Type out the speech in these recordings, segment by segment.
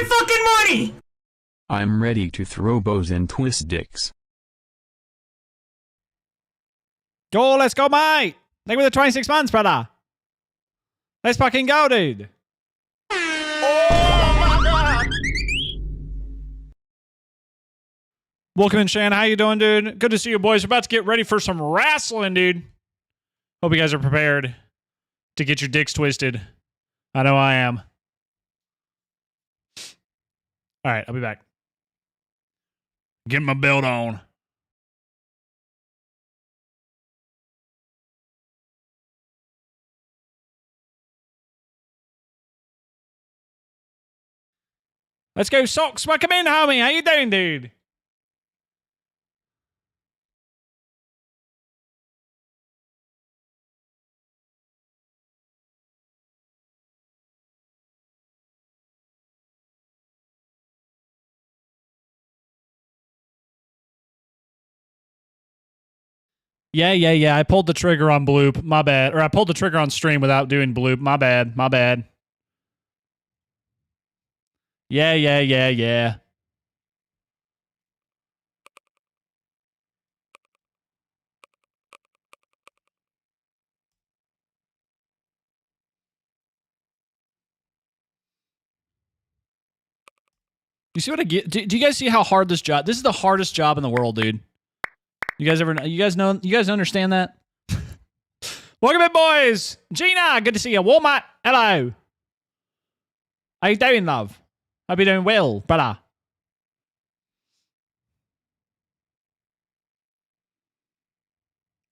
fucking money! I'm ready to throw bows and twist dicks. Go, let's go, mate. Think with the 26 months, brother. Let's fucking go, dude. Oh my god! Welcome in, Shan. How you doing, dude? Good to see you, boys. We're about to get ready for some wrestling, dude. Hope you guys are prepared to get your dicks twisted. I know I am. All right, I'll be back. Get my belt on. Let's go, Socks. Welcome in, homie. How you doing, dude? Yeah. I pulled the trigger on bloop. My bad. Or I pulled the trigger on stream without doing bloop. My bad. Yeah. You see what I get? Do you guys see how hard this job? This is the hardest job in the world, dude. You guys understand that? Welcome in, boys. Gina, good to see you. Walmart, hello. How you doing, love? Hope you're doing well, brother.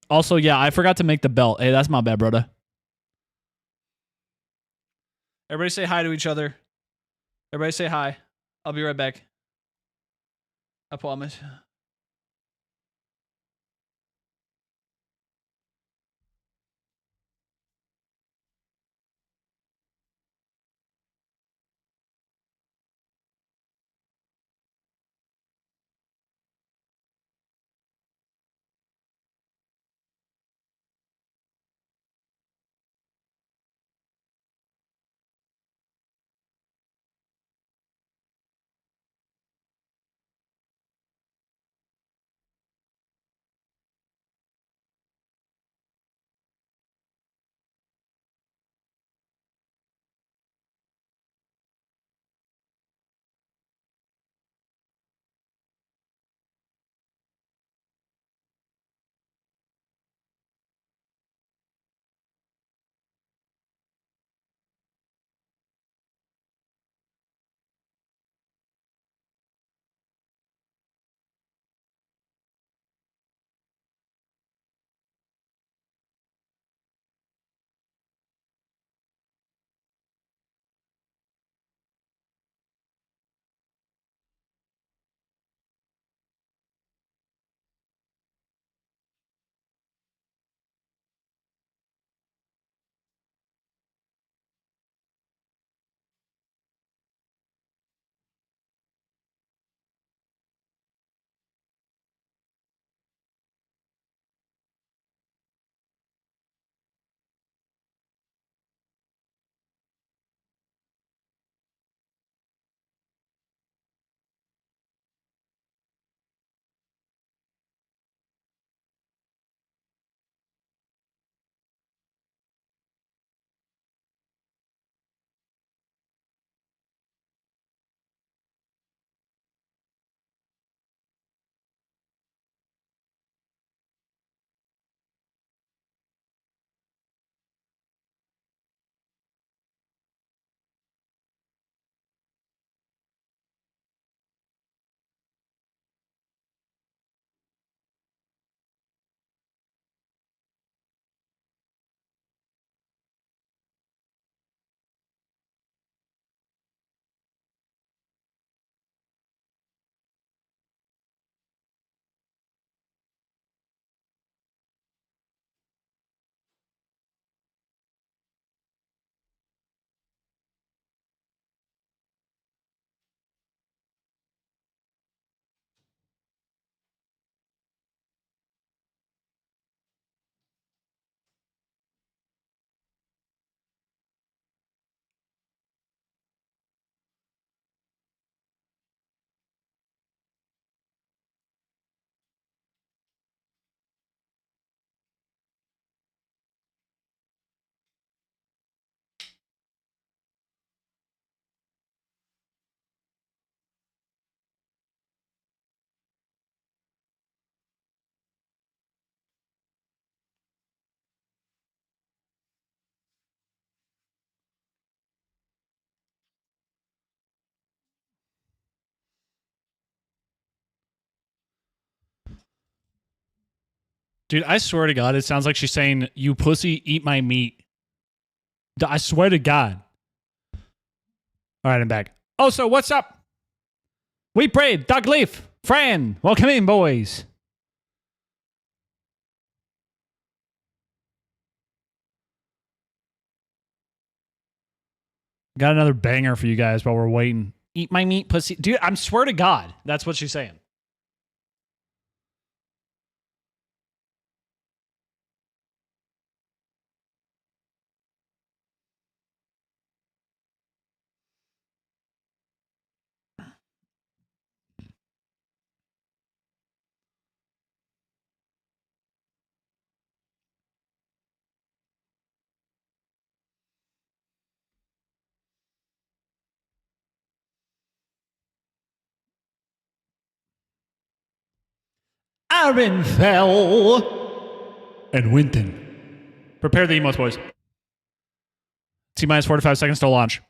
Also, yeah, I forgot to make the belt. Hey, that's my bad, brother. Everybody say hi to each other. Everybody say hi. I'll be right back. I promise. Dude, I swear to God, it sounds like she's saying, "You pussy, eat my meat." I swear to God. All right, I'm back. Oh, so what's up? We prayed. Doug Leaf, Fran, welcome in, boys. Got another banger for you guys while we're waiting. Eat my meat, pussy. Dude, I swear to God, that's what she's saying. Aaron fell. And Winton. Prepare the emotes, boys. T minus 45 seconds to launch.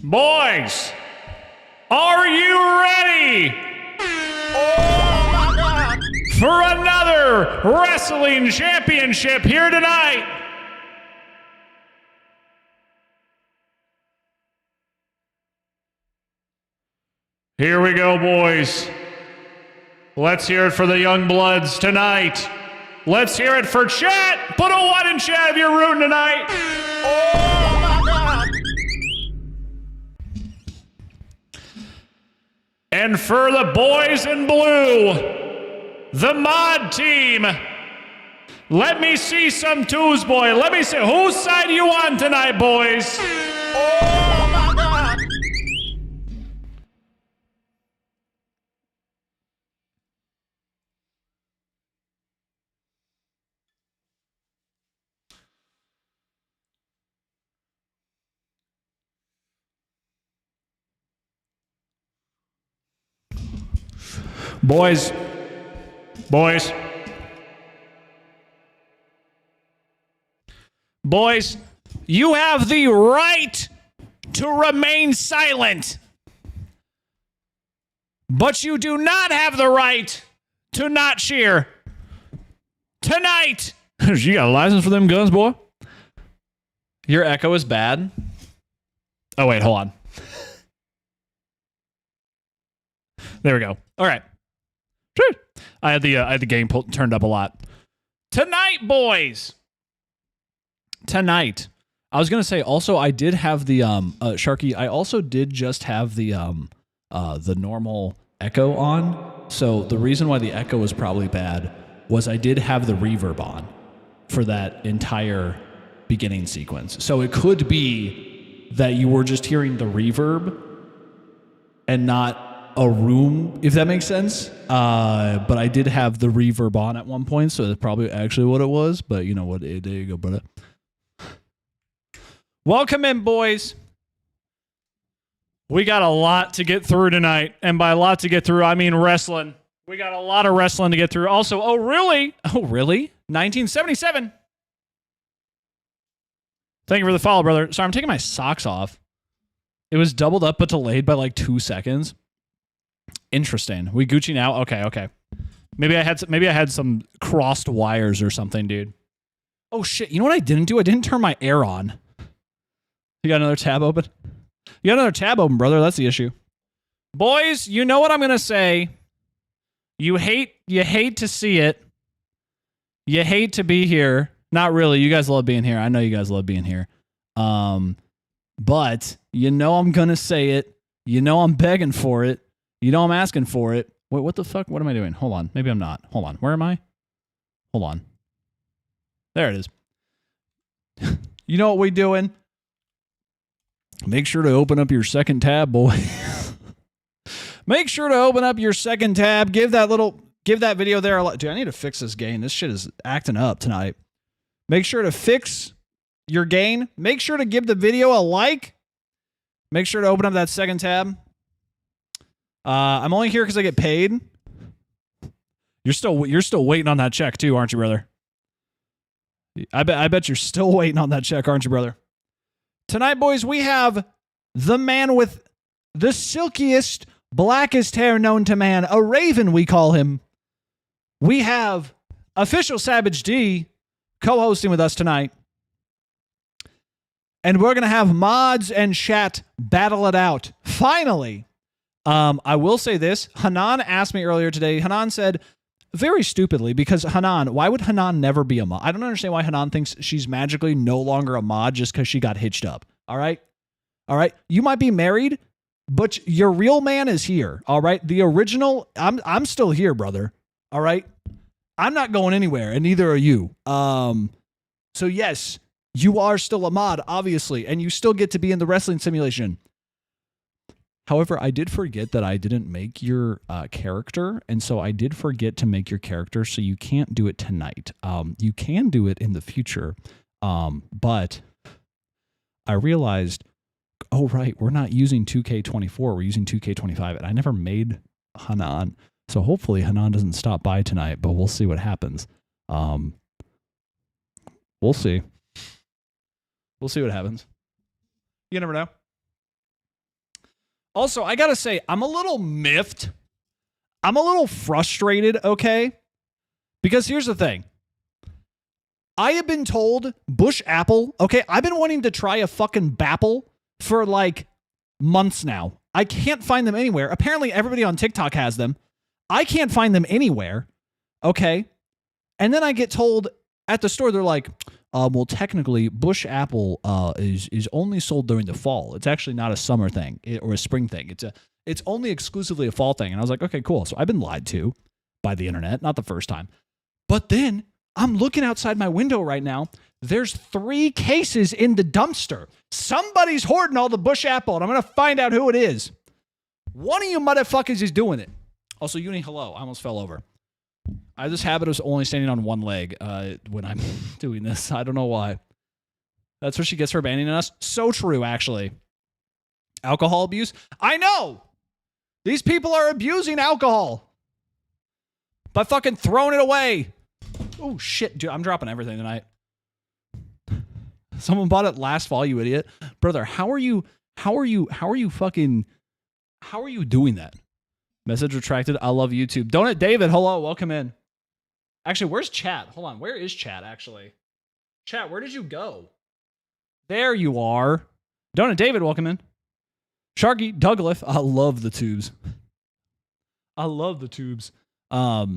Boys, are you ready? Oh my God! For another wrestling championship here tonight. Here we go, boys. Let's hear it for the young bloods tonight. Let's hear it for chat. Put a 1 in chat if you're rooting tonight. Oh my God. And for the boys in blue, the mod team. Let me see some twos, boy. Let me see. Whose side are you on tonight, boys? Oh my God. Boys. Boys, you have the right to remain silent. But you do not have the right to not cheer. Tonight. You got a license for them guns, boy? Your echo is bad. Oh, wait, hold on. There we go. All right. I had the game turned up a lot. Tonight, boys. Tonight. I was gonna say also I did have the Sharky. I also did just have the normal echo on. So the reason why the echo was probably bad was I did have the reverb on for that entire beginning sequence. So it could be that you were just hearing the reverb and not a room, if that makes sense. But I did have the reverb on at one point, so that's probably actually what it was. But you know what? There you go, brother. Welcome in, boys. We got a lot to get through tonight. And by a lot to get through, I mean wrestling. We got a lot of wrestling to get through. Also, oh, really? 1977. Thank you for the follow, brother. Sorry, I'm taking my socks off. It was doubled up but delayed by like 2 seconds. Interesting. We Gucci now? Okay. Maybe I had some crossed wires or something, dude. Oh shit! You know what I didn't do? I didn't turn my air on. You got another tab open? You got another tab open, brother. That's the issue. Boys, you know what I'm gonna say. You hate to see it. You hate to be here. Not really. You guys love being here. I know you guys love being here. But you know I'm gonna say it. You know I'm begging for it. You know I'm asking for it. Wait, what the fuck? What am I doing? Hold on. Maybe I'm not. Hold on. Where am I? Hold on. There it is. You know what we doing? Make sure to open up your second tab, boy. Make sure to open up your second tab. Give that video there a lot. Dude, I need to fix this gain. This shit is acting up tonight. Make sure to fix your gain. Make sure to give the video a like. Make sure to open up that second tab. I'm only here because I get paid. You're still waiting on that check too, aren't you, brother? I bet you're still waiting on that check, aren't you, brother? Tonight, boys, we have the man with the silkiest, blackest hair known to man, a raven, we call him. We have official Savage D co-hosting with us tonight. And we're going to have mods and chat battle it out. Finally. I will say this. Hanan asked me earlier today. Hanan said, very stupidly, because Hanan, why would Hanan never be a mod? I don't understand why Hanan thinks she's magically no longer a mod just because she got hitched up. All right? You might be married, but your real man is here. All right? The original, I'm still here, brother. All right? I'm not going anywhere, and neither are you. So yes, you are still a mod, obviously, and you still get to be in the wrestling simulation. However, I did forget that I didn't make your character, and so I did forget to make your character, so you can't do it tonight. You can do it in the future, but I realized, oh, right, we're not using 2K24, we're using 2K25, and I never made Hanan, so hopefully Hanan doesn't stop by tonight, but we'll see what happens. We'll see. We'll see what happens. You never know. Also, I gotta say, I'm a little miffed. I'm a little frustrated, okay? Because here's the thing. I have been told Bush Apple, okay? I've been wanting to try a fucking Bapple for like months now. I can't find them anywhere. Apparently, everybody on TikTok has them. I can't find them anywhere. Okay. And then I get told at the store, they're like, well, technically, bush apple is only sold during the fall. It's actually not a summer thing or a spring thing. It's only exclusively a fall thing. And I was like, okay, cool. So I've been lied to by the internet, not the first time. But then I'm looking outside my window right now. There's 3 cases in the dumpster. Somebody's hoarding all the bush apple, and I'm going to find out who it is. One of you motherfuckers is doing it. Also, Uni, hello. I almost fell over. I have this habit of only standing on one leg when I'm doing this. I don't know why. That's what she gets for abandoning us. So true, actually. Alcohol abuse? I know! These people are abusing alcohol by fucking throwing it away. Oh, shit, dude. I'm dropping everything tonight. Someone bought it last fall, you idiot. Brother, how are you doing that? Message retracted. I love YouTube. Donut David, hello, welcome in. Actually, where's chat? Hold on, where is chat, actually? Chat, where did you go? There you are. Donut David, welcome in. Sharky, Douglas, I love the tubes. I love the tubes. Hey,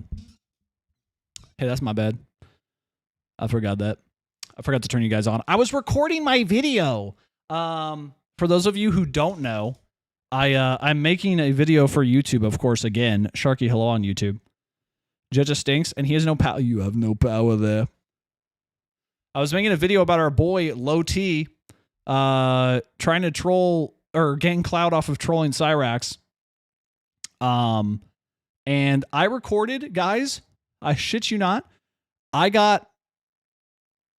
that's my bad. I forgot that. I forgot to turn you guys on. I was recording my video. For those of you who don't know, I'm making a video for YouTube, of course, again. Sharky, hello on YouTube. Judge stinks, and he has no power. You have no power there. I was making a video about our boy, Low T, trying to troll, or gain clout off of trolling Cyrax. And I recorded, guys, I shit you not, I got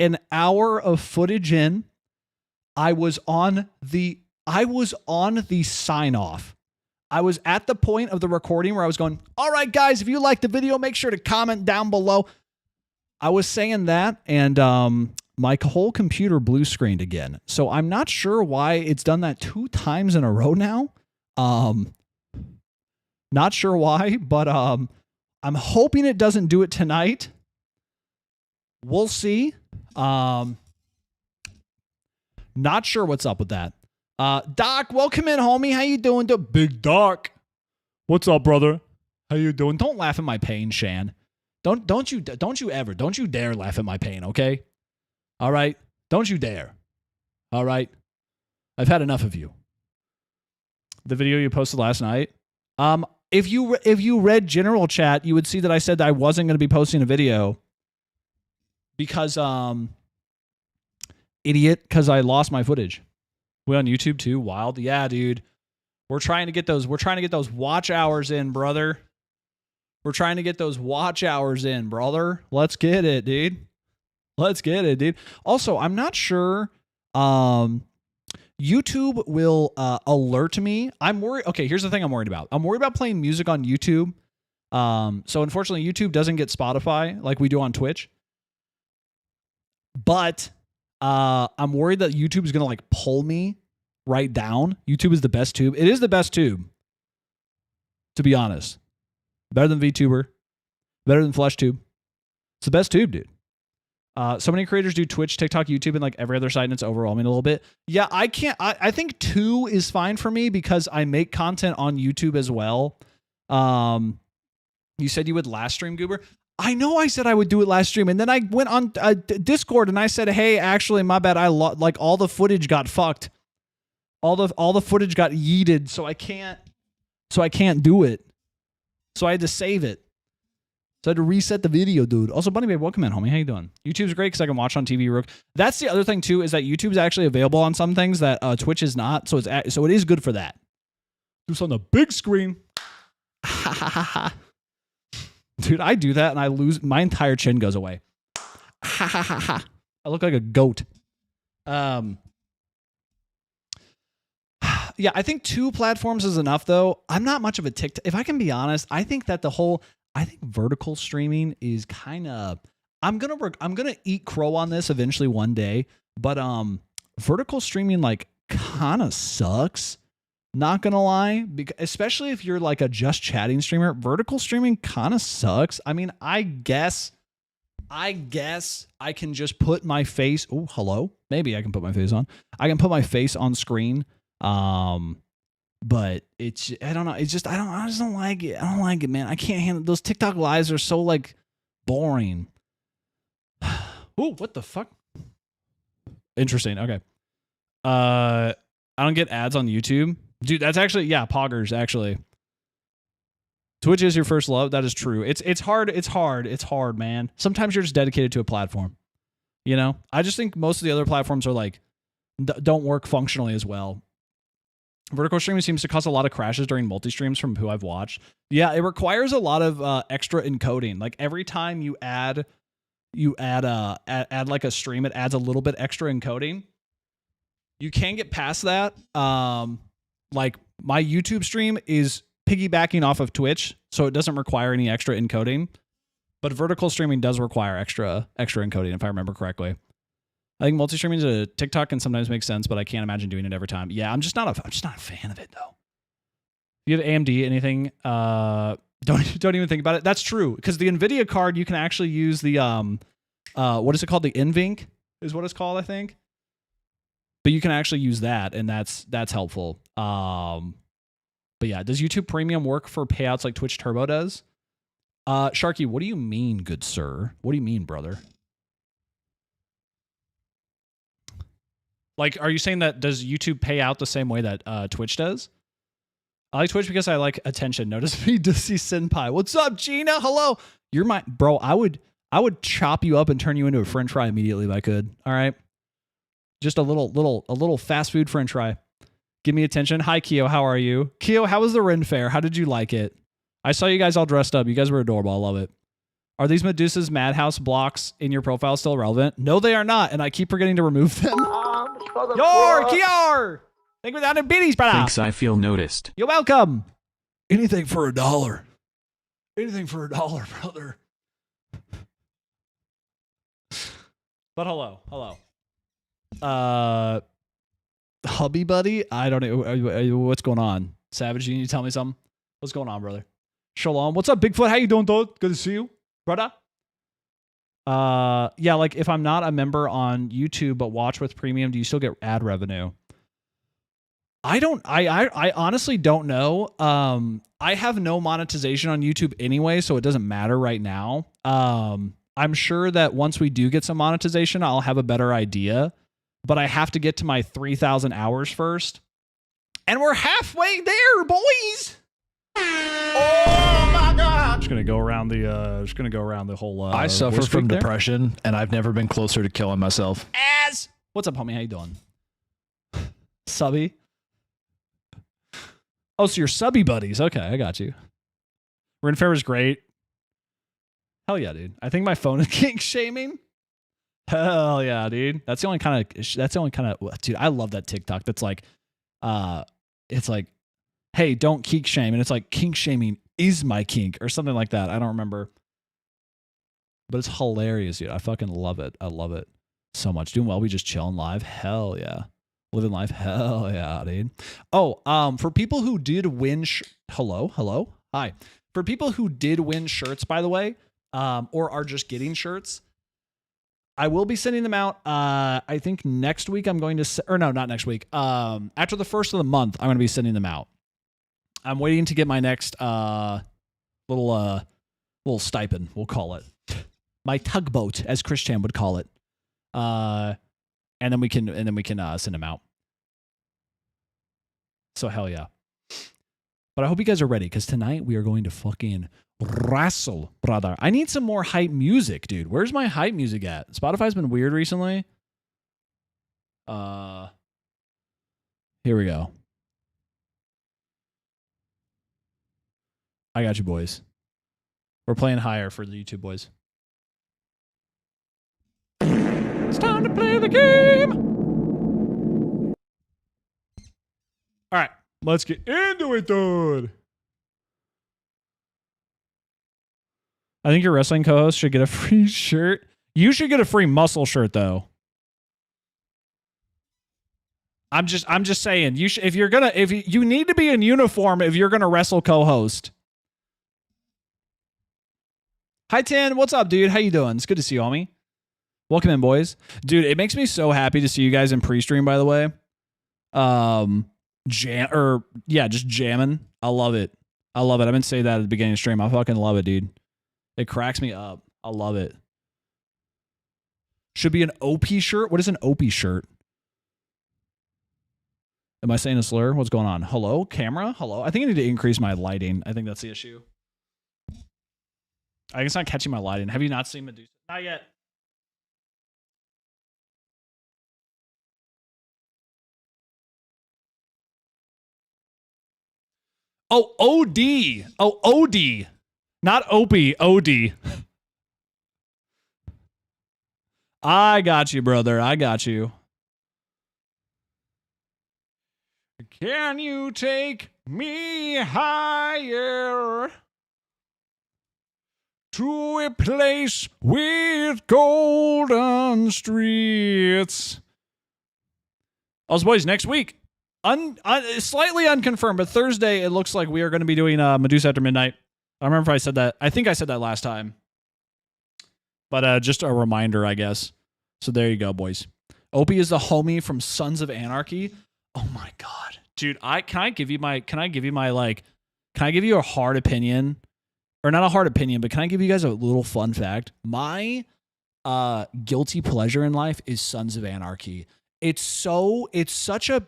an hour of footage in. I was on the sign off. I was at the point of the recording where I was going, all right, guys, if you like the video, make sure to comment down below. I was saying that, and my whole computer blue screened again. So I'm not sure why it's done that 2 times in a row now. Not sure why, but I'm hoping it doesn't do it tonight. We'll see. Not sure what's up with that. Doc, welcome in, homie. How you doing? Big Doc. What's up, brother? How you doing? Don't laugh at my pain, Shan. Don't you dare laugh at my pain, okay? All right? Don't you dare. All right? I've had enough of you. The video you posted last night. If you read general chat, you would see that I said that I wasn't going to be posting a video because idiot, because I lost my footage. We on YouTube too? Wild. Yeah, dude. We're trying to get those watch hours in, brother. We're trying to get those watch hours in, brother. Let's get it, dude. Let's get it, dude. Also, I'm not sure YouTube will alert me. I'm worried. Okay, here's the thing I'm worried about. I'm worried about playing music on YouTube. So unfortunately, YouTube doesn't get Spotify like we do on Twitch. But I'm worried that YouTube is going to like pull me right down. YouTube is the best tube. It is the best tube, to be honest. Better than VTuber. Better than FleshTube. It's the best tube, dude. So many creators do Twitch, TikTok, YouTube, and like every other site, and it's overwhelming a little bit. Yeah, I can't. I think 2 is fine for me because I make content on YouTube as well. You said you would last stream, Goober. I know I said I would do it last stream, and then I went on Discord and I said, "Hey, actually, my bad. Like all the footage got fucked. All the footage got yeeted, so I can't do it. So I had to save it. So I had to reset the video, dude. Also, Bunny Babe, welcome in, homie. How you doing? YouTube's great because I can watch on TV. Rook. That's the other thing too, is that YouTube's actually available on some things that Twitch is not. So it is good for that. Do this on the big screen. Dude, I do that and I lose. My entire chin goes away. I look like a goat. Yeah, I think 2 platforms is enough, though. I'm not much of a TikTok. If I can be honest, I think that I think vertical streaming is kind of. I'm gonna eat crow on this eventually one day, but vertical streaming like kind of sucks. Not gonna lie, especially if you're like a just chatting streamer. Vertical streaming kind of sucks. I mean, I guess I can just put my face. Oh, hello. Maybe I can put my face on. I can put my face on screen. But it's, I don't know. It's just, I just don't like it. I don't like it, man. I can't handle those TikTok lives are so like boring. Ooh, what the fuck? Interesting. Okay. I don't get ads on YouTube. Dude, that's actually, yeah, poggers, actually. Twitch is your first love. That is true. It's hard. It's hard, man. Sometimes you're just dedicated to a platform. You know? I just think most of the other platforms are like, don't work functionally as well. Vertical streaming seems to cause a lot of crashes during multi-streams from who I've watched. Yeah, it requires a lot of extra encoding. Like every time you add like a stream, it adds a little bit extra encoding. You can get past that. Like my YouTube stream is piggybacking off of Twitch, so it doesn't require any extra encoding. But vertical streaming does require extra encoding, if I remember correctly. I think multi-streaming to TikTok can sometimes make sense, but I can't imagine doing it every time. Yeah, I'm just not a fan of it though. If you have AMD, anything, don't even think about it. That's true, because the NVIDIA card, you can actually use the what is it called? The NVINC is what it's called, I think. But you can actually use that, and that's helpful. But yeah, does YouTube Premium work for payouts like Twitch Turbo does? Sharky, what do you mean, good sir? What do you mean, brother? Like, are you saying that does YouTube pay out the same way that Twitch does? I like Twitch because I like attention. Notice me, Dusty Senpai. What's up, Gina? Hello. You're my bro. I would chop you up and turn you into a French fry immediately if I could. All right. Just a little fast food French fry. Give me attention. Hi, Keo. How are you? Keo, how was the Ren Fair? How did you like it? I saw you guys all dressed up. You guys were adorable. I love it. Are these Medusa's Madhouse blocks in your profile still relevant? No, they are not, and I keep forgetting to remove them. Yor, Kior! Thank you for the 100 biddies, brother. Thanks, I feel noticed. You're welcome. Anything for $1. Anything for $1, brother. But hello. Hubby buddy? I don't know. What's going on? Savage, you need to tell me something? What's going on, brother? Shalom. What's up, Bigfoot? How you doing, dude? Good to see you, brother. Yeah, like if I'm not a member on YouTube but watch with premium, do you still get ad revenue? I honestly don't know. I have no monetization on YouTube anyway, so it doesn't matter right now. I'm sure that once we do get some monetization, I'll have a better idea, but I have to get to my 3,000 hours first. And we're halfway there, boys. Oh my God! Just gonna go around the whole. I suffer from depression, and I've never been closer to killing myself. What's up, homie? How you doing? Subby. Oh, so you're subby buddies? Okay, I got you. Ren Fair was great. Hell yeah, dude. I think my phone is kink shaming. Hell yeah, dude. That's the only kind of. Dude, I love that TikTok. That's like, it's like, hey, don't kink shame. And it's like, kink shaming is my kink or something like that. I don't remember. But it's hilarious, dude. I fucking love it. I love it so much. Doing well. We just chilling live. Hell yeah. Living life. Hell yeah, dude. Oh, for people who did win. Hello. Hi. For people who did win shirts, by the way, or are just getting shirts, I will be sending them out. I think next week I'm going to, or no, not next week. After the first of the month, I'm going to be sending them out. I'm waiting to get my next little stipend, we'll call it. My tugboat, as Christian would call it. And then we can send them out. So hell yeah. But I hope you guys are ready, because tonight we are going to fucking wrestle, brother. I need some more hype music, dude. Where's my hype music at? Spotify's been weird recently. Here we go. I got you, boys. We're playing higher for the YouTube boys. It's time to play the game. All right, let's get into it, dude. I think your wrestling co-host should get a free shirt. You should get a free muscle shirt, though. I'm just saying. You should, if you need to be in uniform if you're gonna wrestle co-host. Hi, Tan. What's up, dude? How you doing? It's good to see you, homie. Welcome in, boys. Dude, it makes me so happy to see you guys in pre-stream, by the way. just jamming. I love it. I love it. I've been saying that at the beginning of the stream. I fucking love it, dude. It cracks me up. I love it. Should be an OP shirt. What is an OP shirt? Am I saying a slur? What's going on? Hello, camera? Hello? I think I need to increase my lighting. I think that's the issue. I guess not catching my lighting. Have you not seen Medusa? Not yet. Oh, OD. Oh, OD. Not Opie, OD. I got you, brother. I got you. Can you take me higher to a place with golden streets? Also, boys, next week, slightly unconfirmed, but Thursday, it looks like we are going to be doing Medusa After Midnight. I don't remember if I said that. I think I said that last time. But just a reminder, I guess. So there you go, boys. Opie is the homie from Sons of Anarchy. Oh my god, dude! Can I give you a hard opinion, or not a hard opinion, but can I give you guys a little fun fact? My guilty pleasure in life is Sons of Anarchy. It's such a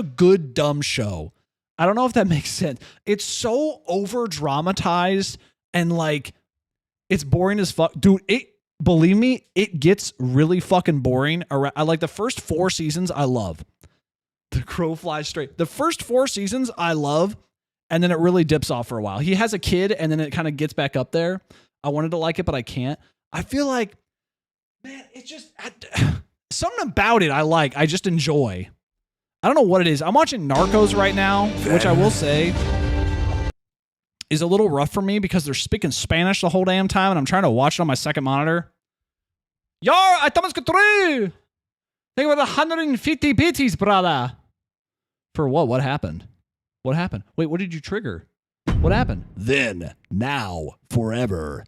good dumb show. I don't know if that makes sense. It's so over dramatized and like it's boring as fuck, dude. Believe me, it gets really fucking boring. I like the first 4 seasons. I love. The crow flies straight. The first 4 seasons I love, and then it really dips off for a while. He has a kid, and then it kind of gets back up there. I wanted to like it, but I can't. I feel like, man, it's just something about it I like. I just enjoy. I don't know what it is. I'm watching Narcos right now, which I will say is a little rough for me because they're speaking Spanish the whole damn time, and I'm trying to watch it on my second monitor. Yo, estamos que true. Think about 150 bitties, brother. For what? What happened? What happened? Wait, what did you trigger? What happened? Then, now, forever.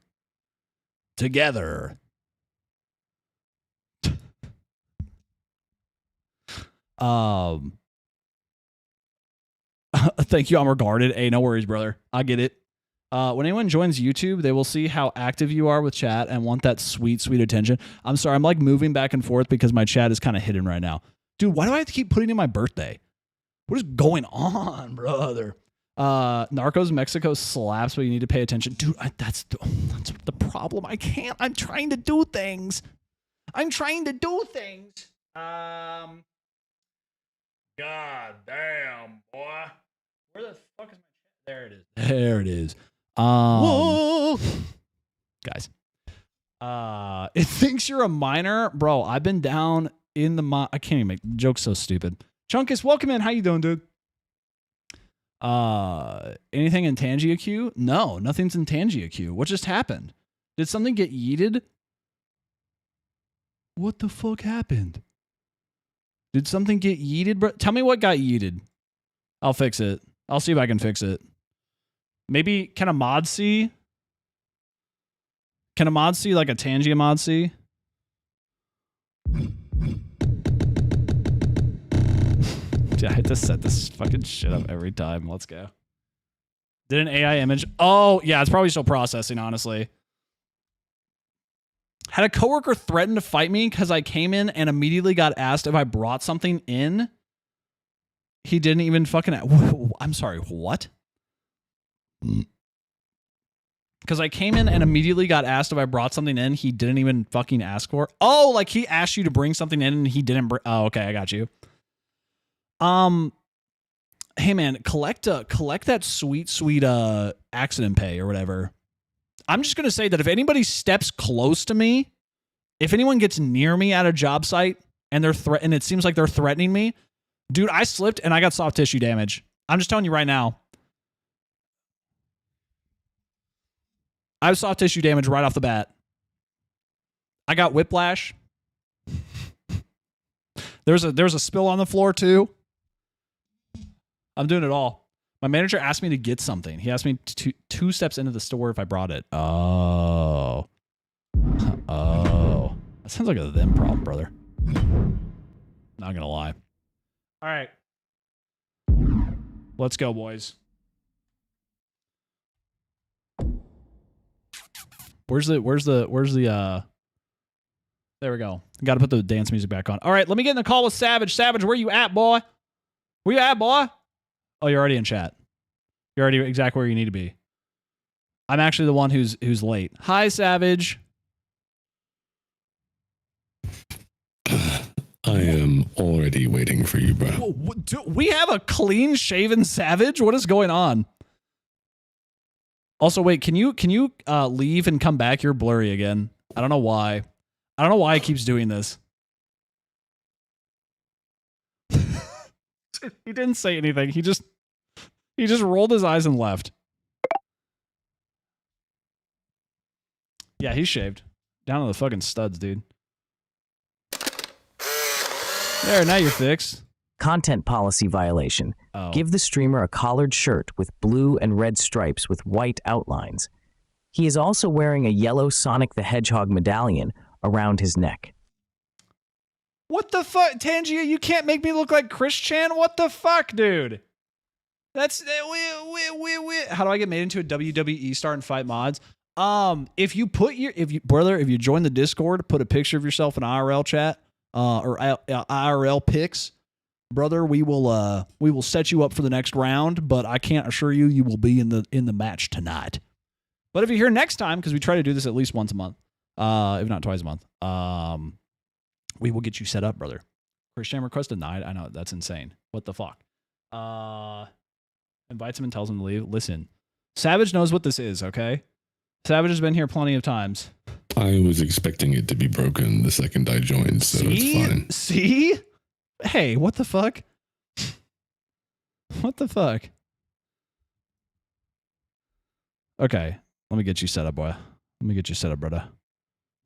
Together. Thank you, I'm regarded. Hey, no worries, brother. I get it. When anyone joins YouTube, they will see how active you are with chat and want that sweet, sweet attention. I'm sorry, I'm like moving back and forth because my chat is kind of hidden right now. Dude, why do I have to keep putting in my birthday? What is going on, brother? Narcos Mexico slaps, but you need to pay attention. Dude, that's the problem. I can't. I'm trying to do things. God damn, boy. Where the fuck is my chat? There it is. There it is. Whoa. Guys. It thinks you're a minor. Bro, I've been down in the I can't even make jokes so stupid. Chunkus, welcome in. How you doing, dude? Anything in Tangia Q? No, nothing's in Tangia Q. What just happened? Did something get yeeted? What the fuck happened? Did something get yeeted, bro? Tell me what got yeeted. I'll fix it. I'll see if I can fix it. Maybe, can a mod see? Can a mod see like a Tangia mod see? I had to set this fucking shit up every time. Let's go. Did an AI image? Oh, yeah, it's probably still processing, honestly. Had a coworker threaten to fight me because I came in and immediately got asked if I brought something in. He didn't even fucking... I'm sorry, what? Because I came in and immediately got asked if I brought something in he didn't even fucking ask for. Oh, like he asked you to bring something in and he didn't bring... Oh, okay, I got you. Hey man, collect that sweet accident pay or whatever. I'm just gonna say that if anybody steps close to me, if anyone gets near me at a job site and and it seems like they're threatening me, dude, I slipped and I got soft tissue damage. I'm just telling you right now. I have soft tissue damage right off the bat. I got whiplash. There's a spill on the floor too. I'm doing it all. My manager asked me to get something. He asked me two steps into the store if I brought it. Oh. Oh. That sounds like a them problem, brother. Not gonna lie. All right. Let's go, boys. Where's the there we go. Got to put the dance music back on. All right, let me get in the call with Savage. Savage, where you at, boy? Where you at, boy? Oh, you're already in chat. You're already exactly where you need to be. I'm actually the one who's late. Hi, Savage. I am already waiting for you, bro. Whoa, do we have a clean-shaven Savage? What is going on? Also, wait, can you leave and come back? You're blurry again. I don't know why. I don't know why it keeps doing this. He didn't say anything. He just rolled his eyes and left. Yeah, he's shaved. Down to the fucking studs, dude. There, now you're fixed. Content policy violation. Oh. Give the streamer a collared shirt with blue and red stripes with white outlines. He is also wearing a yellow Sonic the Hedgehog medallion around his neck. What the fuck? Tangia, you can't make me look like Chris Chan? What the fuck, dude? That's... How do I get made into a WWE star and fight mods? If you join the Discord, put a picture of yourself in IRL chat, or IRL pics, brother, we will set you up for the next round, but I can't assure you will be in the match tonight. But if you're here next time, because we try to do this at least once a month, if not twice a month, we will get you set up, brother. Christian request denied. I know, that's insane. What the fuck? Invites him and tells him to leave. Listen, Savage knows what this is, okay? Savage has been here plenty of times. I was expecting it to be broken the second I joined, so it's fine. See? Hey, what the fuck? What the fuck? Okay, let me get you set up, boy. Let me get you set up, brother.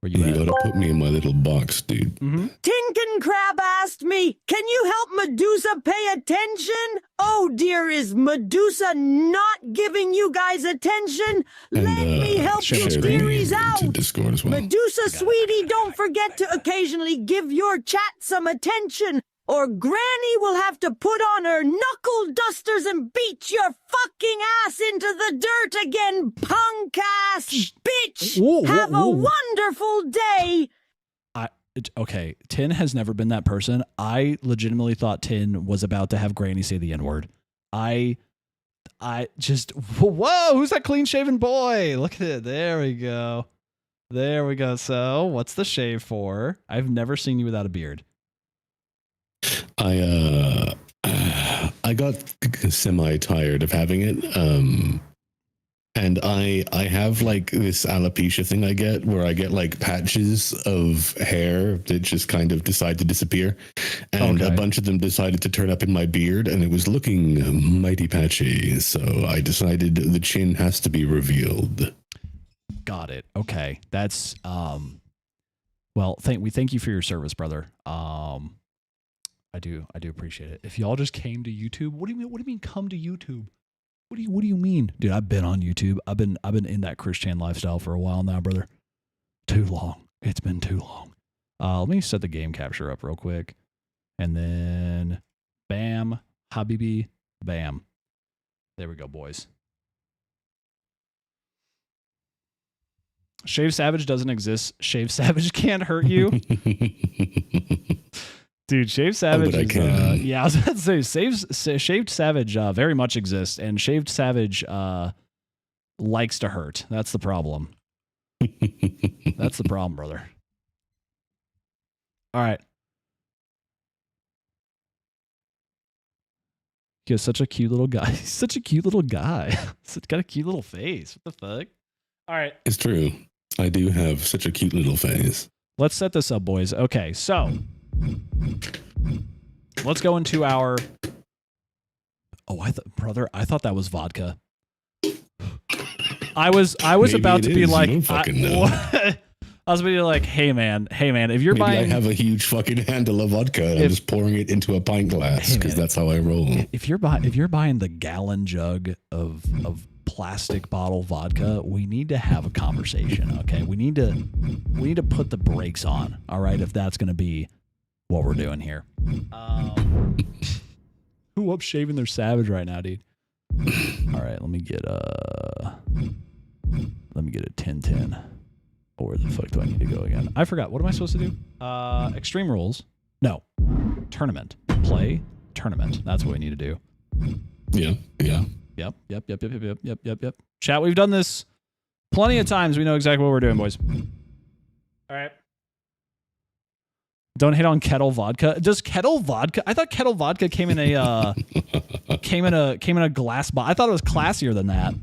Where you at? You gotta put me in my little box, dude. Mm-hmm. Tinkin Crab asked me, can you help Medusa pay attention? Oh dear, is Medusa not giving you guys attention? Let me help share your the theories link out. to Discord as well. Medusa, sweetie, don't forget to occasionally give your chat some attention, or Granny will have to put on her knuckle dusters and beat your fucking ass into the dirt again, punk ass bitch. Have a wonderful day. Okay, Tin has never been that person. I legitimately thought Tin was about to have Granny say the N-word. I just, whoa, who's that clean-shaven boy? Look at it. There we go. There we go. So, what's the shave for? I've never seen you without a beard. I got semi-tired of having it. And I have like this alopecia thing I get where I get like patches of hair that just kind of decide to disappear. And a bunch of them decided to turn up in my beard and it was looking mighty patchy. So I decided the chin has to be revealed. Got it. Okay. That's, well, we thank you for your service, brother. I do appreciate it. If y'all just came to YouTube, what do you mean come to YouTube? What do you mean? Dude, I've been on YouTube. I've been in that Christian lifestyle for a while now, brother. Too long. It's been too long. Let me set the game capture up real quick. And then bam, Habibi, bam. There we go, boys. Shave Savage doesn't exist. Shave Savage can't hurt you. Dude, Shaved Savage is, yeah, I was about to say, Shaved Savage very much exists, and Shaved Savage likes to hurt. That's the problem. That's the problem, brother. All right. He's such a cute little guy. He's such a cute little guy. He's got a cute little face. What the fuck? All right. It's true. I do have such a cute little face. Let's set this up, boys. Okay, so let's go into our... Oh, brother, I thought that was vodka. I was Maybe about to be is. like... You don't fucking know. I was about to be like, hey man, if you're Maybe buying... I have a huge fucking handle of vodka and I'm just pouring it into a pint glass because that's how I roll. If you're buying the gallon jug of plastic bottle vodka, we need to have a conversation, okay? We need to put the brakes on, all right, if that's going to be what we're doing here. Who up shaving their Savage right now, dude? All right, let me get a 10-10. Oh, where the fuck do I need to go again? I forgot. What am I supposed to do? Extreme rules. No. Tournament. Play. Tournament. That's what we need to do. Yeah. Yep. Chat, we've done this plenty of times. We know exactly what we're doing, boys. All right. Don't hit on Kettle vodka. Does Kettle vodka? I thought Kettle vodka came in a came in a glass bottle. I thought it was classier than that.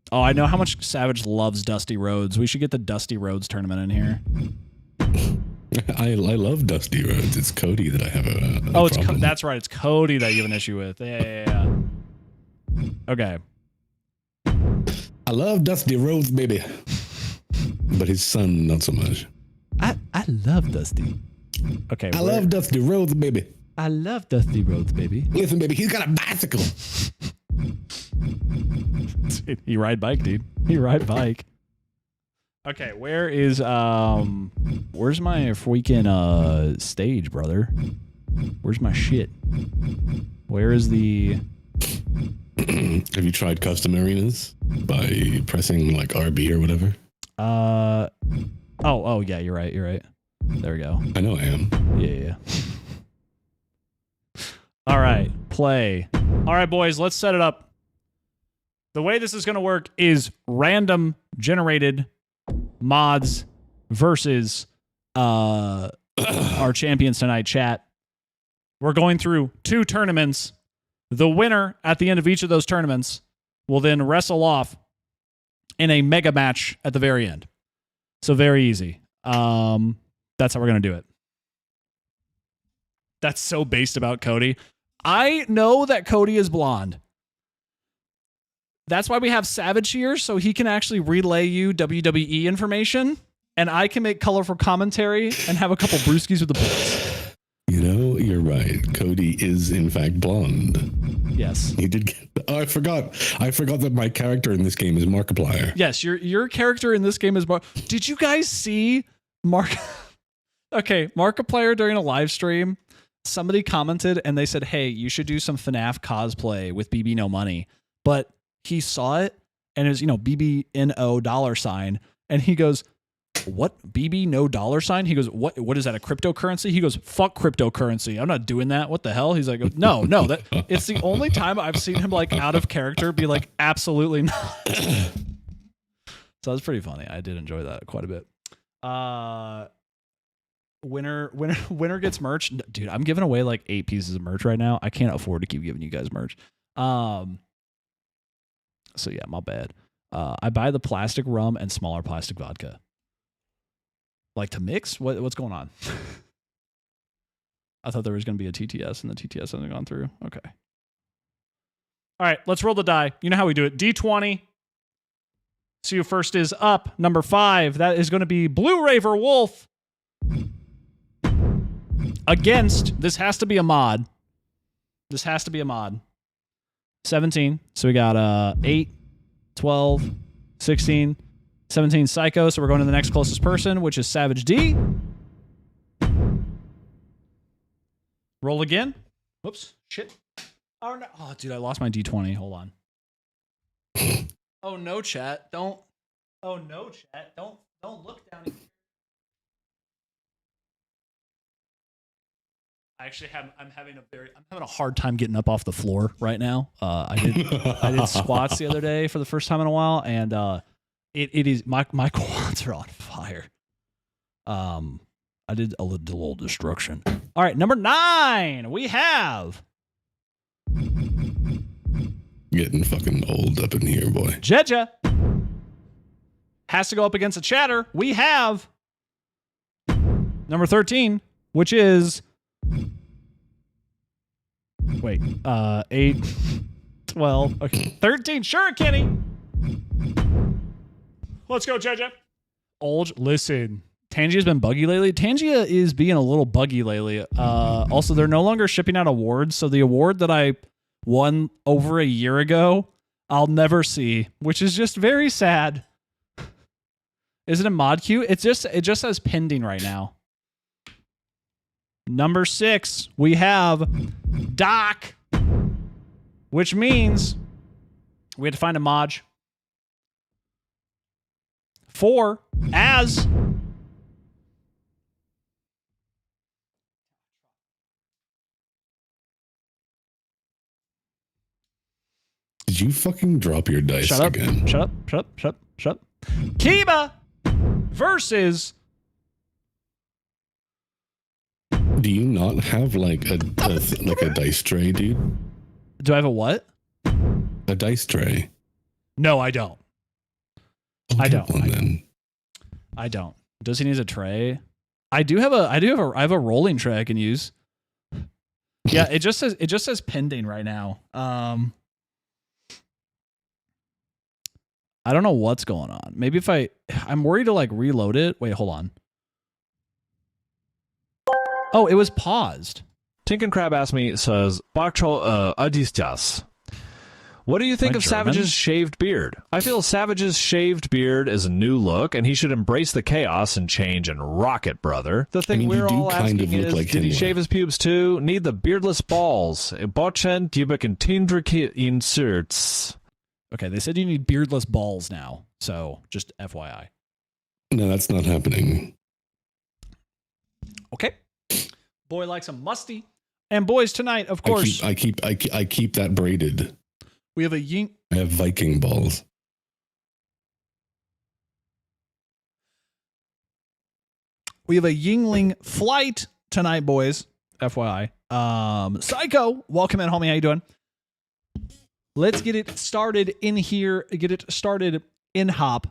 Oh, I know how much Savage loves Dusty Roads. We should get the Dusty Roads tournament in here. I love Dusty Roads. It's Cody that I have a it's problem. that's right. It's Cody that you have an issue with. Yeah. Okay. I love Dusty Roads, baby. But his son, not so much. I love Dusty. Okay. I love Dusty Roads, baby. I love Dusty Roads, baby. Listen, baby, he's got a bicycle. He ride bike, dude. He ride bike. Okay, where's my freaking stage, brother? Where's my shit? Where is the... Have you tried custom arenas by pressing like RB or whatever? Oh yeah, you're right. There we go. I know I am. Yeah. All right, play. All right, boys, let's set it up. The way this is going to work is random generated mods versus our champions tonight, chat. We're going through 2 tournaments. The winner at the end of each of those tournaments will then wrestle off in a mega match at the very end. So very easy. That's how we're going to do it. That's so based about Cody. I know that Cody is blonde. That's why we have Savage here, so he can actually relay you WWE information, and I can make colorful commentary and have a couple brewskis with the boys. You know, you're right. Cody is in fact blonde. Yes. He did get... Oh, I forgot that my character in this game is Markiplier. Yes, your character in this game is Did you guys see Markiplier during a live stream? Somebody commented and they said, "Hey, you should do some FNAF cosplay with BB No Money." But he saw it and it was, $BBNO $, and he goes, "What? BB no $?" He goes, what is that, a cryptocurrency? He goes, "Fuck cryptocurrency. I'm not doing that. What the hell?" He's like, no, that it's the only time I've seen him like out of character be like, absolutely not. So that's pretty funny. I did enjoy that quite a bit. Winner gets merch. Dude, I'm giving away like 8 pieces of merch right now. I can't afford to keep giving you guys merch. So yeah, my bad. I buy the plastic rum and smaller plastic vodka. Like to mix? What's going on? I thought there was going to be a TTS and the TTS hasn't gone through. Okay. All right, let's roll the die. You know how we do it. D20. See who first is up. Number 5. That is going to be Blue Raver Wolf. Against, this has to be a mod. 17. So we got 8, 12, 16, 17 Psycho. So we're going to the next closest person, which is Savage D. Roll again. Whoops. Shit. Oh, no. Oh, dude, I lost my D20. Hold on. Oh, no, chat. Don't look down here. I'm having a hard time getting up off the floor right now. I did squats the other day for the first time in a while, and it is my quads are on fire. I did a little destruction. All right, number 9, we have Getting fucking old up in here, boy. Jeja. Has to go up against a chatter. We have number 13, which is 8, 12, okay, 13. Sure, Kenny. Let's go, Jeja. Listen, Tangia's been buggy lately. Tangia is being a little buggy lately. Also, they're no longer shipping out awards, so the award that I won over a year ago, I'll never see, which is just very sad. Is it a mod queue? It just says pending right now. Number 6, we have Doc, which means we had to find a Maj. 4, as. Did you fucking drop your dice Shut up. again? Shut up. Kiba versus. Do you not have like a dice tray, dude? Do I have a what? A dice tray. No, I don't. I'll I get don't. one then. I don't. Does he need a tray? I have a rolling tray I can use. Yeah, it just says pending right now. I don't know what's going on. Maybe if I'm worried to like reload it. Wait, hold on. Oh, it was paused. Tinkin Crab asked me, says, Bakcho Adistas. What do you think Am I of German? Savage's shaved beard? I feel Savage's shaved beard is a new look, and he should embrace the chaos and change and rock it, brother. The thing I mean, you we're do all kind asking of look is, like did he Himmler. shave his pubes too? Need the beardless balls. Bochen Tindriki inserts. Okay, they said you need beardless balls now. So just FYI. No, that's not happening. Okay. Boy likes a musty. And boys, tonight, of course, I keep that braided. we have a Ying. I have Viking balls. We have a Yingling flight tonight, boys. FYI. Psycho, welcome in, homie. How you doing? Let's get it started in here. Get it started in hop.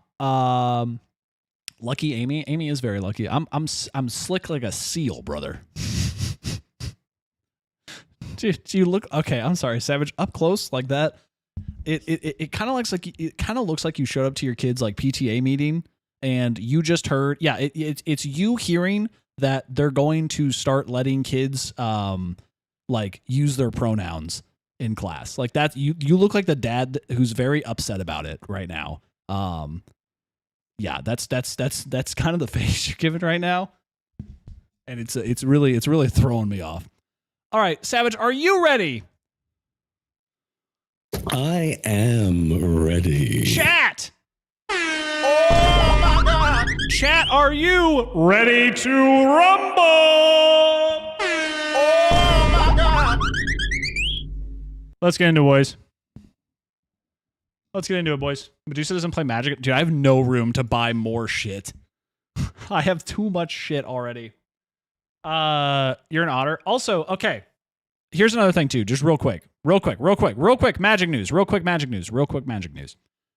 Lucky Amy. Amy is very lucky. I'm slick like a seal, brother. Do you look okay? I'm sorry, Savage. Up close like that. It kind of looks like you showed up to your kids like PTA meeting and you just heard. Yeah, it's you hearing that they're going to start letting kids like use their pronouns in class. Like that. You look like the dad who's very upset about it right now. Yeah, that's kind of the face you're giving right now, and it's really throwing me off. All right, Savage, are you ready? I am ready. Chat! Oh my God! Chat, are you ready to rumble? Oh my God! Let's get into it, boys. Let's get into it, boys. Medusa doesn't play Magic. Dude, I have no room to buy more shit. I have too much shit already. You're an otter. Also, okay. Here's another thing too, just real quick. Magic news.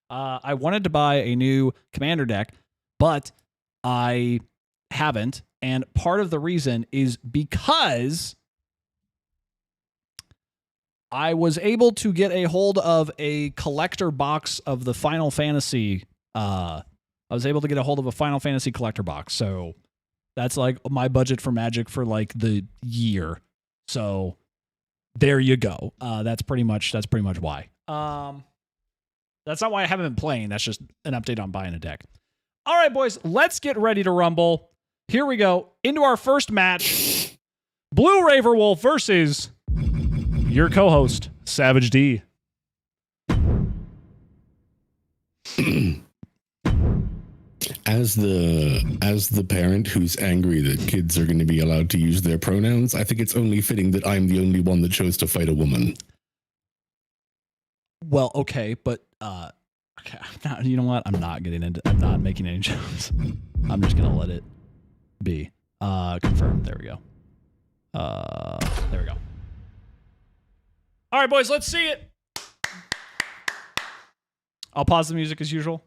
I wanted to buy a new commander deck, but I haven't. And part of the reason is because I was able to get a hold of a collector box of the Final Fantasy. I was able to get a hold of a Final Fantasy collector box. So that's like my budget for Magic for like the year. So there you go. That's pretty much why. That's not why I haven't been playing. That's just an update on buying a deck. All right, boys, let's get ready to rumble. Here we go. Into our first match. Blue Raverwolf versus your co-host, Savage D. As the parent who's angry that kids are going to be allowed to use their pronouns, I think it's only fitting that I'm the only one that chose to fight a woman. Well, okay, but okay, you know what? I'm not making any jokes. I'm just gonna let it be. Confirm. There we go. There we go. All right, boys, let's see it. I'll pause the music as usual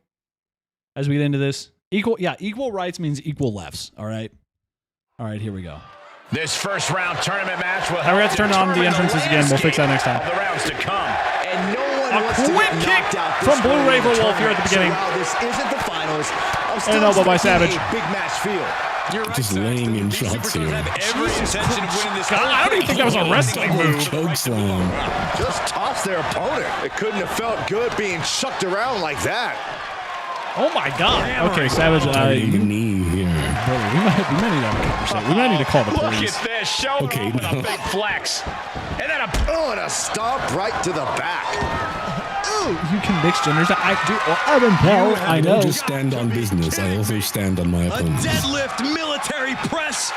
as we get into this. Equal rights means equal lefts. All right, here we go. This first round tournament match will I forgot to turn on the entrances again. We'll fix that next time. The rounds to come. And no one A wants to quick get kick knocked out from this Blue early in the Ravenwolf here at the beginning. tournament. So while this isn't the finals, I'm And still an elbow by expecting Savage. a big match feel. You're right, Just Savage. laying in These shots superstars here. have every intention of winning this. God, I don't even think that was a wrestling move. Choke slam. Just toss their opponent. It couldn't have felt good being chucked around like that. Oh my God. Okay, Savage. Targeting the knee here. Brother, we might need to have a conversation. We might need to call the Look police. at Yeah, shoulder Okay, up with no. a big flex. And then And a stomp right to the back. You can mix genders. I do. I know. don't just stand on business. I also stand on my opponents. Deadlift military press.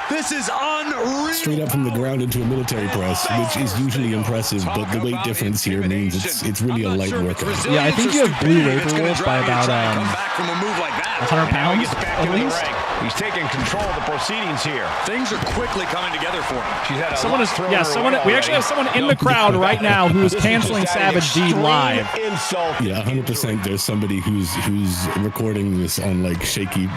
This is unreal. Straight up from the ground into a military press, which is usually impressive, but the weight difference here means it's really a light workout. Yeah, I think you have Blue Raver Wolf by about 100 pounds at least. he's taking control of the proceedings here. Things are quickly coming together for him. She's had a Someone lot is, thrown yeah, her someone. way We actually have already. someone in the crowd right now who is canceling Savage D live. Insult. Yeah, 100%. There's somebody who's recording this on like shaky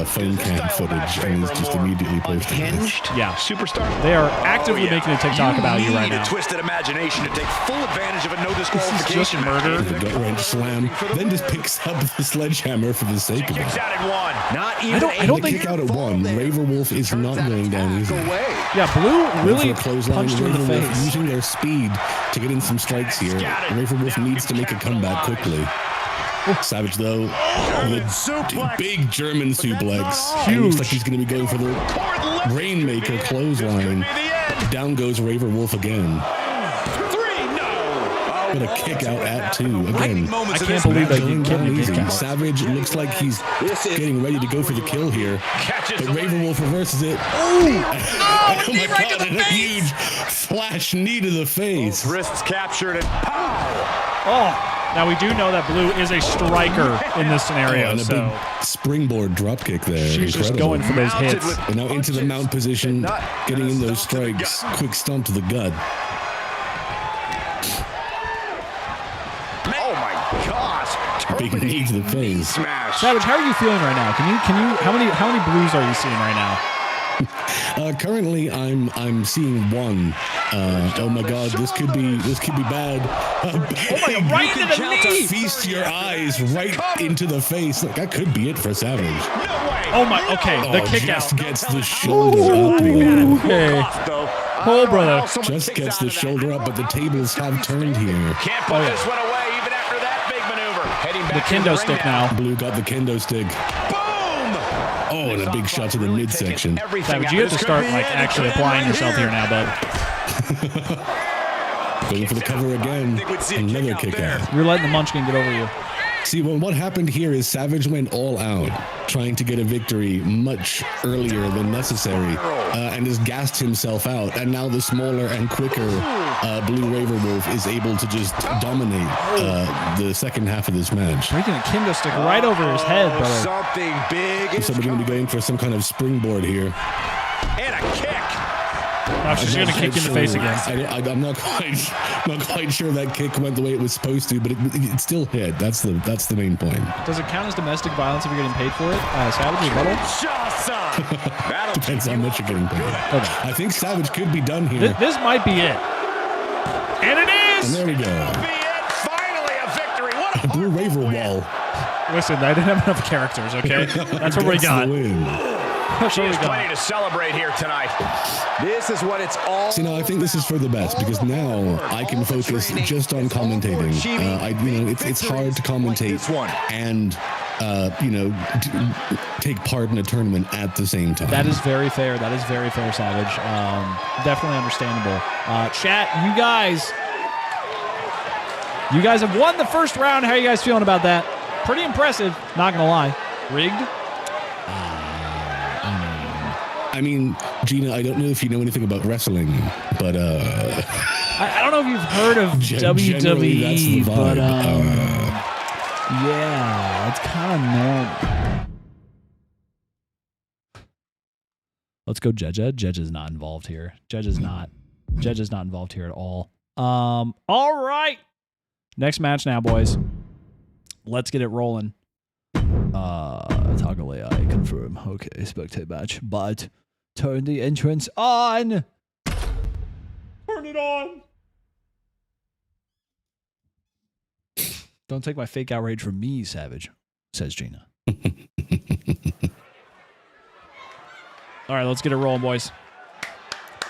phone cam footage and is just immediately posting this. Unhinged. Yeah. Superstar. They are actively making a TikTok about you right need now. a twisted imagination to take full advantage of a no This is disqualification. just murder. The gut wrench slam, then just picks up the sledgehammer for the sake of Kicks it. out at one. Not even I don't The think. kick out at one. Raver Wolf is not going down easy. Yeah, Blue really For a clothesline, punched him in the Raver Wolf face. using their speed to get in some strikes here. Raver Wolf needs to make a comeback quickly. Savage though, the big German suplex. And Huge. looks like he's going to be going for the Rainmaker clothesline. Down goes Raver Wolf again. But a kick out at two again. I can't believe that you Going kicked down me. easy. Savage looks like he's getting ready to go for the kill here. Catches But the Raver leg. Wolf reverses it. Oh my god, and a huge flash knee to the face. Wrists captured and Oh, now we do know that Blue is a striker in this scenario, and a so big springboard drop kick there. she's just Incredible. going for those hits. And now into the mount position, getting in those strikes. Quick stomp to the gut. oh my gosh, Big knee to the face. smash. Savage, how are you feeling right now? Can you? How many Blues are you seeing right now? Currently, I'm seeing one. Oh my god, this could be bad. Oh my God, right into the knee! Feast your eyes right into the face. Like that could be it for Savage. Oh my. Okay, the Oh, kick just out. gets the shoulder up. man. Okay. Oh, brother. Just gets the shoulder up, but the tables have turned here. Can't put this one away even after that big maneuver. Heading The back to kendo ring stick now. Blue got the kendo stick. Boom! Oh, and a big shot to the midsection. Savage, you have to start like actually applying yourself here now, bud. Going for the cover again. Another kick out. You're letting the Munchkin get over you. See, well, what happened here is Savage went all out, trying to get a victory much earlier than necessary, and has gassed himself out. And now the smaller and quicker Blue Raver Wolf is able to just dominate the second half of this match. Breaking a kendo stick right over his head, brother. Something big. So we're going to be going for some kind of springboard here. And a kick. Now she's gonna kick you in the face again. I'm not quite sure that kick went the way it was supposed to, but it still hit. That's the main point. Does it count as domestic violence if you're getting paid for it? Savage rebuttal? Depends how much you're getting paid. Okay. I think Savage could be done here. This might be it. And it And is! there we go. Finally a victory. What a Blue Raver wall. Listen, I didn't have enough characters, okay? That's what we Gets the got. win. That's what we There's plenty got. to celebrate here tonight. This is what it's all. See, now I think this is for the best because now I can focus just on commentating. It's hard to commentate and take part in a tournament at the same time. That is very fair. That is very fair, Savage. Definitely understandable. Chat, you guys have won the first round. How are you guys feeling about that? Pretty impressive, not gonna lie. Rigged? I mean, Gina, I don't know if you know anything about wrestling, but I don't know if you've heard of generally that's the WWE, but vibe. yeah, it's kind of normal. Let's go, Judge. Judge is not involved here. Judge is not involved here at all. All right. Next match now, boys. Let's get it rolling. Toggle AI confirm. Okay, spectate match. But turn the entrance on. Turn it on. Don't take my fake outrage from me, Savage, says Gina. All right, let's get it rolling, boys.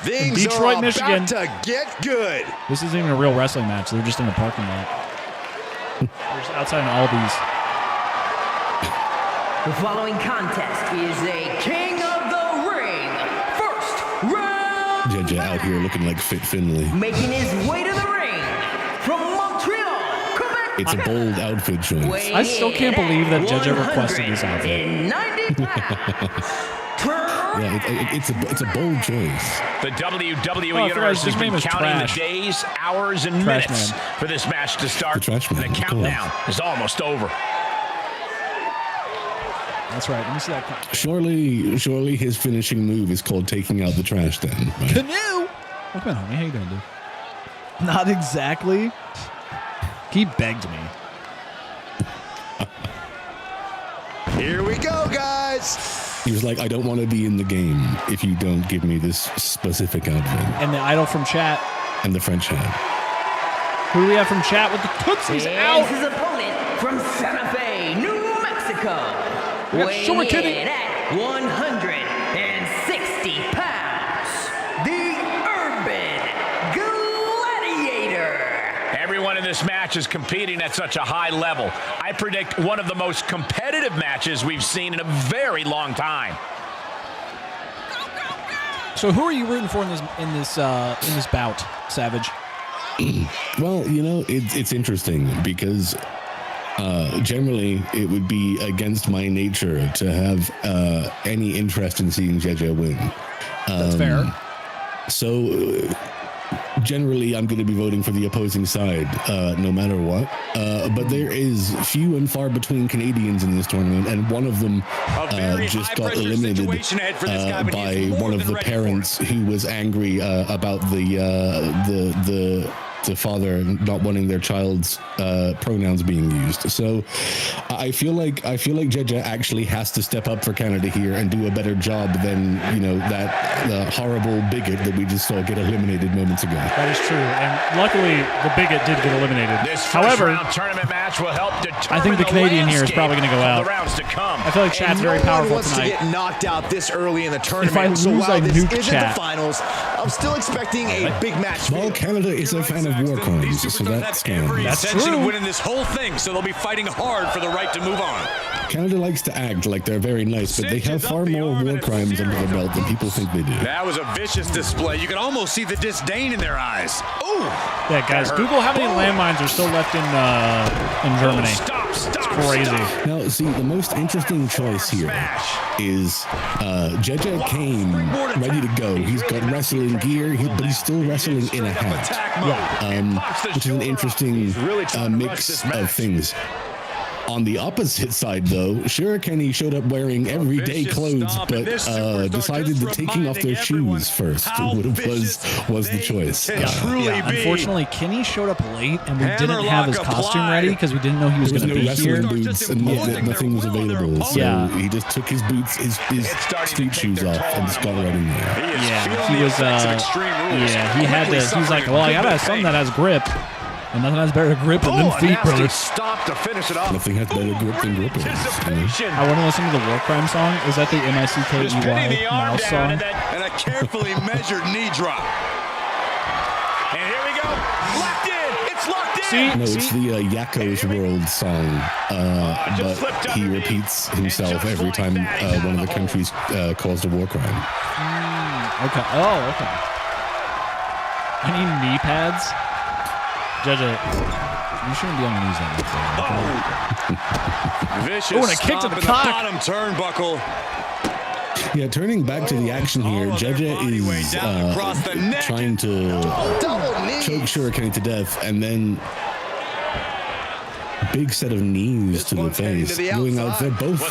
Things Detroit, are Michigan. about to get good. This isn't even a real wrestling match. They're just in a parking lot. They're just outside an Aldi's. The following contest is a King of the Ring first round JJ out here looking like Fit Finley. Making his way to the ring from Montreal, Quebec. It's a bold outfit choice. I still can't believe that JJ requested this outfit. 90 pounds. Yeah, it's a bold choice. The WWE Oh, Universe his has been name is counting Trash. the days, hours, and Trash minutes Man. for this match to start. The Trash Man, and the of course. countdown is almost over. That's right. Let me see that. Surely his finishing move is called taking out the trash then. Right? Canoe. Welcome in, homie. How you doing, dude? Not exactly. He begged me. Here we go, guys. He was like, I don't want to be in the game if you don't give me this specific outfit. And the idol from chat. And the French hat. Who do we have from chat with the Tootsies out? His opponent from Santa Fe, New Mexico. Show me, Kitty. Weighing in at 160 pounds. The Urban Gladiator. Everyone in this match is competing at such a high level. I predict one of the most competitive matches we've seen in a very long time. So who are you rooting for in this bout, Savage? Well, you know, it's interesting because generally it would be against my nature to have any interest in seeing JJ win. That's fair. So generally I'm going to be voting for the opposing side no matter what. But there is few and far between Canadians in this tournament, and one of them just got eliminated by one of the parents who was angry about the father not wanting their child's pronouns being used. So I feel like JJ actually has to step up for Canada here and do a better job than, you know, that horrible bigot that we just saw get eliminated moments ago. That is true, and luckily the bigot did get eliminated. This However, first-round tournament match will help determine I think the Canadian here is probably going to go out. the rounds to come. I feel like chat's very powerful wants tonight. to get knocked out this early in the tournament. If I lose, so while I this nuke isn't chat. the finals, I'm still expecting a big match. Well, Canada is a fan of war crimes, so that's scam. That's intention true. of winning this whole thing, so they'll be fighting hard for the right to move on. Canada likes to act like they're very nice, but they have far more war crimes under their belt than people think they do. That was a vicious display. You could almost see the disdain in their eyes. Ooh! Yeah, guys, Google how many landmines are still left in Germany. It's crazy. Now, see, the most interesting choice here is JJ came ready to go. He's got wrestling gear, but he's still wrestling in a hat, which is an interesting mix of things. On the opposite side, though, sure, Kenny showed up wearing everyday clothes, but decided that taking off their shoes first was the choice. Unfortunately, Kenny showed up late, and we didn't have his costume ready because we didn't know he was going to be here. Boots and nothing was available, so he just took his boots, his street shoes off, and just got right in there. Yeah, he was. He had to. He was like, well, I gotta have something that has grip. And nothing has better grip than them feet, brother. Stop to finish it off. Nothing has better grip than grippers. I want to listen to the War Crime song. Is that the M-I-C-K-E-Y mouse song? And a carefully measured knee drop. And here we go. Locked in. It's locked in. No, it's the Yakko's World song, but he repeats himself every time one of the countries caused a war crime. Okay. Oh, okay. I need knee pads. JJ, you shouldn't be on your knees that much. Vicious and a kick to the cock. bottom turnbuckle. Yeah, turning back to the action here, JJ is trying to choke Shuriken to death, and then big set of knees to the face. Going out there, both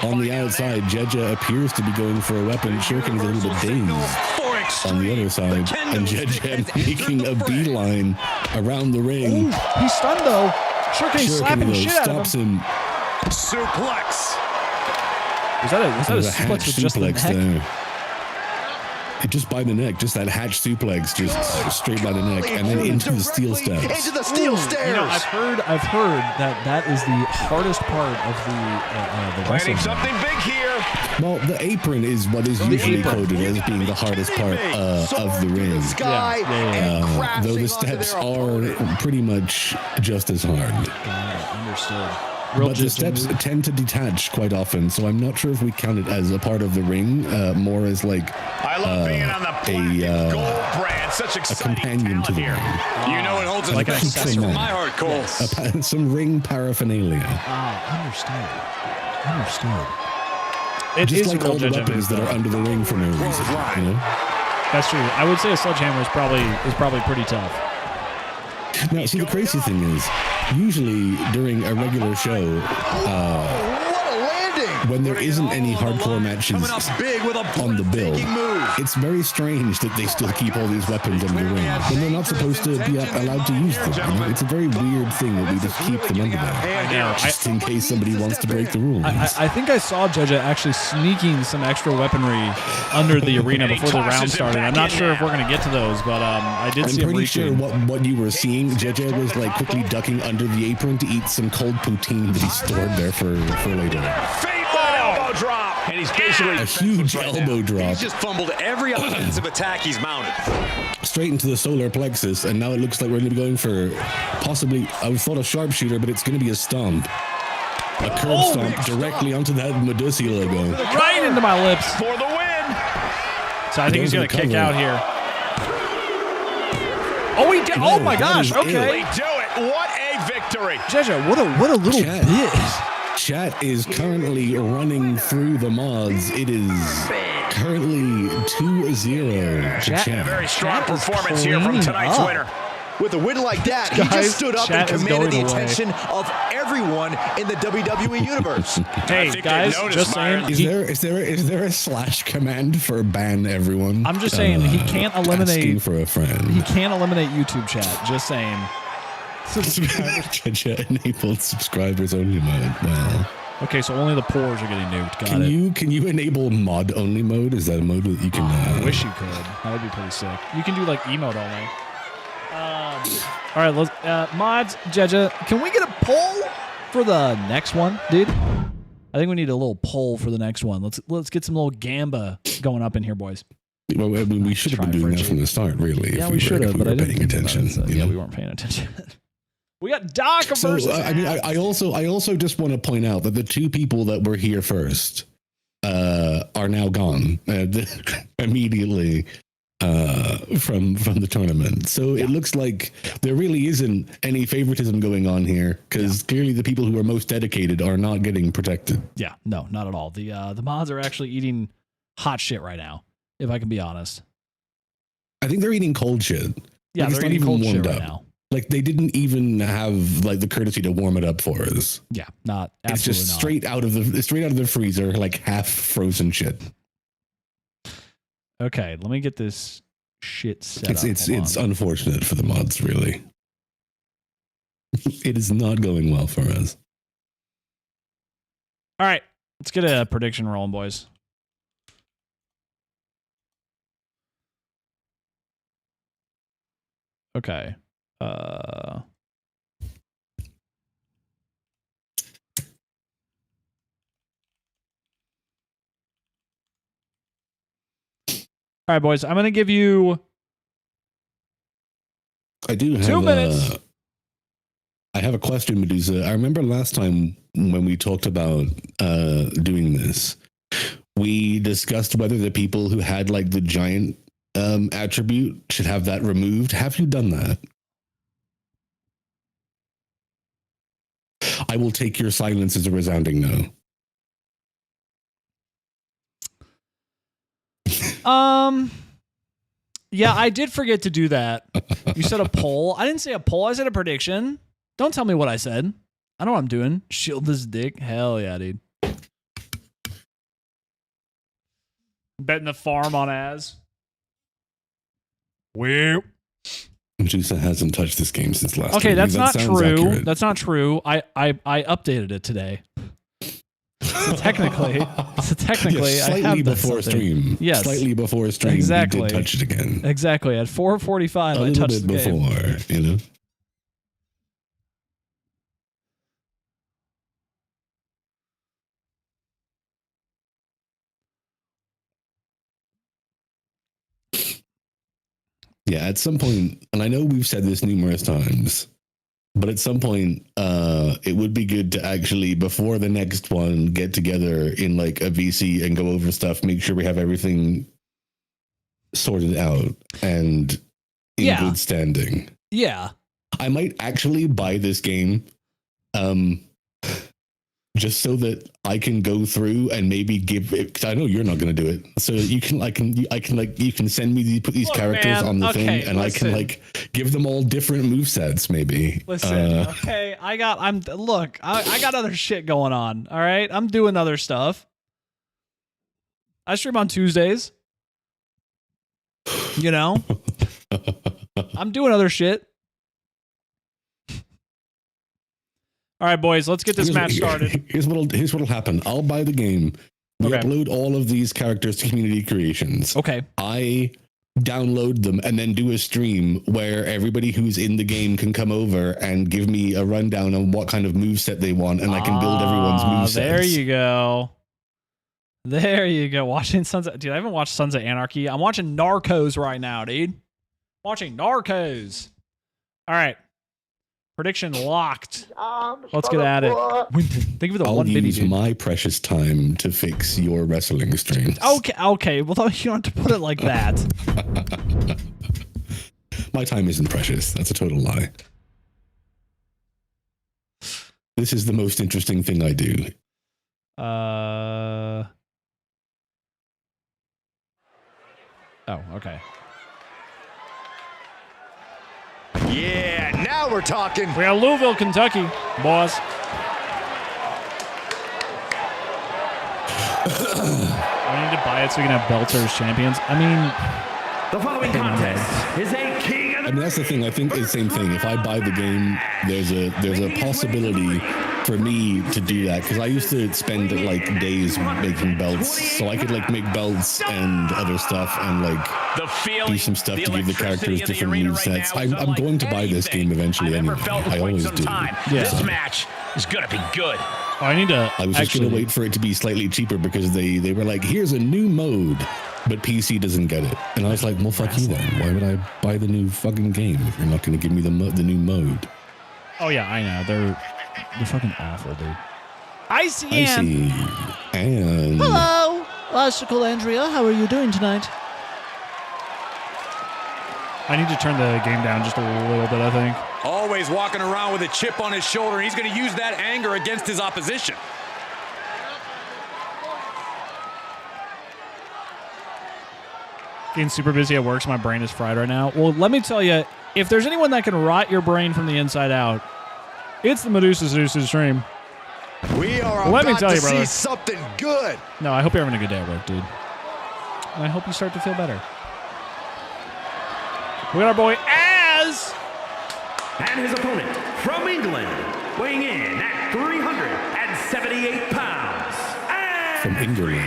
on the outside. JJ appears to be going for a weapon. Shuriken is a little bit dazed on the other side, and JJ making a beeline around the ring. Ooh, he's stunned though. Shuriken slapping the shit out of him. Suplex. Was that a suplex with just the neck? There. Just by the neck, just that hatch suplex, just straight by the neck, and then into the steel steps. Into the steel stairs. You know, I've heard that is the hardest part of the wrestling. Something big here. Well, the apron is what is usually coded as being the hardest part of the ring. Though the steps are pretty much just as hard. Got it, understood. Real but the jiu-jitsu steps move. tend to detach quite often, so I'm not sure if we count it as a part of the ring, more as like I love being on the platinum gold brand. Such a exciting companion to the talent ring. You know it holds a Like special place accessory. for my heart, Cole. Some ring paraphernalia. Understood. It Just is like a real all the jiu-jitsu weapons move, that are though. under the ring for no reason. You know? That's true. I would say a sledgehammer is probably pretty tough. Now, see, the crazy thing is, usually during a regular show, when there isn't any hardcore matches on the bill, it's very strange that they still keep all these weapons under the ring when they're not supposed to be allowed to use them. You know? It's a very weird thing that we just keep them under there, just in case somebody wants to break the rules. I think I saw Judge actually sneaking some extra weaponry under the arena before the round started. I'm not sure if we're going to get to those, but I did see him I'm pretty sure reaching. what you were seeing, JJ was like quickly ducking under the apron to eat some cold poutine that he stored there for later. Elbow drop. And he's basically A huge elbow drop He's just fumbled every offensive attack he's mounted. straight into the solar plexus, and now it looks like we're going to be going for possibly, I thought a sharpshooter, but it's going to be a stomp. A curb stomp directly onto that Medusi logo. Right into my lips. for the win. So I think he's Goes going to to kick cover. out here. Oh, he did. Oh, my that gosh. is Okay. They do it. What a victory. Jeja, what a little Chat. bitch. Chat is currently running through the mods. It is currently 2-0 to Chat. Very strong Chat is performance here from cleaning tonight's up. winner. With a win like that, he Guys, just stood up and chat is commanded the going away. attention of everyone in the WWE universe. Hey, think guys, they've noticed, just saying. Byron. Is there a slash command for ban everyone? I'm just saying he can't eliminate. Asking for a friend. He can't eliminate YouTube chat. Just saying. Chat enabled subscribers only mode. Wow. Okay, so only the pores are getting nuked. Got it. Can you enable mod only mode? Is that a mode that you can? I wish you could. That would be pretty sick. You can do like emote only. All right, let's mods, Jeja. Can we get a poll for the next one, dude? I think we need a little poll for the next one. Let's get some little gamba going up in here, boys. Well, I mean, we should have been doing that from the start, really. Yeah, if we should have, if but I were didn't paying think about it, attention. so- yeah, we weren't paying attention. We got Doc So versus. I mean, I also just want to point out that the two people that were here first are now gone immediately from the tournament. So it looks like there really isn't any favoritism going on here, because clearly the people who are most dedicated are not getting protected. Yeah, no, not at all. The mods are actually eating hot shit right now, if I can be honest. I think they're eating cold shit. Yeah, Like, it's they're not eating even cold shit warmed right up. now. Like, they didn't even have like the courtesy to warm it up for us. Yeah, not It's absolutely just not. straight out of the freezer, like half frozen shit. Okay, let me get this shit set up. It's Hold on. unfortunate for the mods, really. It is not going well for us. All right, let's get a prediction rolling, boys. Okay. All right, boys. I'm going to give you I do have 2 minutes. I have a question, Medusa. I remember last time when we talked about doing this, we discussed whether the people who had like the giant attribute should have that removed. Have you done that? I will take your silence as a resounding no. Yeah, I did forget to do that. You said a poll. I didn't say a poll. I said a prediction. Don't tell me what I said. I know what I'm doing. Shield this dick. Hell yeah, dude. Betting the farm on Az. Well. Medusa hasn't touched this game since last Okay, week. that's That not sounds true. accurate. That's not true. I updated it today. So technically, Yes, I have slightly done before something. stream. Yes. Slightly before stream, Exactly. you did touch it again. Exactly. At 4:45, A I little touched bit the game. before, you know. Yeah, at some point, and I know we've said this numerous times, But at some point, it would be good to actually, before the next one, get together in like a VC and go over stuff, make sure we have everything sorted out and in good standing. Yeah. I might actually buy this game just so that I can go through and maybe give it, 'cause I know you're not going to do it. So you can you can send me put these characters on the thing and I can like give them all different movesets maybe. Listen, okay, I got other shit going on. All right. I'm doing other stuff. I stream on Tuesdays. You know? I'm doing other shit. All right, boys, let's get this match started. Here's what'll happen. I'll buy the game. We upload all of these characters to community creations. Okay. I download them and then do a stream where everybody who's in the game can come over and give me a rundown on what kind of moveset they want, and I can build everyone's movesets. There you go. There you go. Watching Sons of... Dude, I haven't watched Sons of Anarchy. I'm watching Narcos right now, dude. Watching Narcos. All right. Prediction locked. Let's get at it. Think of the I'll one video. use my precious time to fix your wrestling streams. Okay. Well, you don't have to put it like that. My time isn't precious. That's a total lie. This is the most interesting thing I do. Oh, okay. Yeah, now we're talking. We got Louisville, Kentucky, boys. I need to buy it so we can have belters as champions. I mean, the following contest is a king of the... I mean, that's the thing. I think it's the same thing. If I buy the game, there's a possibility for me to do that, because I used to spend like days making belts, so I could like make belts and other stuff and like do some stuff to give the characters different movesets. I'm going to buy this game eventually anyway. I always do. This match is going to be good. Oh, I was just going to wait for it to be slightly cheaper because they were like, here's a new mode, but PC doesn't get it. And I was like, well, fuck you then. Why would I buy the new fucking game if you're not going to give me the new mode? Oh yeah, I know. They're fucking awful, dude. ICM. And hello, Icicle Andrea. How are you doing tonight? I need to turn the game down just a little bit, I think. Always walking around with a chip on his shoulder. He's going to use that anger against his opposition. Getting super busy at work, so my brain is fried right now. Well, let me tell you, if there's anyone that can rot your brain from the inside out, it's the Medusa Zeus stream. We are let me tell you, to brother. see something good. No, I hope you're having a good day at work, dude. And I hope you start to feel better. We got our boy Az. And his opponent from England, weighing in at 378 pounds. From England.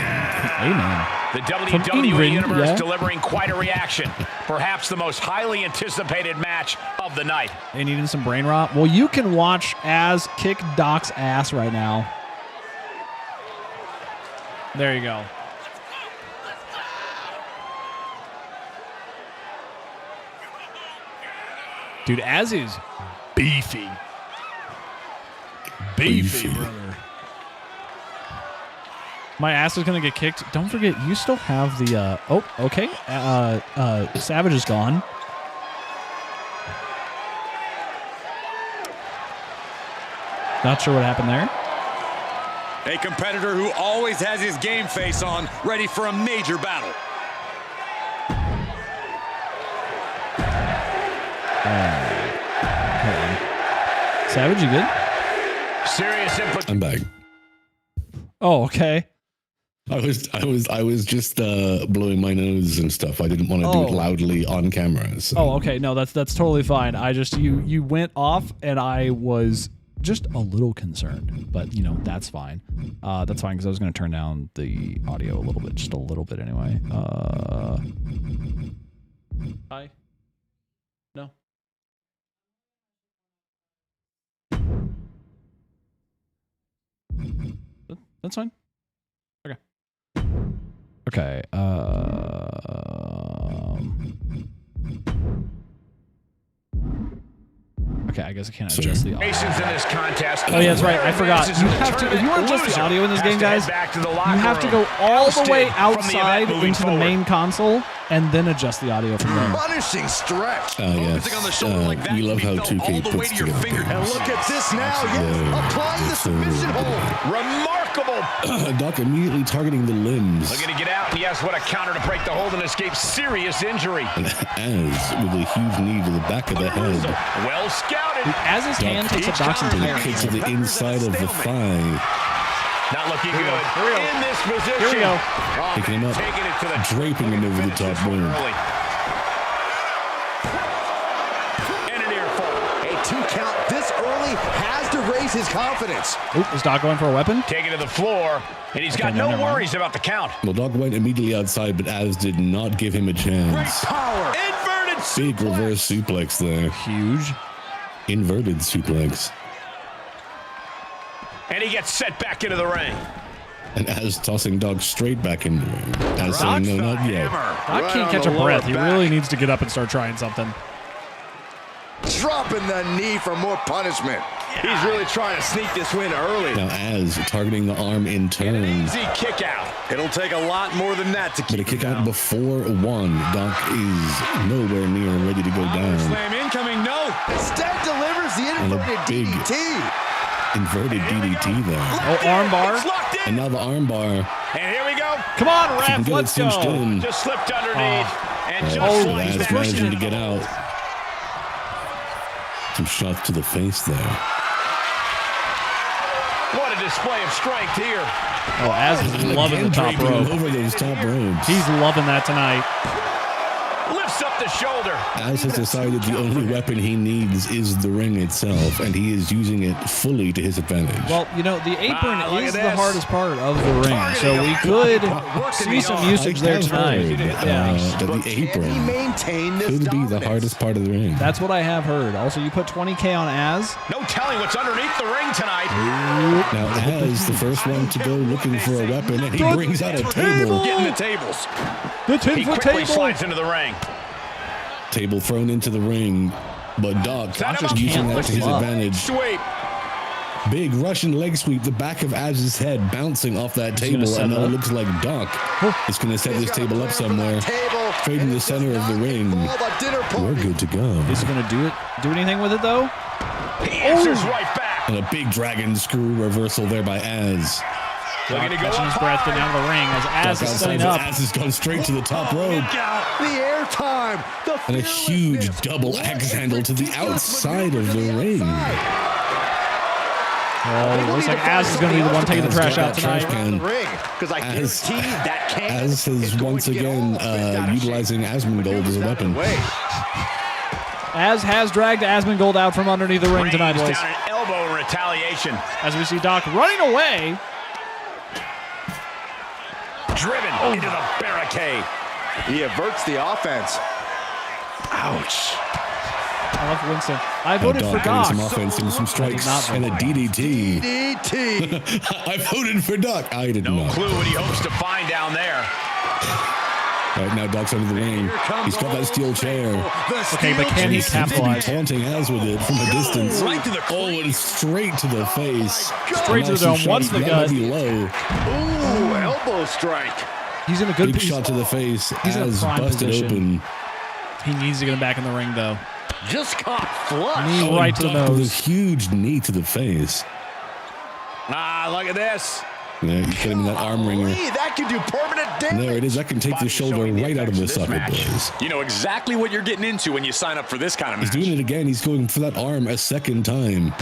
Amen. The WWE Universe delivering quite a reaction. Perhaps the most highly anticipated match of the night. They needing some brain rot? Well, you can watch Az kick Doc's ass right now. There you go. Dude, Az is beefy. Beefy, brother. My ass is going to get kicked. Don't forget, you still have the... oh, okay. Savage is gone. Not sure what happened there. A competitor who always has his game face on, ready for a major battle. Hold on. Savage, you good? Serious input. I'm back. Oh, okay. I was just blowing my nose and stuff. I didn't want to do it loudly on camera. So. Oh, okay. No, that's totally fine. I just you went off and I was just a little concerned, but you know, that's fine. That's fine because I was going to turn down the audio a little bit, just a little bit anyway. Hi. No. That's fine. Okay. Okay. Okay, I guess I can't adjust the audio. In this contest. Oh, yeah, that's right. I forgot. You have to, if you want to adjust the audio in this game, guys, you have to go all the way outside into the main console and then adjust the audio from there. Punishing stretch. Oh, yes. We love how 2K puts together things. And look at this now. Yes, applying the submission hold. Remarkable. Doc immediately targeting the limbs. Looking to get out. And yes, what a counter to break the hold and escape serious injury. And Az with a huge knee to the back of the head. Well scouted. As his hand takes up Doc's entire hand. To the inside of the thigh. Not looking good. In this position. Here we go. Picking him up. Taking it to the draping him over the top rope. And an ear fall. A 2 count this early has to raise his confidence. Oop, is Doc going for a weapon? Taking to the floor. And he's got no worries about the count. Well, Doc went immediately outside, but Az did not give him a chance. Great power. Inverted Big reverse suplex there. Huge. Inverted suplex. And he gets set back into the ring. And Az tossing Doc straight back into the ring. Az saying, no, not yet. Doc can't catch a breath. He really needs to get up and start trying something. Dropping the knee for more punishment. He's really trying to sneak this win early. Now Az targeting the arm in turn. Easy kick out. It'll take a lot more than that to keep But a kick out before one. Doc is nowhere near ready to go down. Slam incoming, no. Instead delivers the inverted DDT. Inverted DDT there. Oh, armbar. And now the armbar. And here we go. Come on, ref, let's go. Just slipped underneath. And just Az managing to get out. Some shots to the face there. What a display of strength here. Oh, Az is loving the top rope. Over those top ropes. He's loving that tonight. Lifts up the shoulder. Az has decided the only weapon he needs is the ring itself, and he is using it fully to his advantage. Well, you know, the apron is the hardest part of the ring, so we could see some usage there tonight. That the apron could be the hardest part of the ring. That's what I have heard. Also, you put 20K on Az. No telling what's underneath the ring tonight. Now Az, the first one to go looking for a weapon, and he brings out a table. Getting the tables. The 10-foot He quickly table. slides into the ring. Table thrown into the ring, but Doc just using that to his advantage. Sweep. Big Russian leg sweep, the back of Az's head bouncing off that table, and now it looks like Doc is going to set this table up somewhere. Straight in the center of the ring. We're good to go. Is he going to do anything with it, though? He answers right back. And a big dragon screw reversal there by Az. Doc catching his breath, getting out of the ring as Az is setting up. Az has gone straight to the top rope. The air time. And a huge double axe handle to the outside of the ring. Oh, looks like Az is going to be the one taking the trash out tonight. Az is once again utilizing Asmongold as a weapon. Az has dragged Asmongold out from underneath the ring tonight, boys. Down an elbow in retaliation. As we see Doc running away. Driven into the barricade. He averts the offense. Ouch. I love Winston. I voted for Doc. Some offense and some strikes and a DDT. I voted for Doc. I did not. No clue what he hopes to find down there. Right now, Doc's under the ring. He's got that steel chair. Okay, but can he capitalize? Taunting Az with it from a distance. Right to the and straight to the face. Straight to the dome. Once the gut. Low. Ooh, elbow strike. He's in a good big shot to the face. He's in a prime busted position. open. He needs to get him back in the ring, though. Just caught flush. Knee right to the nose. With a huge knee to the face. Look at this. Yeah, you put him in that arm ringer. That can do permanent damage. And there it is. That can take the shoulder right out of the socket, boys. You know exactly what you're getting into when you sign up for this kind of match. He's doing it again. He's going for that arm a second time.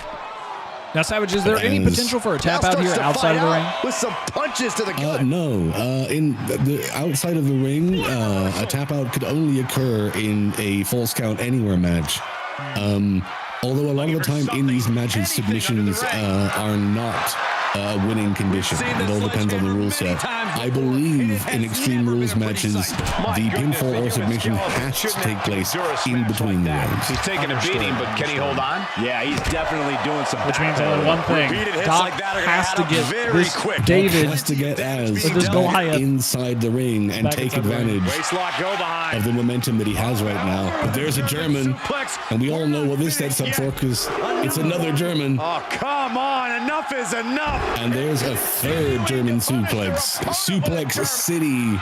Now, Savage, is there any potential for a tap out here outside of the ring? With some punches to the gut. No. In the outside of the ring, a tap out could only occur in a false count anywhere match. Although a lot of the time in these matches, submissions are not winning condition. It all depends on the rule set. I believe in Extreme Rules matches, the pinfall or submission has to take place in between the rounds. He's taking a beating, but can he hold on? Yeah, he's definitely doing some. Which means only one thing. Doc has to get this David has to get Az with this Goliath inside the ring and take advantage of the momentum that he has right now. But there's a German, and we all know what this sets up for because it's another German. Oh, come on. Enough is enough. And there's a third German suplex. Suplex City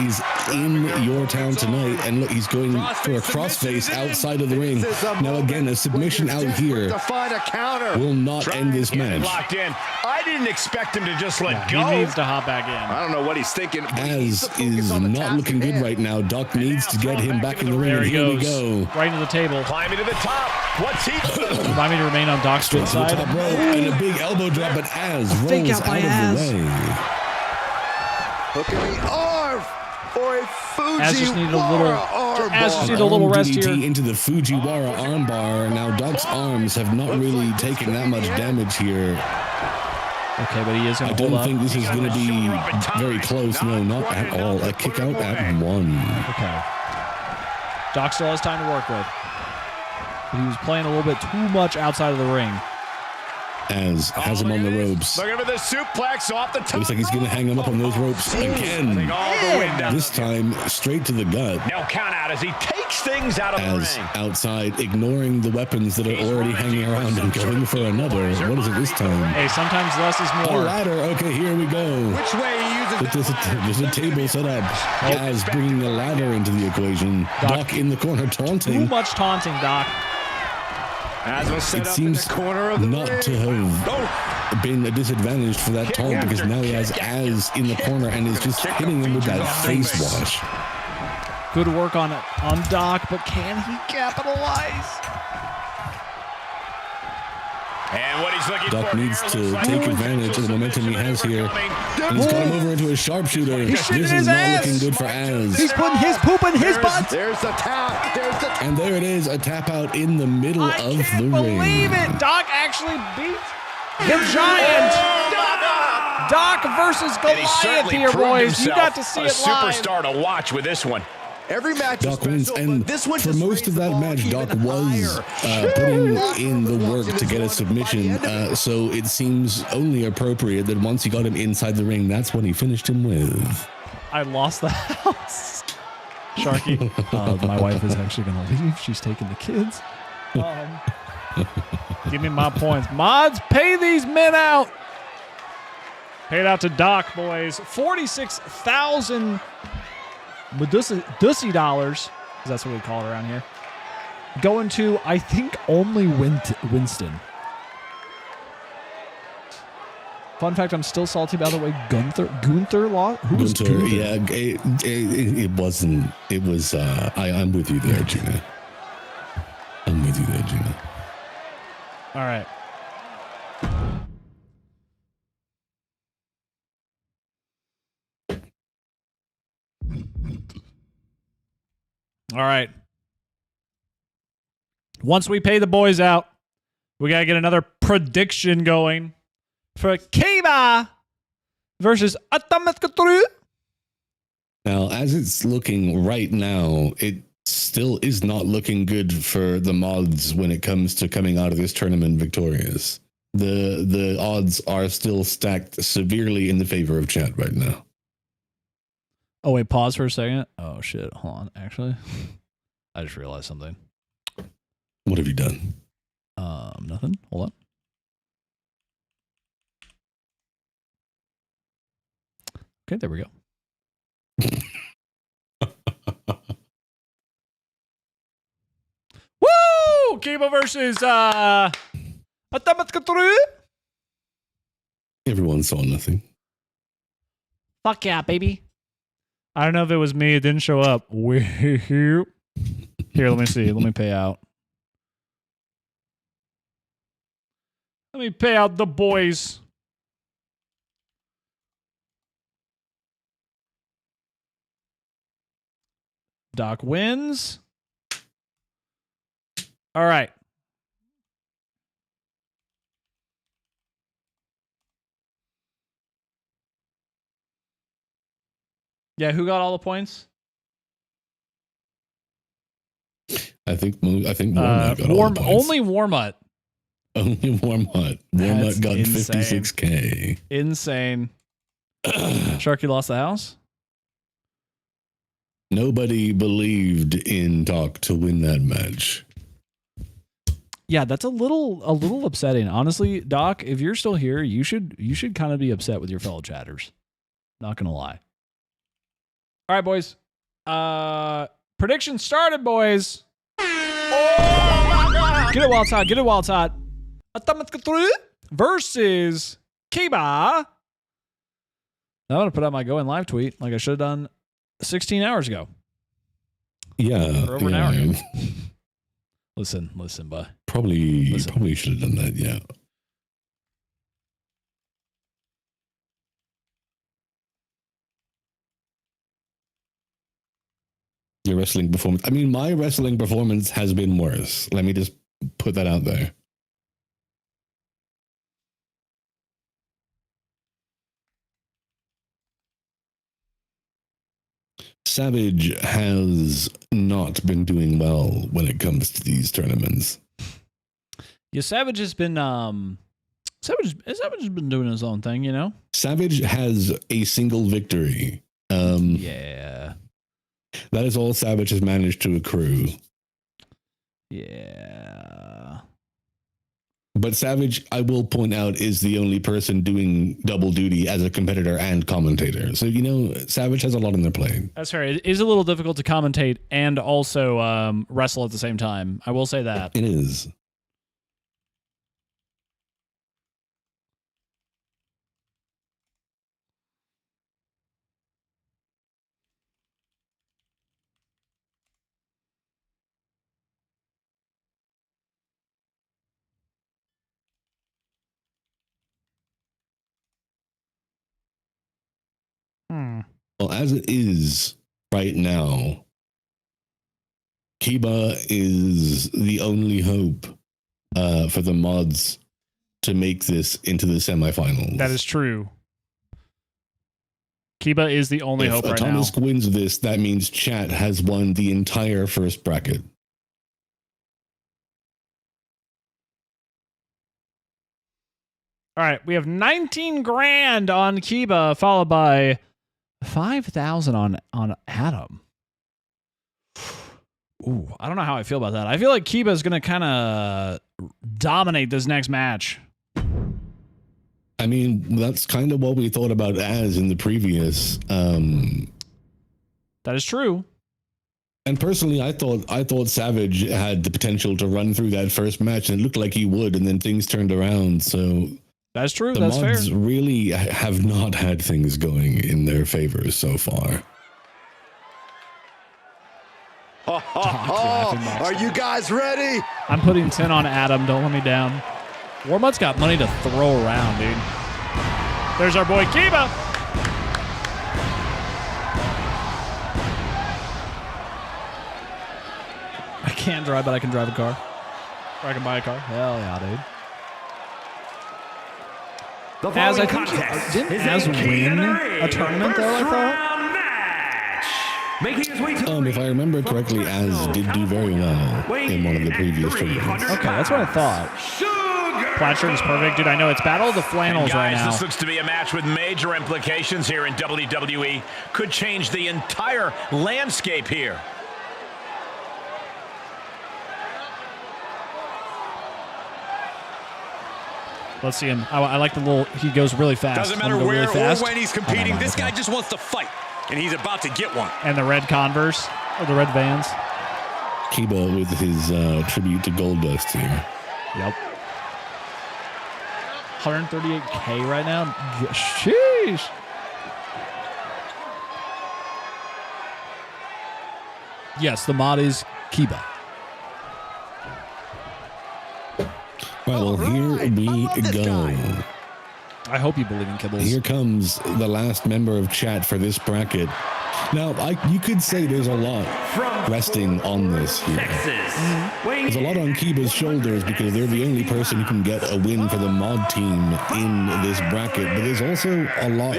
is in your town tonight. And look, he's going for a crossface outside of the ring. Now, again, a submission out here will not end this match. Locked in. I didn't expect him to just let go. He needs to hop back in. I don't know what he's thinking. Az is not looking good right now. Doc needs to get him back in the ring. There he Here we goes. go. Right into the table. Climbing to the top. What's he doing? Remind me to remain on Doc's good To the side. top rope and a big elbow drop, but Az Fake rolls out by out of Az. the way. Look at the arm for a Az just needed a little. Fujiwara Az just armbar. needed a little rest DDT here. into the Fujiwara armbar. Now Doc's arms have not really taken that much damage here. Okay, but he is I going to hold don't up. think this is going to be very close. No, not at all. A kick out at one. Okay. Doc still has time to work with. But he was playing a little bit too much outside of the ring. Az has him on the ropes. Looking for the suplex off the top. Looks like he's going to hang him up on those ropes again. All the way down. This time, straight to the gut. No count out as he takes things out of the Az ring. outside, ignoring the weapons that are already hanging around and going for another. What is it this time? Hey, sometimes less is A more. ladder. Okay, here we go. Which way he uses But there's a table set up. Az bringing the ladder into the equation. Doc in the corner Too taunting. much taunting, Doc. It seems not to have been a disadvantage for that taunt because now he has Az in the corner and is just hitting him with that face wash. Good work on Doc, but can he capitalize? And what he's looking Doc for needs here to looks like take a advantage of the momentum he has here. And he's Boom. got him over into a sharpshooter. He's shooting This his is not ass. looking good for Az. He's putting his poop in his butt. There's the tap. There's the And there it is, a tap out in the middle I of the can't ring. believe it. Doc actually beat the Giant. Doc versus And he Goliath certainly here, proved boys. You himself got to see a it live. superstar to watch with this one. every match is Doc wins, special, and but this one for just most of raised the that bar match, even Doc was higher. putting in the work to get a submission. So it seems only appropriate that once he got him inside the ring, that's when he finished him with. I lost the house. Sharky, my wife is actually going to leave. She's taking the kids. Give me my points. Mods, pay these men out. Pay it out to Doc, boys. 46,000 Dussy dollars, because that's what we call it around here. Going to, I think, only Winston. Fun fact, I'm still salty about the way Gunther lost. Who was Gunther? Yeah, it wasn't. It was. I'm with you there, Gina. I'm with you there, Gina. All right. All right. Once we pay the boys out, we got to get another prediction going for Kiba versus Atamatskatru. Now, as it's looking right now, it still is not looking good for the mods when it comes to coming out of this tournament victorious. The odds are still stacked severely in the favor of Chad right now. Oh, wait, pause for a second. Oh, shit. Hold on. Actually, I just realized something. What have you done? Nothing. Hold on. Okay, there we go. Woo! Kiba versus Atamatskatru. Everyone saw nothing. Fuck yeah, baby. I don't know if it was me. It didn't show up. Here, let me see. Let me pay out. Let me pay out the boys. Doc wins. All right. Yeah, who got all the points? I think Warmut got all the points. Only Warmut. Only Warmut. Warmut got insane. 56K. Insane. Sharky lost the house? Nobody believed in Doc to win that match. Yeah, that's a little upsetting. Honestly, Doc, if you're still here, you should kind of be upset with your fellow chatters. Not gonna lie. All right, boys. Prediction started, boys. Oh my God. Get it while it's hot. Get it while it's hot. Versus Kiba. I'm gonna put out my going live tweet like I should have done 16 hours ago. Yeah. Or over an hour ago. Listen, bud. Probably should have done that, yeah. Your wrestling performance. I mean, my wrestling performance has been worse. Let me just put that out there. Savage has not been doing well when it comes to these tournaments. Yeah, Savage has been Savage has been doing his own thing, you know? Savage has a single victory. Yeah. That is all Savage has managed to accrue. Yeah. But Savage, I will point out, is the only person doing double duty as a competitor and commentator. So, you know, Savage has a lot on their plate. That's fair. It is a little difficult to commentate and also wrestle at the same time. I will say that. It is. Well, as it is right now, Kiba is the only hope for the mods to make this into the semifinals. That is true. Kiba is the only hope right now. If Atomisk wins this, that means Chat has won the entire first bracket. All right, we have 19 grand on Kiba, followed by 5,000 on Adam. Ooh, I don't know how I feel about that. I feel like Kiba is going to kind of dominate this next match. I mean, that's kind of what we thought about as in the previous. That is true. And personally, I thought Savage had the potential to run through that first match, and it looked like he would, and then things turned around. So that's true. The That's mods fair. really have not had things going in their favor so far. Are you guys ready? I'm putting 10 on Adam. Don't let me down. Warmut's got money to throw around, dude. There's our boy Kiba. I can't drive, but I can drive a car. Or I can buy a car. Hell yeah, dude. Az, I think, didn't Az win a tournament, though, I thought? If I remember correctly, Az did do very well in one of the previous tournaments. Okay, that's what I thought. Plaid shirt is perfect. Dude, I know it's Battle of the Flannels guys, right now. This looks to be a match with major implications here in WWE. Could change the entire landscape here. Let's see him. I like the little, he goes really fast. Doesn't matter where or when he's competing. This guy just wants to fight, and he's about to get one. And the red Converse, or the red Vans. Kiba with his tribute to Goldust here. Yep. 138K right now. Sheesh. Yes, the mod is Kiba. Right, well, here we go. I hope you believe in Kibbles. Here comes the last member of chat for this bracket. Now, you could say there's a lot resting on this here. There's a lot on Kiba's shoulders because they're the only person who can get a win for the mod team in this bracket. But there's also a lot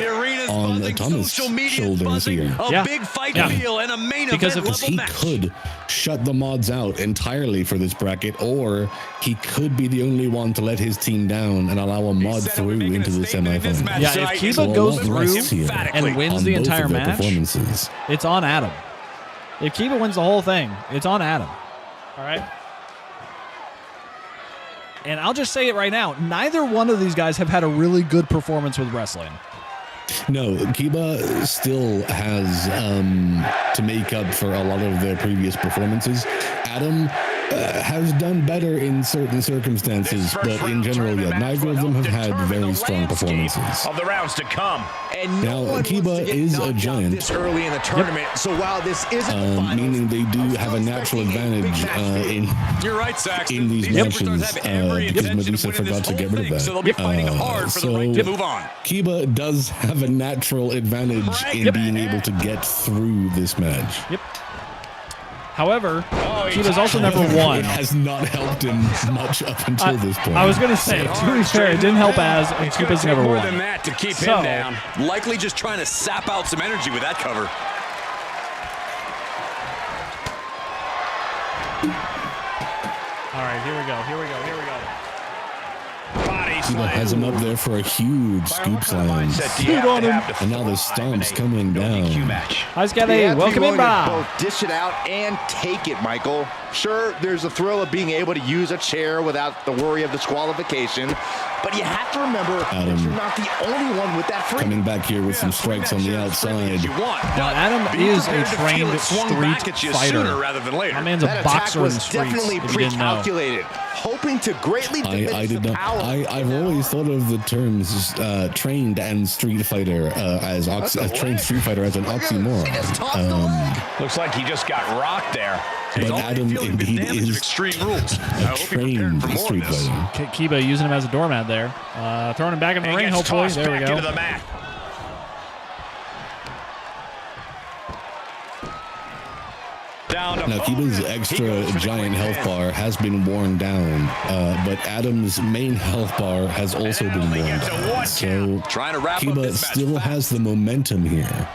on Thomas' shoulders here. A big fight feel and a main because event of he match. could shut the mods out entirely for this bracket, or he could be the only one to let his team down and allow a mod through into the semifinals. Yeah, if Kiba goes through and wins the entire match, it's on Adam. If Kiba wins the whole thing, it's on Adam. All right? And I'll just say it right now. Neither one of these guys have had a really good performance with wrestling. No, Kiba still has to make up for a lot of their previous performances. Adam has done better in certain circumstances, but in general, yeah, neither of them have had very strong performances. Of the rounds to come. And now, Kiba is a giant. This early in the tournament, so while this isn't meaning they do have a natural advantage in You're right, Saxton. in these matches because Medusa forgot to get rid of that. So they'll be fighting hard for the right to move on. Kiba does have a natural advantage in being able to get through this match. Yep. However, Kiba's also never won. It has not helped him much up until this point. I was going to say, to be fair, it didn't help as Kiba's never more won. than that to keep him down. Likely just trying to sap out some energy with that cover. All right, here we go. Kiba has him up there for a huge scoop slam. Scoop on him. And now the stomp's coming down. Hi, Gettin. Welcome in, Bob. both dish it out and take it, Michael. Sure, there's a thrill of being able to use a chair without the worry of disqualification, but you have to remember that you're not the only one with that freedom. Coming back here with some strikes on the outside. Now, Adam is a trained street fighter. My man's a boxer in the streets, definitely if you didn't know. pre-calculated, hoping to greatly diminish I did the not. power. I've always thought of the terms trained and street fighter as trained street fighter as an oxymoron. Looks like he just got rocked there. But Adam indeed is extreme rules. a trained street fighter. Kiba using him as a doormat there. Throwing him back in the ring, hopefully. There we go. Now, Kiba's extra giant health bar has been worn down, but Adam's main health bar has also been worn down. So Kiba still has the momentum here.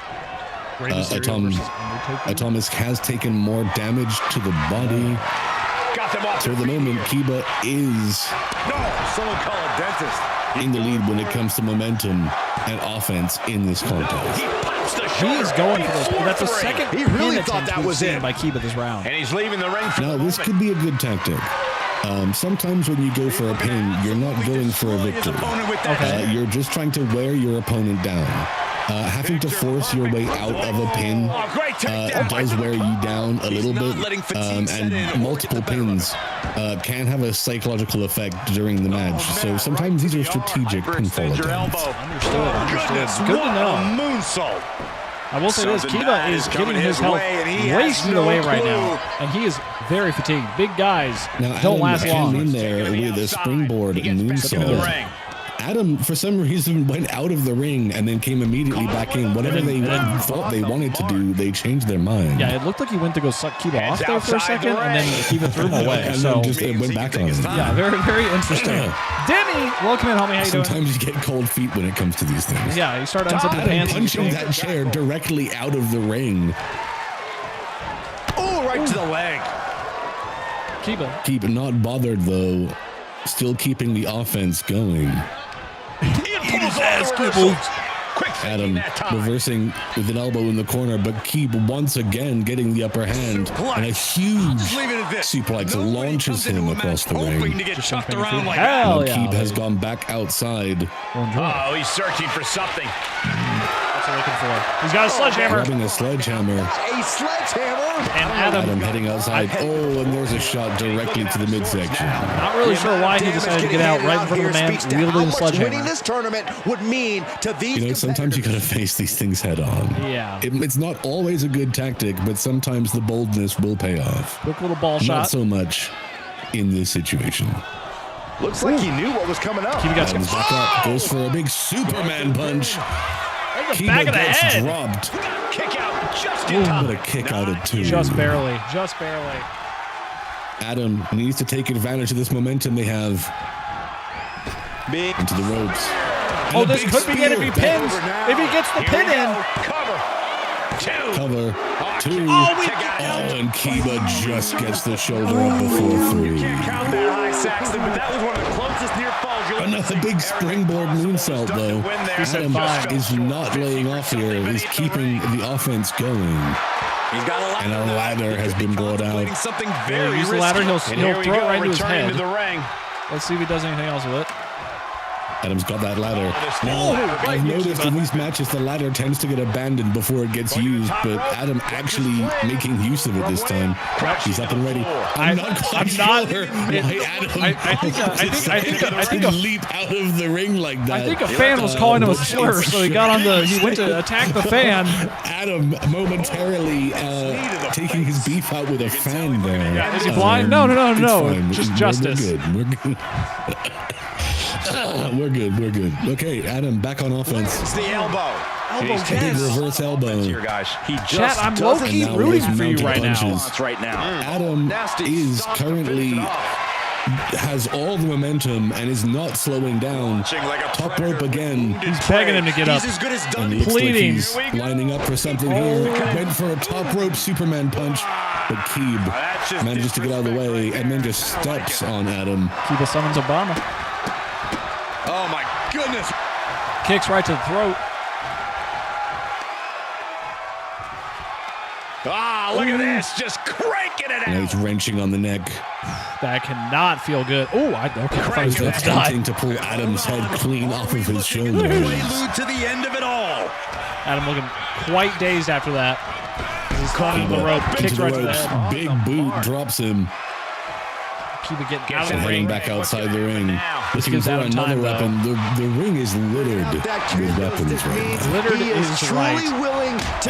Atomic has taken more damage to the body. So at the moment, Kiba is Someone call a dentist. in the lead when it comes to momentum and offense in this contest. He is going for this. That's the second He really pin thought attempt that we've was seen it. by Kiba this round. And he's leaving the ring for Now, this could be a good tactic. Sometimes when you go for a pin, you're not going for a victory. You're just trying to wear your opponent down. Having to force your way out of a pin does wear you down a little bit, and multiple pins can have a psychological effect during the match. So sometimes these are strategic pinfall attempts. Understood. It's good to know. Moonsault. I will say this, Kiba is getting his health wasted away right now, and he is very fatigued. Big guys Now, don't last Adam long. came in there with a springboard moonsault. Adam, for some reason, went out of the ring and then came immediately back in. Whatever they thought they wanted to do, they changed their mind. Yeah, it looked like he went to go suck Kiba off there for a second, and then Kiba threw him away. And So, then just went back on him. yeah, very, very interesting. Demi, welcome in, homie. How you doing? Sometimes you get cold feet when it comes to these things. Yeah, you start unzipping the Adam pants. and you punching think, that chair directly out of the ring. Oh, right to the leg. Kiba. Not bothered, though. Still keeping the offense going. Adam reversing with an elbow in the corner, but Keeb once again getting the upper hand, and a huge suplex launches him across the ring. Hell yeah. Keeb has gone back outside. Oh, he's searching for something. What's he looking for? He's got a sledgehammer. Grabbing a sledgehammer. A sledgehammer. And Adam heading outside. Oh, and there's a shot directly to the midsection. Not really sure why he decided to get out right in front of the man wielding the sledgehammer. Winning this tournament would mean to these. You know, sometimes you gotta face these things head on. Yeah. It's not always a good tactic, but sometimes the boldness will pay off. Quick little ball Not shot. so much in this situation. Looks like he knew what was coming up. Kiba got Comes back up, goes for a big Superman punch. the back of the gets head. dropped. Kick out just in time. But a kick out of two. Just barely. Just barely. Adam needs to take advantage of this momentum they have. Into the ropes. Oh, this could be it if he pins. If he gets the pin in. Cover. Two. And Kiba just gets the shoulder up before 3. Count that high, Saxton, but that was one of the closest near falls you'll Another big springboard moonsault, though. Adam is not laying off here. He's keeping the offense going. He's got a ladder. And a ladder has been brought out. Something He'll very use the ladder. He'll throw it right into his head. To the ring. Let's see if he does anything else with it. Adam's got that ladder. Now, I've noticed in these matches the ladder tends to get abandoned before it gets used, but Adam actually making use of it this time. He's up and ready. I'm not quite sure why Adam I think a leap out of the ring like that. I think a fan was calling him a slur, so he got on the. He went to attack the fan. Adam momentarily taking his beef out with a fan there. Yeah, is he blind? No. Fine. Just justice. We're good. We're good. Okay, Adam, back on offense. It's the elbow. Big reverse elbow. Here, guys. He just Chat, I'm low-key rooting for you right now. Right now. Adam is currently has all the momentum and is not slowing down. Top rope again. He's begging him to get up. And Pleading. Looks like he's lining up for something here. Went for a top rope Superman punch, but Keeb manages to get out of the way and then just steps on Adam. Kiba summons Obama. Oh my goodness. Kicks right to the throat. Ah, look at this. Just cranking it Now out. he's wrenching on the neck. That cannot feel good. Oh, I thought he was going to Attempting die. to pull Adam's head clean off of his shoulders. Prelude to the end of it all. Adam looking quite dazed after that. He's caught on the rope. Kicks right to the head. Big boot drops him. Kiba getting out of And the heading ring. back outside the ring. Looking gives for Adam another time, weapon. The ring is littered with weapons right now. Littered is right.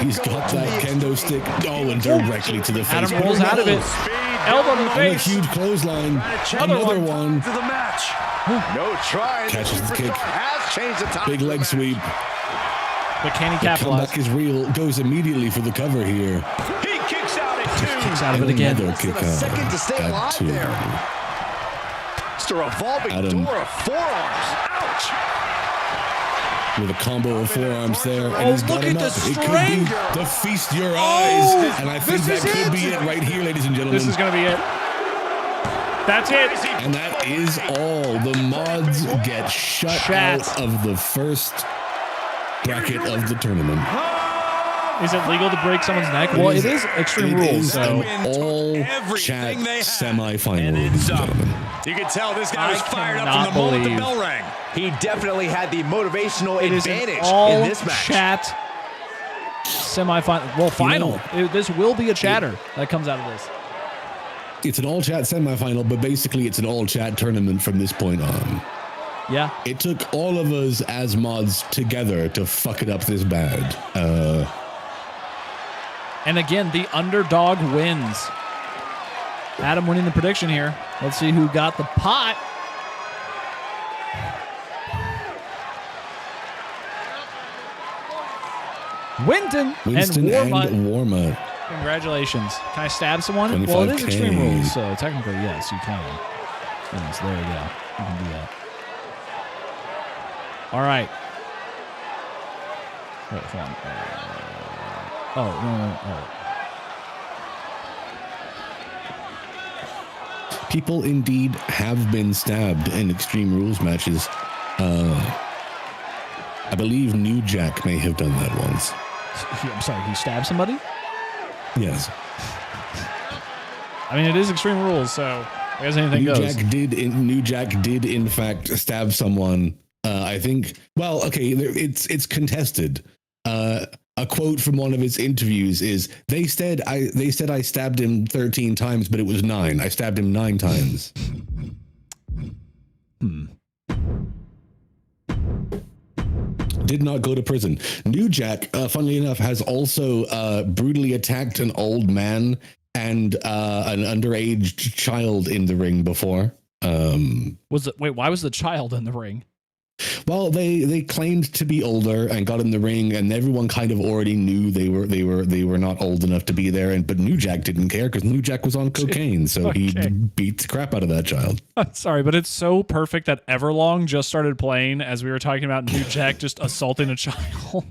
He's got that kendo stick. Oh, and directly to the face. Adam rolls out of it. Elbow to the And a face. huge clothesline. Another one. To the match. No try. Catches the kick. Has changed the top. Big leg sweep. But can he The capitalize? comeback is real. Goes immediately for the cover here. He kicks out at 2. Kicks out of it again. Another kick second to stay out alive at 2. there. It's a revolving Adam. door of forearms. Ouch. With a combo of forearms there, and he's got look at enough. the It could be to feast your eyes, and I think that could be it right here, ladies and gentlemen. This is going to be it. That's it. And that is all. The mods get shut out of the first bracket of the tournament. Is it legal to break someone's neck? Well, it is Extreme It Rules, is so an all-chat Everything they have. semifinal, ladies and gentlemen. You can tell this guy I was fired up cannot from the moment the believe- bell rang. He definitely had the motivational it is an advantage all in this match. chat semifinal. Well, final. This will be a chatter that comes out of this. It's an all-chat semifinal, but basically it's an all-chat tournament from this point on. Yeah. It took all of us as mods together to fuck it up this bad. And again, the underdog wins. Adam winning the prediction here. Let's see who got the pot. Winston and Warma. Congratulations. Can I stab someone? 25K. Well, it is Extreme Rules, so technically, yes, you can. Yes, there you go. You can do that. All right. Wait, hold on. No. People indeed have been stabbed in Extreme Rules matches. I believe New Jack may have done that once. I'm sorry, he stabbed somebody? Yes. I mean, it is Extreme Rules, so I guess anything goes. New Jack did in fact stab someone. I think. Well, okay, it's contested. A quote from one of his interviews is, "They said I stabbed him 13 times, but it was 9. I stabbed him 9 times." Did not go to prison. New Jack, funnily enough, has also brutally attacked an old man and an underage child in the ring before. Why was the child in the ring? Well, they claimed to be older and got in the ring, and everyone kind of already knew they were not old enough to be there. But New Jack didn't care because New Jack was on cocaine, so he beat the crap out of that child. I'm sorry, but it's so perfect that Everlong just started playing as we were talking about New Jack just assaulting a child.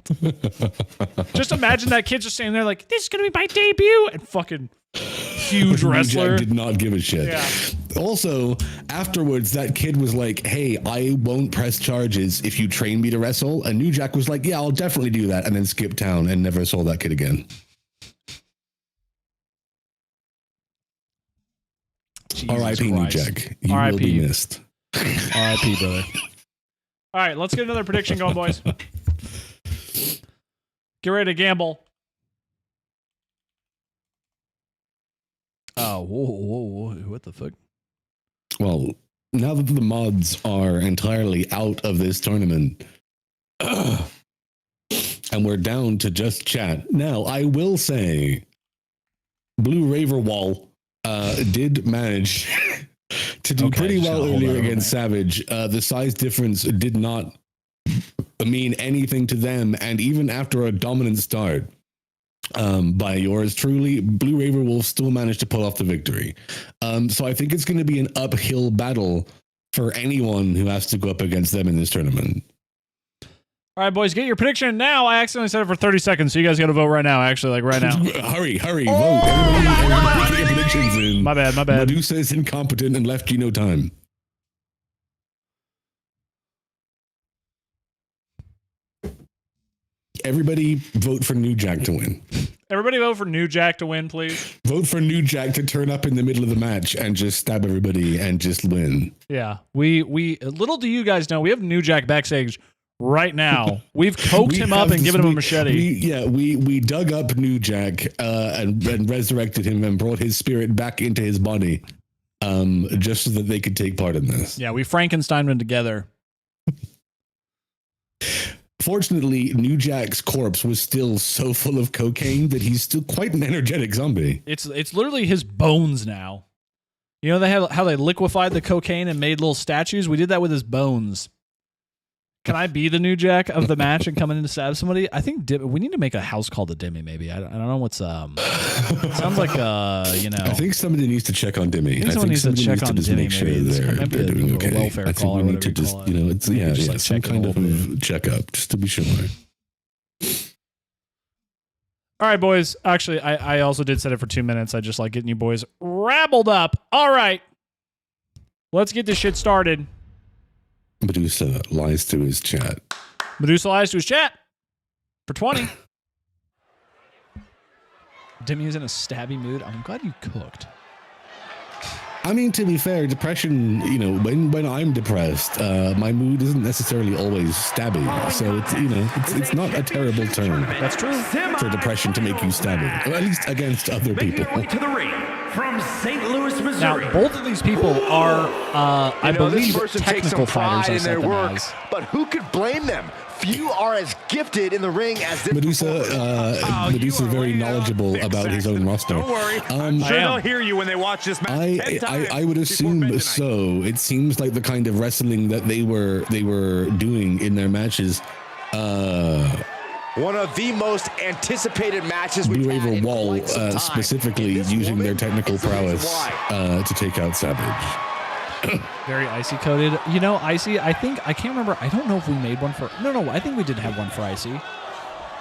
Just imagine that kid just standing there like, "This is gonna be my debut," and fucking huge wrestler. New Jack did not give a shit. Yeah. Also, afterwards, that kid was like, "Hey, I won't press charges if you train me to wrestle." And New Jack was like, "Yeah, I'll definitely do that," and then skipped town and never saw that kid again. R.I.P. New Jack. You will be missed. R.I.P. brother. All right, let's get another prediction going, boys. Get ready to gamble. Oh, whoa, what the fuck? Well, now that the mods are entirely out of this tournament, and we're down to just chat. Now, I will say, Blue Raver Wall did manage to do pretty well earlier against Savage. The size difference did not mean anything to them, and even after a dominant start by yours truly, Blue Raver will still manage to pull off the victory. So I think it's going to be an uphill battle for anyone who has to go up against them in this tournament. All right, boys, get your prediction now. I accidentally set it for 30 seconds, so you guys got to vote right now, actually, like right now. Hurry, vote. Everybody get your predictions in. My bad. Medusa is incompetent and left you no time. Everybody vote for New Jack to win. Everybody vote for New Jack to win, please. Vote for New Jack to turn up in the middle of the match and just stab everybody and just win. Yeah. We little do you guys know, we have New Jack backstage right now. We've coked him up and given him a machete. We dug up New Jack and resurrected him and brought his spirit back into his body just so that they could take part in this. Yeah, we Frankensteined him together. Fortunately, New Jack's corpse was still so full of cocaine that he's still quite an energetic zombie. It's literally his bones now. You know, they have how they liquefied the cocaine and made little statues? We did that with his bones. Can I be the New Jack of the match and come in to stab somebody? I think we need to make a house called the Dimmy, maybe. I don't know what's... It sounds like, you know... I think somebody needs to check on Dimmy. I think someone needs to check on Dimmy, make sure they're doing okay. Welfare I think we need to just, you know, it's like some kind of checkup, just to be sure. All right, boys. Actually, I also did set it for 2 minutes. I just like getting you boys rabbled up. All right. Let's get this shit started. Medusa lies to his chat. Medusa lies to his chat for 20. Dimmy was in a stabby mood. I'm glad you cooked. I mean, to be fair, depression, you know, when I'm depressed, my mood isn't necessarily always stabby. So it's, you know, it's not a terrible term. That's true. For depression to make you stabby, or at least against other people. To the ring from St. Louis, Missouri. Now, both of these people are, I believe, technical fighters. In their work, but who could blame them? Few are as gifted in the ring as this. Medusa is very knowledgeable about his own roster. Don't worry. I'm sure they'll hear you when they watch this match. I would assume so. It seems like the kind of wrestling that they were doing in their matches. One of the most anticipated matches Blue Raver Wall specifically using their technical prowess to take out Savage. Very icy coated. You know, icy, I can't remember. I don't know if we made one for... No, I think we did have one for icy.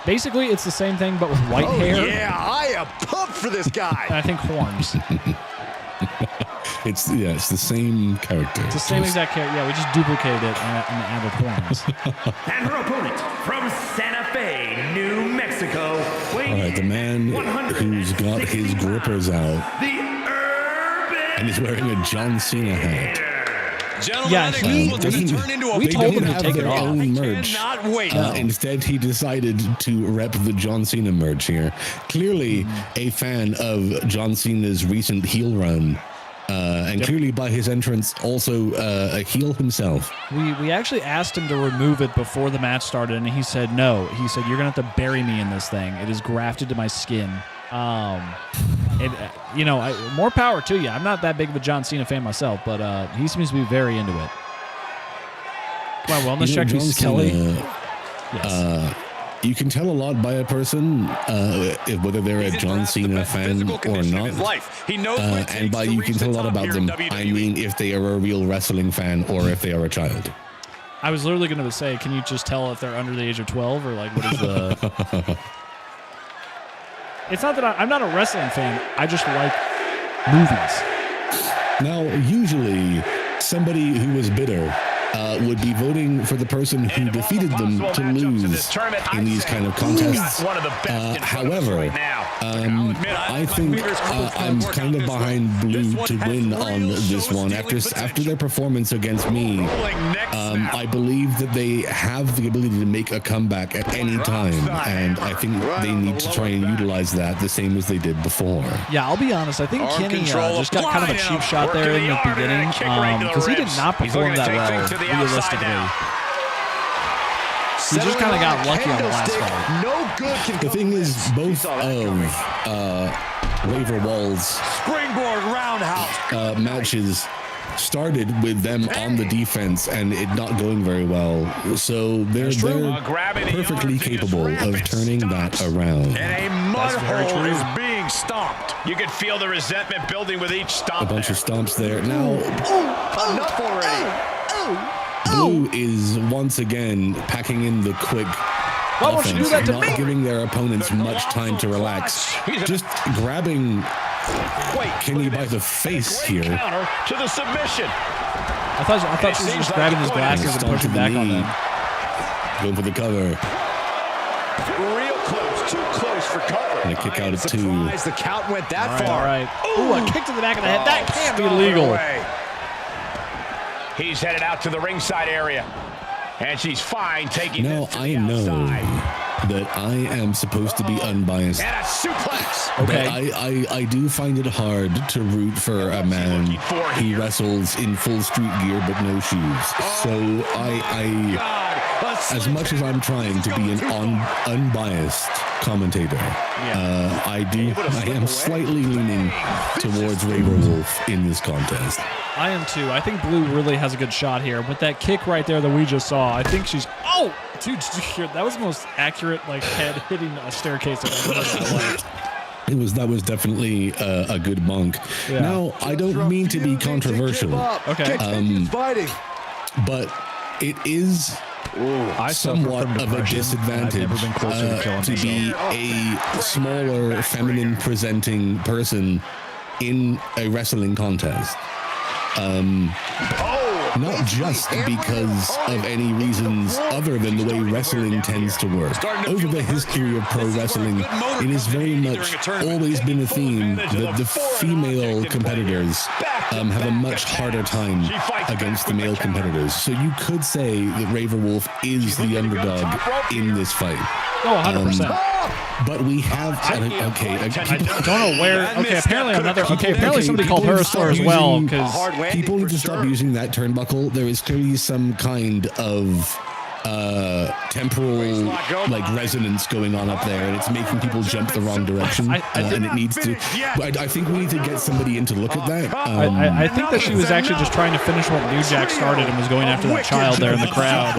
Basically, it's the same thing, but with white hair. Yeah, I am pumped for this guy. And I think horns. It's the same character. It's the same exact character. Yeah, we just duplicated it and added horns. And her opponent from Santa Fe, New Mexico. All right, the man who's got his grippers out. And he's wearing a John Cena hat. Gentlemen, I think this will turn into a we told him to have take it their off. own merch. Wait. Instead, he decided to rep the John Cena merch here. Clearly, a fan of John Cena's recent heel run. And clearly by his entrance, also a heel himself. We actually asked him to remove it before the match started, and he said no. He said, "You're going to have to bury me in this thing. It is grafted to my skin." You know, more power to you. I'm not that big of a John Cena fan myself, but he seems to be very into it. My wellness check is Kelly. Yes. You can tell a lot by a person, whether they're a John Cena fan or not. And by you can tell a lot about them, I mean if they are a real wrestling fan or if they are a child. I was literally going to say, can you just tell if they're under the age of 12 or like what is the... It's not that I'm not a wrestling fan. I just like movies. Now, usually, somebody who was bitter would be voting for the person who defeated them to lose in these kind of contests. However, I think I'm kind of behind Blue to win on this one. After their performance against me, I believe that they have the ability to make a comeback at any time, and I think they need to try and utilize that the same as they did before. Yeah, I'll be honest. I think Kenny just got kind of a cheap shot there in the beginning because he did not perform that well. Realistically, he just kind of got lucky on the last fight. The thing is, both of Raver Wall's springboard roundhouse matches started with them on the defense and it not going very well. So they're perfectly capable of turning that around. And a mud hole is being stomped. You can feel the resentment building with each stomp. A bunch of stomps there. Now, enough already. Blue is once again packing in the quick offense, not giving their opponents much time to relax. Just grabbing Kenny by the face here. To the submission. I thought she was just grabbing his glasses and pushing back on them. Going for the cover. Real close, too close for cover. And a kick out of two. The count went that far. All right. Ooh, a kick to the back of the head. That can't be legal. He's headed out to the ringside area. And she's fine taking now this to I the know outside. that I am supposed to be unbiased. And a suplex. Okay. But I do find it hard to root for a man who wrestles in full street gear but no shoes. So as much as I'm trying to be an unbiased commentator, I am slightly leaning towards Raver Wolf in this contest. I am too. I think Blue really has a good shot here. With that kick right there that we just saw, I think she's... Oh! Dude, did you hear? That was the most accurate head hitting a staircase I've ever heard in my life. That was definitely a good bunk. Yeah. Now, I don't mean to be controversial. Okay. But it is somewhat of a disadvantage to be a smaller, feminine presenting person in a wrestling contest. Not just because of any reasons other than the way wrestling tends to work. Over the history of pro wrestling, it has very much always been a theme that the female competitors have a much harder time against the male competitors. So you could say that Raver Wolf is the underdog in this fight. Oh, 100%. But we have I don't know where. Okay, apparently somebody called her a slur as well because people need to stop using that turnbuckle. There is clearly some kind of temporal resonance going on up there, and it's making people jump the wrong direction. And it needs to. I think we need to get somebody in to look at that. I think that she was actually just trying to finish what New Jack started and was going after that child there in the crowd.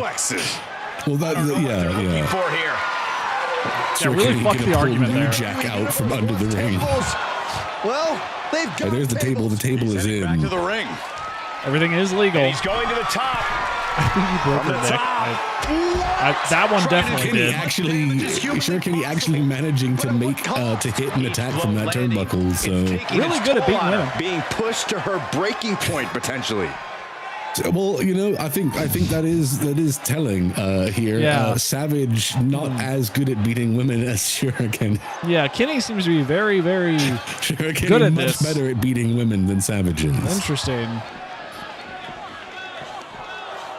Well, yeah. That really fucked the argument there. Jack out from under the ring. Well, they've got there's the table. The table is in. Back to the ring. Everything is legal. And he's going to the top. I think he broke her neck. That one definitely did. Kenny actually managing to hit and attack from that turnbuckle. So really good at beating women. Being pushed to her breaking point potentially. Well, I think that is telling here. Yeah. Savage not as good at beating women as Shuriken. Yeah, Kenny seems to be very, very Shuriken good at much better at beating women than Savage is. Interesting.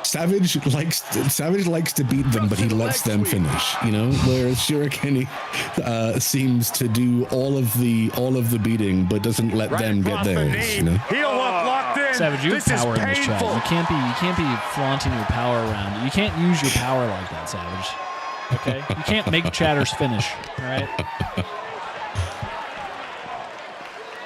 Savage likes to beat them, but he lets them finish. Whereas Shuriken seems to do all of the beating, but doesn't let them get theirs. Savage, you have power in this chat. You can't be flaunting your power around. You can't use your power like that, Savage. Okay? You can't make chatters finish. All right?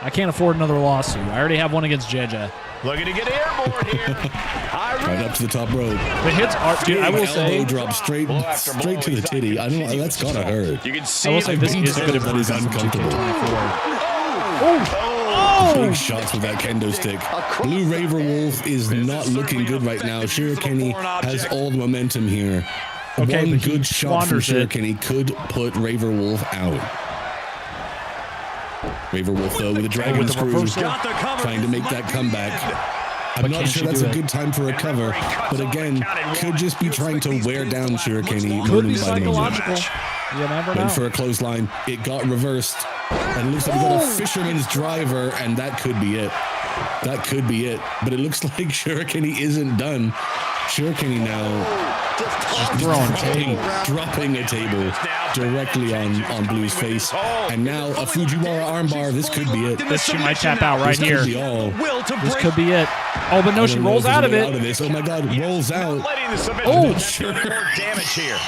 I can't afford another lawsuit. I already have one against JJ. Looking to get airborne here. Right up to the top rope. The hits are, dude. I will say, elbow drop straight to the titty. I don't know. That's gotta hurt. You can see I will say this is good That is uncomfortable. Big shots with that kendo stick. Blue Raver Wolf is not looking good right now. Shirokeni has all the momentum here. Okay, One but good shot from Shirokeni could put Raver Wolf out. Raver Wolf, though, with a dragon screw, trying to make that comeback. I'm not sure that's a good time for a cover, but again, could just be trying to wear down Shirokeni. Could be psychological. You never know. Went for a clothesline. It got reversed. And it looks like we got a fisherman's driver, and that could be it. That could be it. But it looks like Shirokeni isn't done. Shirokeni now dropping a table directly on Blue's face. And now a Fujiwara armbar. This could be it. This she might tap out right here. Could be all. This could be it. Oh, but no, she rolls out of it. Oh my God, rolls out. Oh, sure. More damage here.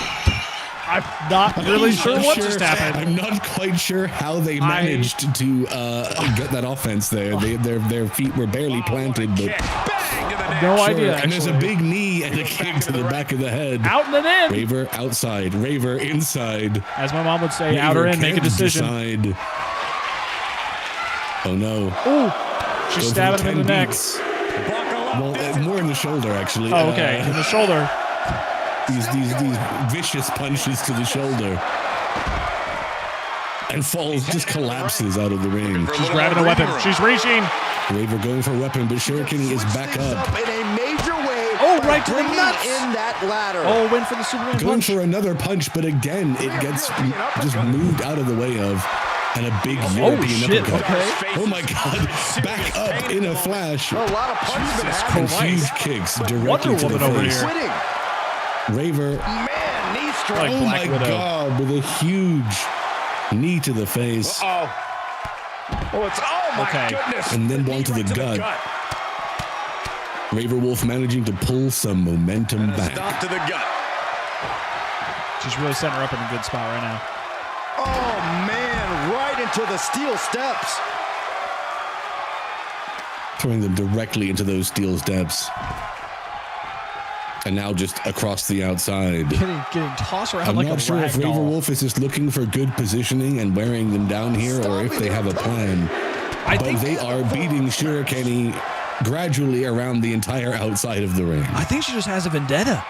I'm not really sure what just happened. I'm not quite sure how they managed to get that offense there. Their feet were barely planted, but no idea. And there's a big knee and a kick to the back of the head. Out and then in. Raver outside. Raver inside. As my mom would say, out or in, make a decision. Decide. Oh no. Ooh, she's stabbing him in the neck. Well, more in the shoulder, actually. Oh, okay, in the shoulder. These vicious punches to the shoulder. And falls, just collapses out of the ring. She's grabbing a weapon. She's reaching. Raver going for a weapon, but Shirokeni is back up. In a major way. Oh, right to the nuts. In that ladder. Oh, win for the Superman Going punch. for another punch, but again, it gets just moved out of the way of. And a big European uppercut. Okay. Oh my God. Back up in a flash. A lot of punches. And huge kicks directly to the face. Raver. Man, knee strike. Like Oh Black my Widow. God, with a huge knee to the face. Oh, it's my goodness. And then one to the gut. Raver Wolf managing to pull some momentum back. Stop to the gut. She's really setting her up in a good spot right now. Oh man, right into the steel steps. Throwing them directly into those steel steps. And now just across the outside. Getting tossed around I'm like not a sure if rag Raver doll. Wolf is just looking for good positioning and wearing them down here, or if they have a plan. I But think they are beating Shirokeni gradually around the entire outside of the ring. I think she just has a vendetta.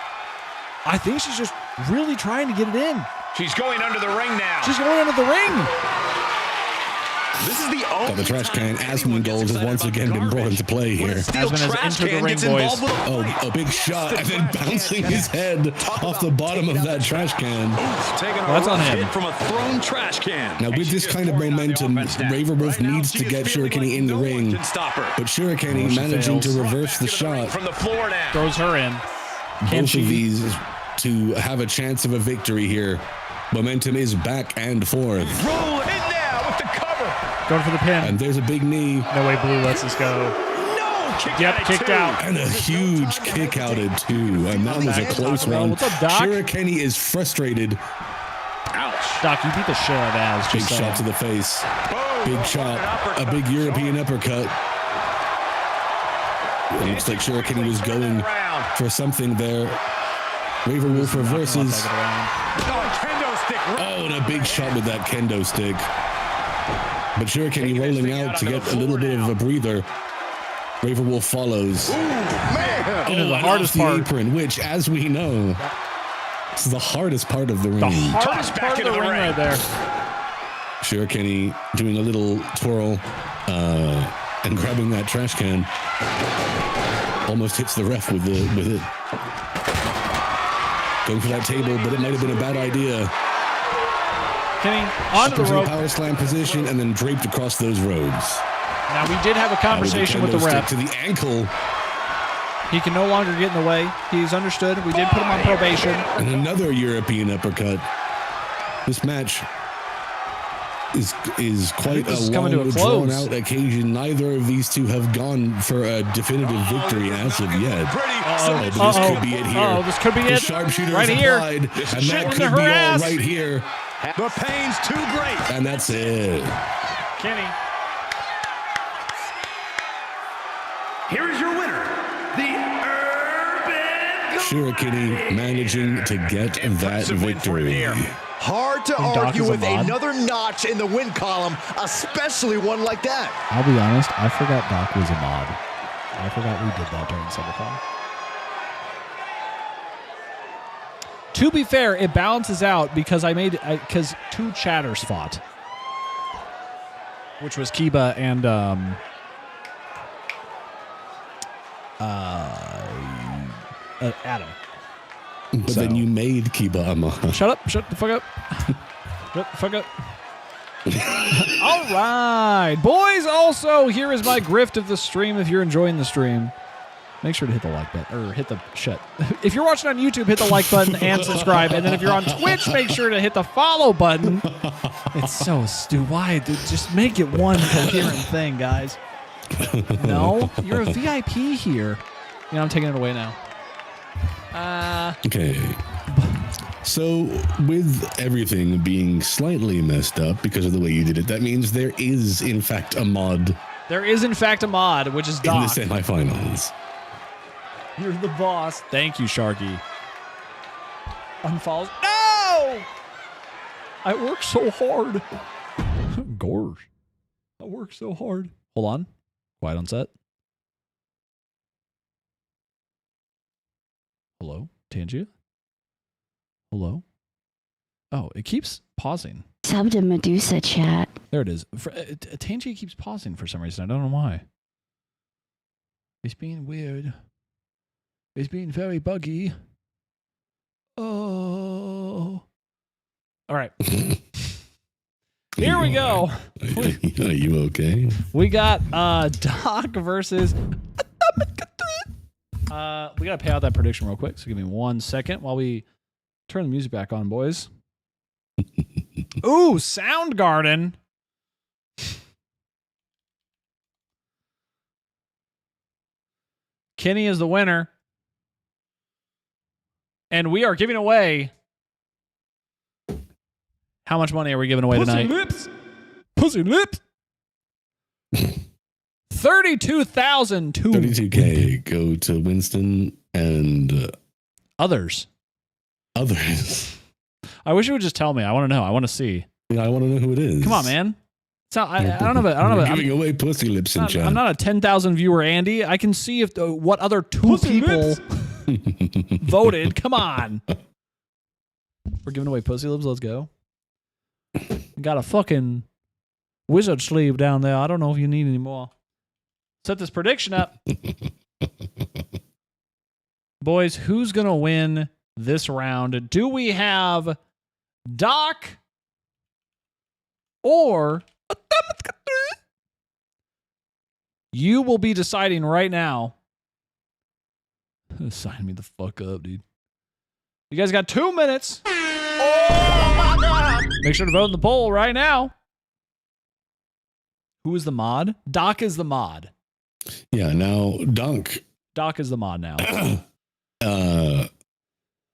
I think she's just really trying to get it in. She's going under the ring now. She's going under the ring. This is the only Got the trash can. Asmongold has once again been brought into play here. Asmon has entered the ring, boys. Oh, a big shot, and then bouncing his head off the bottom of that trash can. That's on him. From a thrown trash can. Now, with this kind of momentum, Raver Wolf needs to get Shirokeni in the ring, but Shirokeni managing to reverse the shot. From the floor now. Throws her in. Both of these to have a chance of a victory here. Momentum is back and forth. Roll in now with the cover. Going for the pin. And there's a big knee. No way Blue lets us go. No, kicked Yep, out kicked out. And a huge kick out at two. And that was a close one. What's up, Doc? Shirokeni is frustrated. Ouch. Doc, you beat the shit out ofAz. Big Just shot to the face. Big chop. A big European uppercut. It looks like Shirokeni was going for something there. Raver Wolf reverses. Oh, and a big shot with that kendo stick. But Shirokeni rolling out to get a little bit of a breather. Raver Wolf follows. Into the hardest part. Apron, which, as we know, is the hardest part of the ring. The hardest part of the ring right there. Shirokeni doing a little twirl and grabbing that trash can. Almost hits the ref with it. Going for that table, but it might have been a bad idea. Kenny, onto the rope. Power slam position and then draped across those ropes. Now, we did have a conversation with the ref. To the ankle. He can no longer get in the way. He's understood. We did put him on probation. And another European uppercut. This match is quite a long, drawn-out occasion. Neither of these two have gone for a definitive victory as of yet. This could be it here. This could be the it. Sharpshooter Right is here. applied, and that could into be her all ass. right here. The pain's too great. And that's it. Kenny. here is your winner, the Urban Shirakini managing to get that Impressive win for him victory. here. Hard to Doc argue is a with mod? another notch in the win column, especially one like that. I'll be honest, I forgot Doc was a mod. I forgot we did that during SummerCon. To be fair, it balances out because because two chatters fought, which was Kiba and Adam. But then you made Kiba a mod. Shut up! Shut the fuck up! Shut the fuck up! All right, boys. Also, here is my grift of the stream. If you're enjoying the stream, make sure to hit the like button or hit the shut. If you're watching on YouTube, hit the like button and subscribe. And then if you're on Twitch, make sure to hit the follow button. It's so stupid. Why? Dude, just make it one coherent thing, guys. No, you're a VIP here. You know, I'm taking it away now. Okay. So, with everything being slightly messed up because of the way you did it, that means there is, in fact, a mod There is, in fact, a mod, which is in Doc. the semifinals. You're the boss. Thank you, Sharky. Unfollows. No! I work so hard. Gorge. I work so hard. Hold on. Quiet on set. Hello? Tangia? Hello? Oh, it keeps pausing. Sub to Medusa chat. There it is. Tangia keeps pausing for some reason. I don't know why. It's being weird. It's being very buggy. Oh. All right. Here we go. Are you okay? We got Doc versus. We gotta pay out that prediction real quick. So give me 1 second while we turn the music back on, boys. Ooh, Soundgarden. Kenny is the winner. And we are giving away. How much money are we giving away tonight? Lips. Pussy lips. 32,000 32K go to Winston and others. Others. I wish you would just tell me. I want to know. I want to see. Yeah, I want to know who it is. Come on, man. It's not, I don't know. But I don't know. We're But giving away pussy lips in I'm chat. not a 10,000 viewer Andy. I can see if what other two people voted. Come on. We're giving away pussy lips. Let's go. Got a fucking wizard sleeve down there. I don't know if you need any more. Set this prediction up. Boys, who's going to win this round? Do we have Doc or you will be deciding right now. Sign me the fuck up, dude. You guys got 2 minutes. Oh my God. Make sure to vote in the poll right now. Who is the mod? Doc is the mod. Yeah, now Doc is the mod now.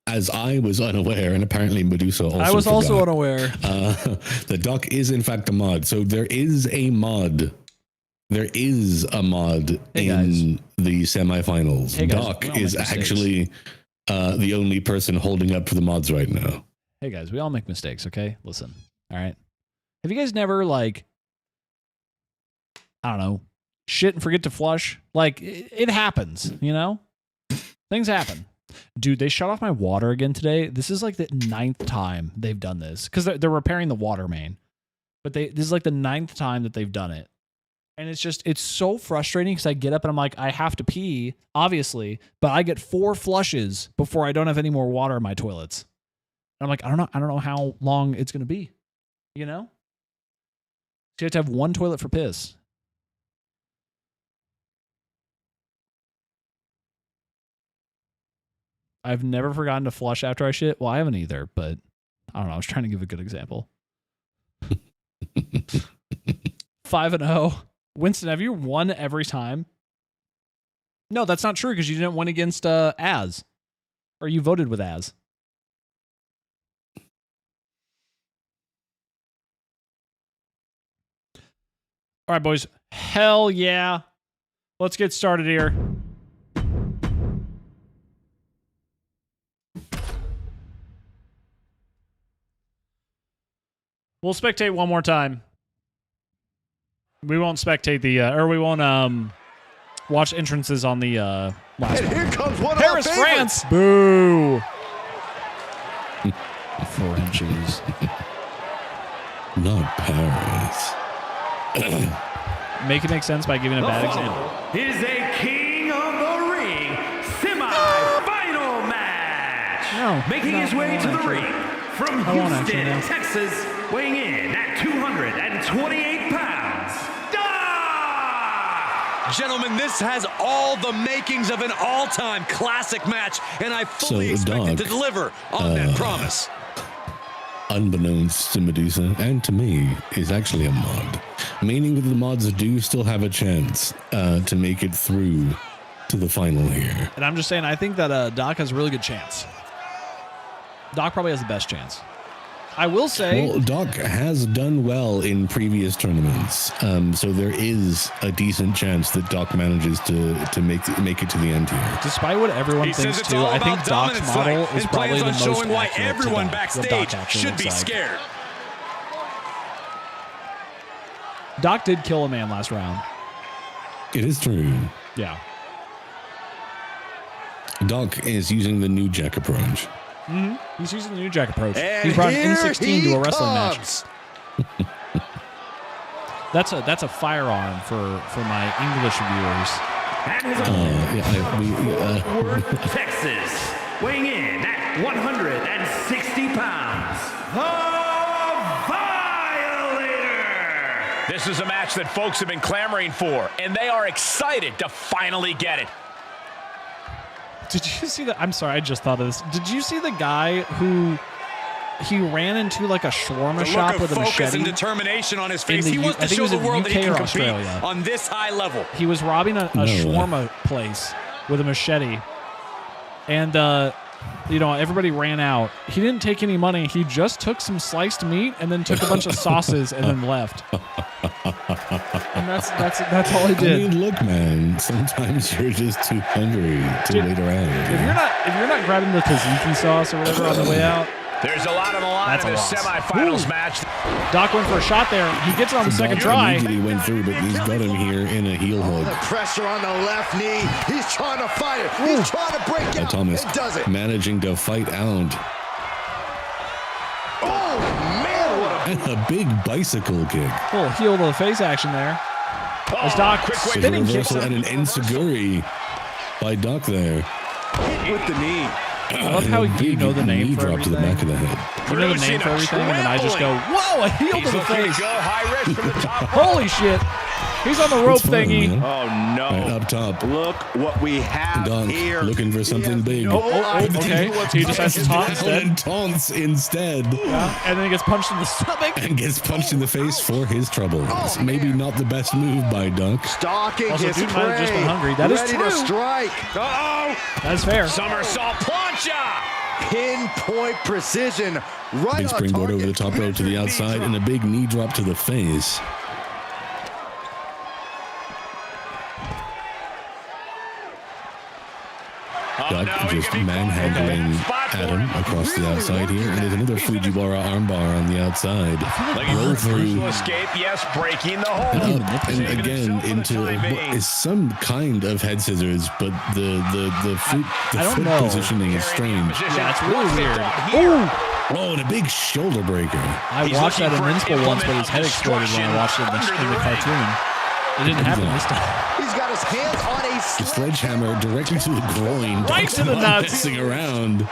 As I was unaware, and apparently Medusa also I was forgot, also unaware. the Doc is in fact a mod. So there is a mod. There is a mod in the semifinals. Hey guys, Doc we all is make mistakes. actually the only person holding up for the mods right now. Hey guys, we all make mistakes, okay? Listen. All right. Have you guys never I don't know, shit and forget to flush? Like it happens, you know? Things happen. Dude, they shut off my water again today. This is like the 9th time they've done this because they're repairing the water main. But this is like the 9th time that they've done it. And it's so frustrating because I get up and I'm like, I have to pee, obviously, but I get 4 flushes before I don't have any more water in my toilets. And I'm like, I don't know how long it's gonna be. You know? So you have to have 1 toilet for piss. I've never forgotten to flush after I shit. Well, I haven't either, but I don't know. I was trying to give a good example. 5-0. Winston, have you won every time? No, that's not true because you didn't win against Az. Or you voted with Az. All right, boys. Hell yeah. let's get started here. We'll spectate one more time. We won't spectate the, or we won't watch entrances on the last one. Here comes one Paris, of our France. Boo. 4 inches. Not Paris. Make it make sense by giving a bad example. Is a King of the Ring semi-final match. No, making his way to the ring from I won't Houston, actually, no. Texas, weighing in at 228 pounds. Gentlemen, this has all the makings of an all-time classic match, and I fully expect it to deliver on that promise. Unbeknownst to Medusa and to me, is actually a mod, meaning that the mods do still have a chance to make it through to the final here. And I'm just saying, I think that Doc has a really good chance. Doc probably has the best chance. I will say... Well, Doc has done well in previous tournaments, so there is a decent chance that Doc manages to make it to the end here. Despite what everyone thinks, too, I think Doc's model is probably the most showing why accurate to everyone Doc, what Doc backstage actually should looks be like. scared. Doc did kill a man last round. It is true. Yeah. Doc is using the new Jack approach. Mm-hmm. He's using the New Jack approach. And He brought an here N16 he to a wrestling comes. match. That's a firearm for my English viewers. And his Fort Worth, Texas, weighing in at 160 pounds. The Violator. This is a match that folks have been clamoring for, and they are excited to finally get it. Did you see that? I'm sorry, I just thought of this. Did you see the guy who he ran into like a shawarma shop with a focus machete? and determination on his face. the He U- wants I to think show it was the in world that he UK can or compete Australia. on this high level. He was robbing a shawarma place with a machete, and everybody ran out. He didn't take any money. He just took some sliced meat and then took a bunch of sauces and then left. And that's all he did. I mean, look, man. Sometimes you're just too hungry to wait around. If you're not grabbing the tzatziki sauce or whatever on the way out, There's a lot on the line in this semifinals match. Doc went for a shot there. He gets it on the second Doc try. immediately went through, but he's got him here in a heel hook. The pressure on the left knee. He's trying to fight it. He's trying to break out. Thomas It does it. managing to fight out. Oh, man, what a... And a big bicycle kick. Little heel to the face action there. As Doc There's a spinning kicks reversal him. and an enziguri by Doc there. Hit with the knee. I love how you know the name knee for drop to the everything. back of the head. You know the name for everything, and then I just go, whoa, a heel to the face. Go high risk from the top. Holy shit. He's on the rope It's fun, thingy. man. Oh, no. Right up top. Look what we have Doc here. looking for something big. Okay. He decides to taunt instead. And taunts instead. Yeah. And then he gets punched in the stomach. And gets punched in the face for his troubles. Maybe not the best move by Doc. Stalking Also, his dude might have just been prey. hungry. That is Ready true. to strike. Uh-oh. That's fair. Somersault plancha. Pinpoint precision. Right Big on springboard target. over the top rope to the outside and a big knee drop to the face. Doc just manhandling Adam across the outside here. And there's another Fujiwara armbar on the outside. Roll through. Escape, yes, breaking the hold. And up and again into what is some kind of head scissors, but the foot positioning is strange. Yeah, it's really weird. Oh, and a big shoulder breaker. I watched that Invincible once, but his head exploded when I watched it in the cartoon. It didn't happen this time. He's got his hands on a The sledgehammer directly to the groin. Right Doc's to the not nuts. messing around.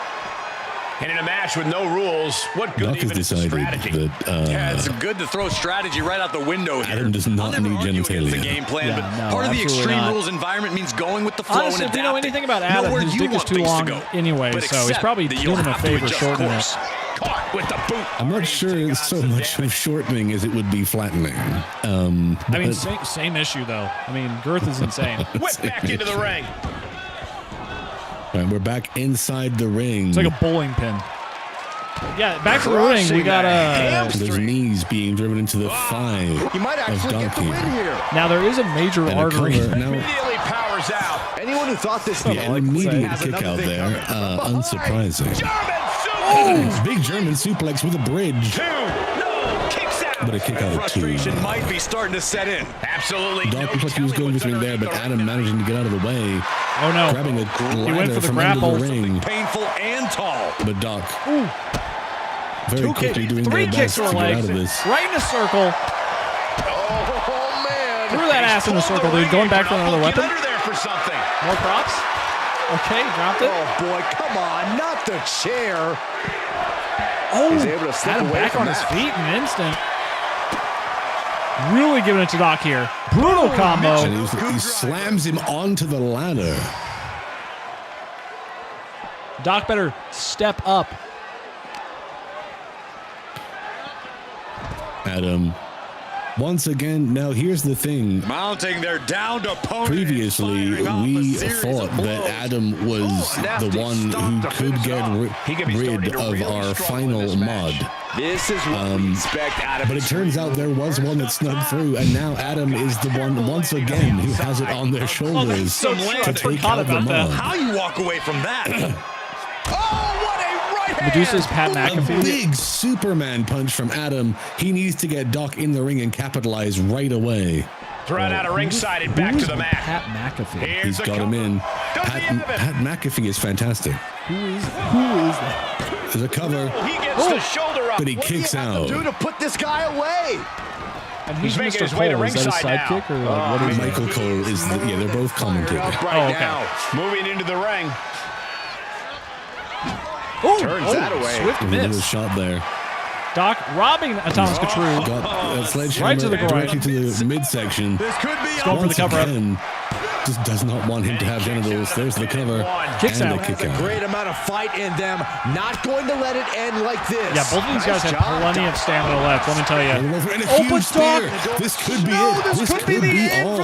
And in a match with no rules, what good Doc has even is the decided strategy? that Yeah, it's good to throw strategy right out the window here. Adam does not I'll never need argue against genitalia. the game plan, Yeah, but no, part of the absolutely extreme not. rules environment means going with the flow Honestly, and if you know adapting. anything about Know Adam, where his you dick is want too things to long go, anyway, but so he's accept probably that doing you'll him a have to favor adjust shortening course. it. Caught with the boot. I'm not sure it's so much of shortening as it would be flattening. I mean, but- same issue, though. I mean, girth is insane. Whip back into the ring. All right, we're back inside the ring. It's like a bowling pin. Yeah, back to the ring. We got His knees being driven into the thigh. He might actually get the win here. Now there is a major artery. Immediately powers out. Anyone who thought this The immediate kick out there, unsurprising. Big German suplex with a bridge. But a kick out of 2. Frustration might be starting to set in. Absolutely. Doc looked like he was going between there, but Adam managing to get out of the way. Oh no! Grabbing a He went ladder for the from grapple. under the ring. Painful and tall. But Doc, very quickly doing Three their kicks best to to the get legs. out of this. Right in a circle. Oh, man. Threw that ass in a circle, dude. Going back for another weapon. Under there for something. More props. Okay, dropped it. Oh, boy. Come on. Not the chair. Oh, He's able to slip had him away back from on his that. feet in an instant. Really giving it to Doc here. Brutal combo. And he slams him onto the ladder. Doc better step up. Adam, once again, now here's the thing. Mounting their downed opponent. Previously, we thought that Adam was the one who could get rid of our final mod. This is what we expect out of But it turns out there was one that snuck through, and now Adam is the one, once again, who has it on their shoulders So to take out the mod. How you walk away from that? Oh, what a right hand. Medusa's Pat A McAfee. big Superman punch from Adam. He needs to get Doc in the ring and capitalize right away. Thrown out of ringside and back to the mat. Pat McAfee. Here's He's the got him cover. in. Does he have it? Pat McAfee is fantastic. Who is that? There's a cover, He gets the shoulder up. but he kicks out. Do to put this guy away. And He's who's making Mr. his way to Cole? Is that a ringside now. sidekick or like, what is Michael Cole is the, yeah, they're both commentators. Right okay. now. Moving into the ring. Turns that away. Swift A little miss. shot there. Doc robbing Thomas Katru. Got a sledgehammer Right to the groin. directly to the midsection. This could be Going for the Once cover up. again, just does not want him to have genitals. There's the cover. Kicks and out. a kick Has a out. great amount of fight in them. Not going to let it end like this. Yeah, both of these guys have plenty of stamina left, let me tell you. And a Oh, huge but spear. Doc- This could be it. This could be all.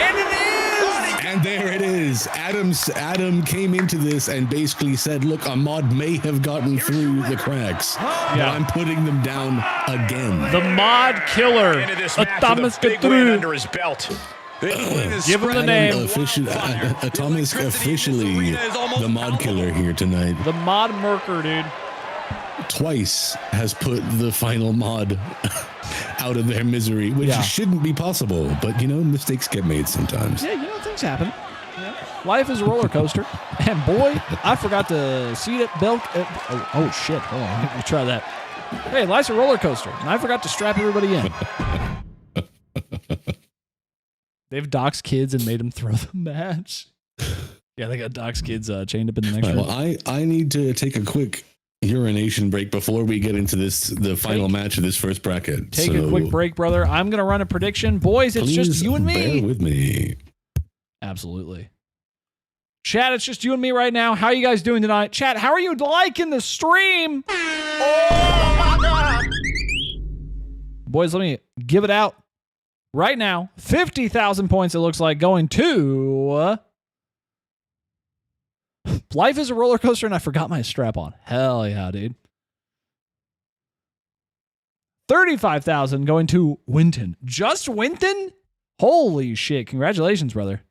And it is! And there it is. Adam came into this and basically said, look, a mod may have gotten through the cracks, but Yeah. I'm putting them down again. The mod killer, Into this match Thomas with a big win Katru. under his belt. Give him the name. Thomas officially the mod killer here tonight. The mod murker, dude. Twice has put the final mod out of their misery, which Yeah. shouldn't be possible. But, you know, mistakes get made sometimes. Yeah, you know, things happen. Life is a roller coaster. And boy, I forgot to seat it belt. Oh, shit. Hold on. Let me try that. Hey, life's a roller coaster. And I forgot to strap everybody in. They've doxed kids and made them throw the match. Yeah, they got doxed kids chained up in the next All right, room. well, I need to take a quick urination break before we get into the final match of this first bracket. Take a quick break, brother. I'm going to run a prediction. Boys, it's just Please you and me. bear with me. Absolutely. Chat, it's just you and me right now. How are you guys doing tonight? Chat, how are you liking the stream? Oh, my God. Boys, let me give it out right now. 50,000 points, it looks like, going to... Life is a roller coaster, and I forgot my strap on. Hell yeah, dude. 35,000 going to Winton. Just Winton? Holy shit. Congratulations, brother.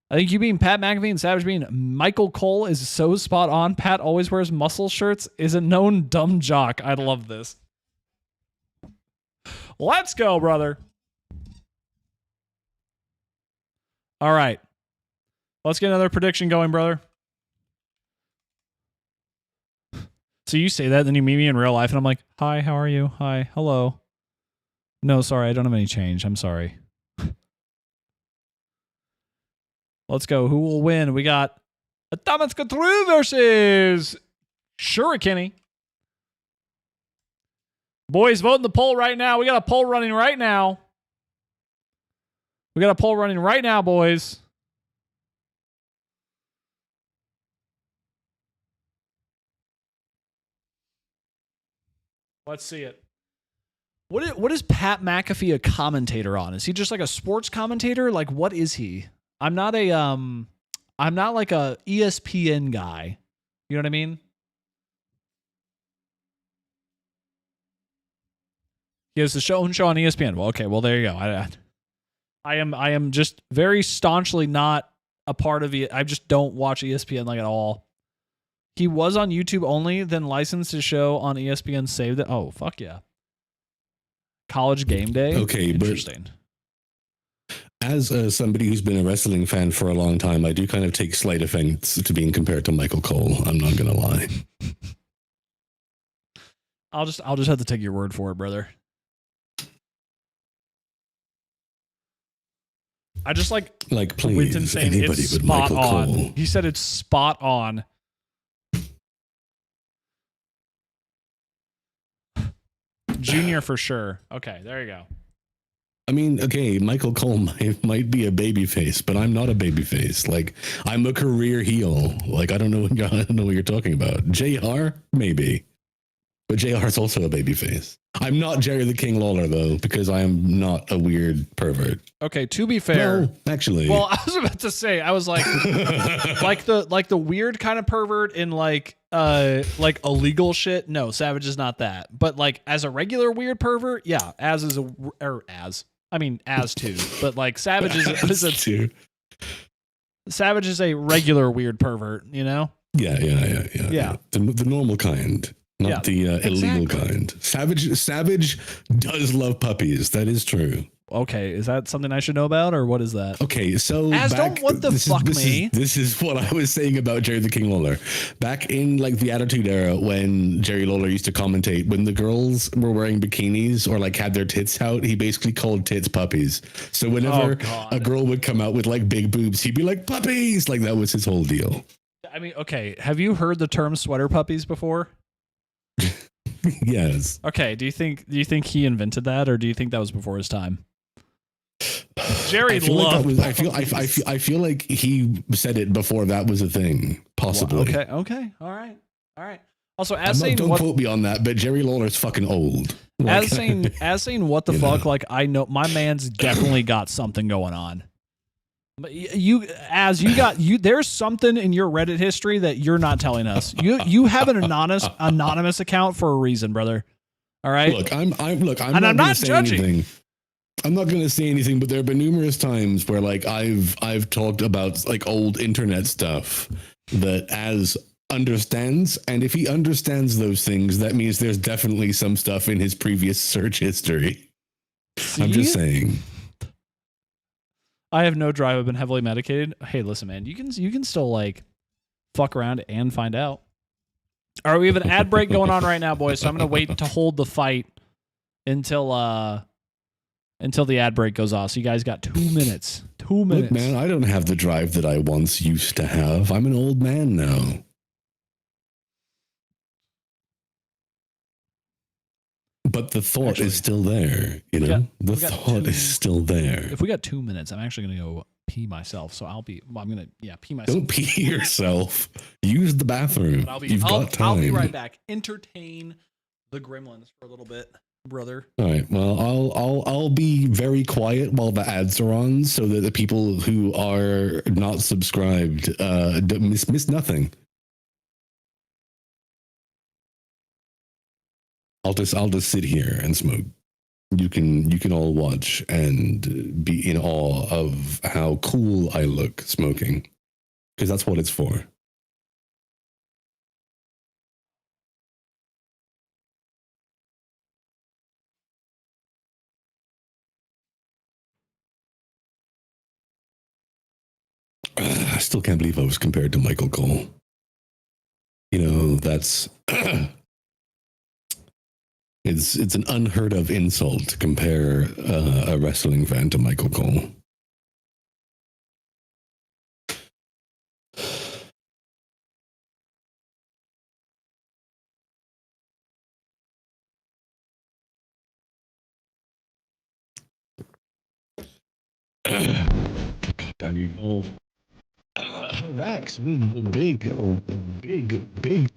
I think you being Pat McAfee and Savage being Michael Cole is so spot on. Pat always wears muscle shirts, is a known dumb jock. I love this. Let's go, brother. All right. Let's get another prediction going, brother. So you say that, then you meet me in real life, and I'm like, hi, how are you? Hi, hello. No, sorry, I don't have any change. I'm sorry. Let's go. Who will win? We got Thomas Katru versus Shurikeni. Boys, vote in the poll right now. We got a poll running right now. Boys. Let's see it. What is Pat McAfee a commentator on? Is he just like a sports commentator? Like, what is he? I'm not like a ESPN guy. You know what I mean? He has the own show on ESPN. Well, okay, well there you go. I am just very staunchly not a part of it. I just don't watch ESPN like at all. He was on YouTube only, then licensed his show on ESPN, saved it. Oh, fuck yeah. College Game Day. Okay, interesting. As somebody who's been a wrestling fan for a long time, I do kind of take slight offense to being compared to Michael Cole. I'm not gonna lie. I'll just have to take your word for it, brother. I just like please, Winton saying anybody it's but spot Michael on. Cole. He said it's spot on. Junior for sure. Okay, there you go. I mean, okay, Michael Cole might be a babyface, but I'm not a babyface. Like, I'm a career heel. Like, I don't know what you're talking about. JR, maybe, but JR is also a babyface. I'm not Jerry the King Lawler though, because I am not a weird pervert. Okay, to be fair, no, actually, well, I was about to say, I was like, like the weird kind of pervert in like illegal shit. No, Savage is not that. But like as a regular weird pervert, yeah, as too. But like Savage is Savage is a regular weird pervert, you know? Yeah. The normal kind. Not the illegal kind. Savage does love puppies. That is true. Okay, is that something I should know about, or what is that? Okay, so this is what I was saying about Jerry the King Lawler. Back in like the Attitude Era, when Jerry Lawler used to commentate, when the girls were wearing bikinis or like had their tits out, he basically called tits puppies. So whenever a girl would come out with like big boobs, he'd be like, puppies! Like that was his whole deal. I mean, okay, have you heard the term sweater puppies before? Yes. Okay, do you think he invented that, or do you think that was before his time? Jerry loved. I feel like he said it before that was a thing, possibly. Well, okay, all right. Also, don't quote me on that, but Jerry Lawler's fucking old. Like, as saying what the fuck, like I know my man's definitely got something going on. But there's something in your Reddit history that you're not telling us. You have an anonymous account for a reason, brother. All right. Look, I'm not judging. Anything. I'm not going to say anything, but there have been numerous times where like I've talked about like old internet stuff that Az understands, and if he understands those things, that means there's definitely some stuff in his previous search history. See? I'm just saying. I have no drive. I've been heavily medicated. Hey, listen, man, you can still like fuck around and find out. All right, we have an ad break going on right now, boys. So I'm gonna wait to hold the fight until the ad break goes off. So you guys got 2 minutes. 2 minutes. Look, man, I don't have the drive that I once used to have. I'm an old man now. But the thought is still there, you know? The thought is still there. If we got 2 minutes, I'm actually going to go pee myself. So I'm going to pee myself. Don't pee yourself. Use the bathroom. You've got time. I'll be right back. Entertain the gremlins for a little bit, brother. All right. Well, I'll be very quiet while the ads are on so that the people who are not subscribed miss nothing. I'll just sit here and smoke. You can all watch and be in awe of how cool I look smoking, because that's what it's for. I still can't believe I was compared to Michael Cole. You know, that's it's an unheard of insult to compare a wrestling fan to Michael Cole. Rex, big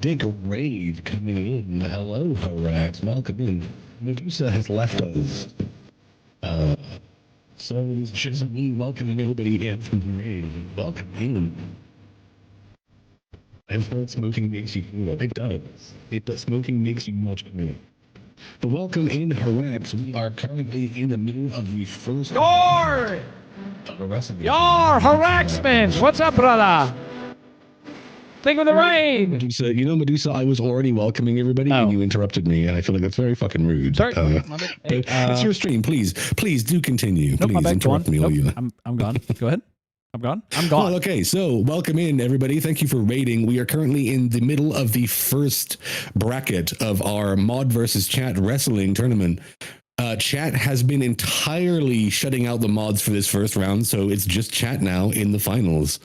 dick raid coming in. Hello, Rex. Welcome in. Medusa has left us. So it's just me welcoming everybody in from the raid. Welcome in. I've heard smoking makes you cool. It does. It does. Smoking makes you much cooler. But welcome in, Harax. We are currently in the middle of the first... Your Haraxman! What's up, brother? Think of the rain! Medusa, Medusa, I was already welcoming everybody and you interrupted me, and I feel like that's very fucking rude. Sorry. It's your stream. Please do continue. Nope, Please interrupt me. Nope, I'm gone. Go ahead. I'm gone. Well, okay, so welcome in, everybody. Thank you for raiding. We are currently in the middle of the first bracket of our mod versus chat wrestling tournament. Chat has been entirely shutting out the mods for this first round, so it's just chat now in the finals.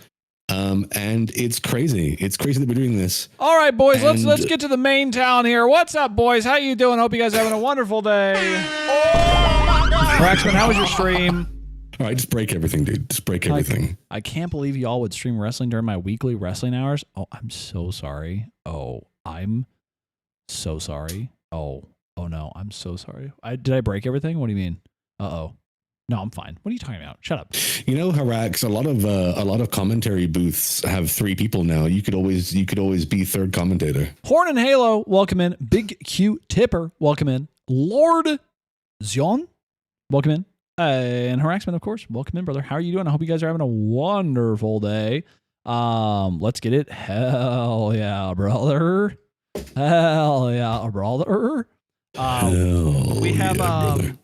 And it's crazy. It's crazy that we're doing this. All right, boys, let's get to the main town here. What's up, boys? How you doing? Hope you guys are having a wonderful day. Oh my God! Raxman, how was your stream? All right, just break everything, dude. Just break everything. I can't believe y'all would stream wrestling during my weekly wrestling hours. Oh, I'm so sorry. Oh, I'm so sorry. Oh no, I'm so sorry. Did I break everything? What do you mean? Uh-oh. No, I'm fine. What are you talking about? Shut up. Harax, a lot of commentary booths have 3 people now. You could always be third commentator. Horn and Halo, welcome in. Big Q Tipper, welcome in. Lord Zion, welcome in. And Haraxman, of course, welcome in, brother. How are you doing? I hope you guys are having a wonderful day. Let's get it. Hell yeah, brother. Hell yeah, brother. We have brother.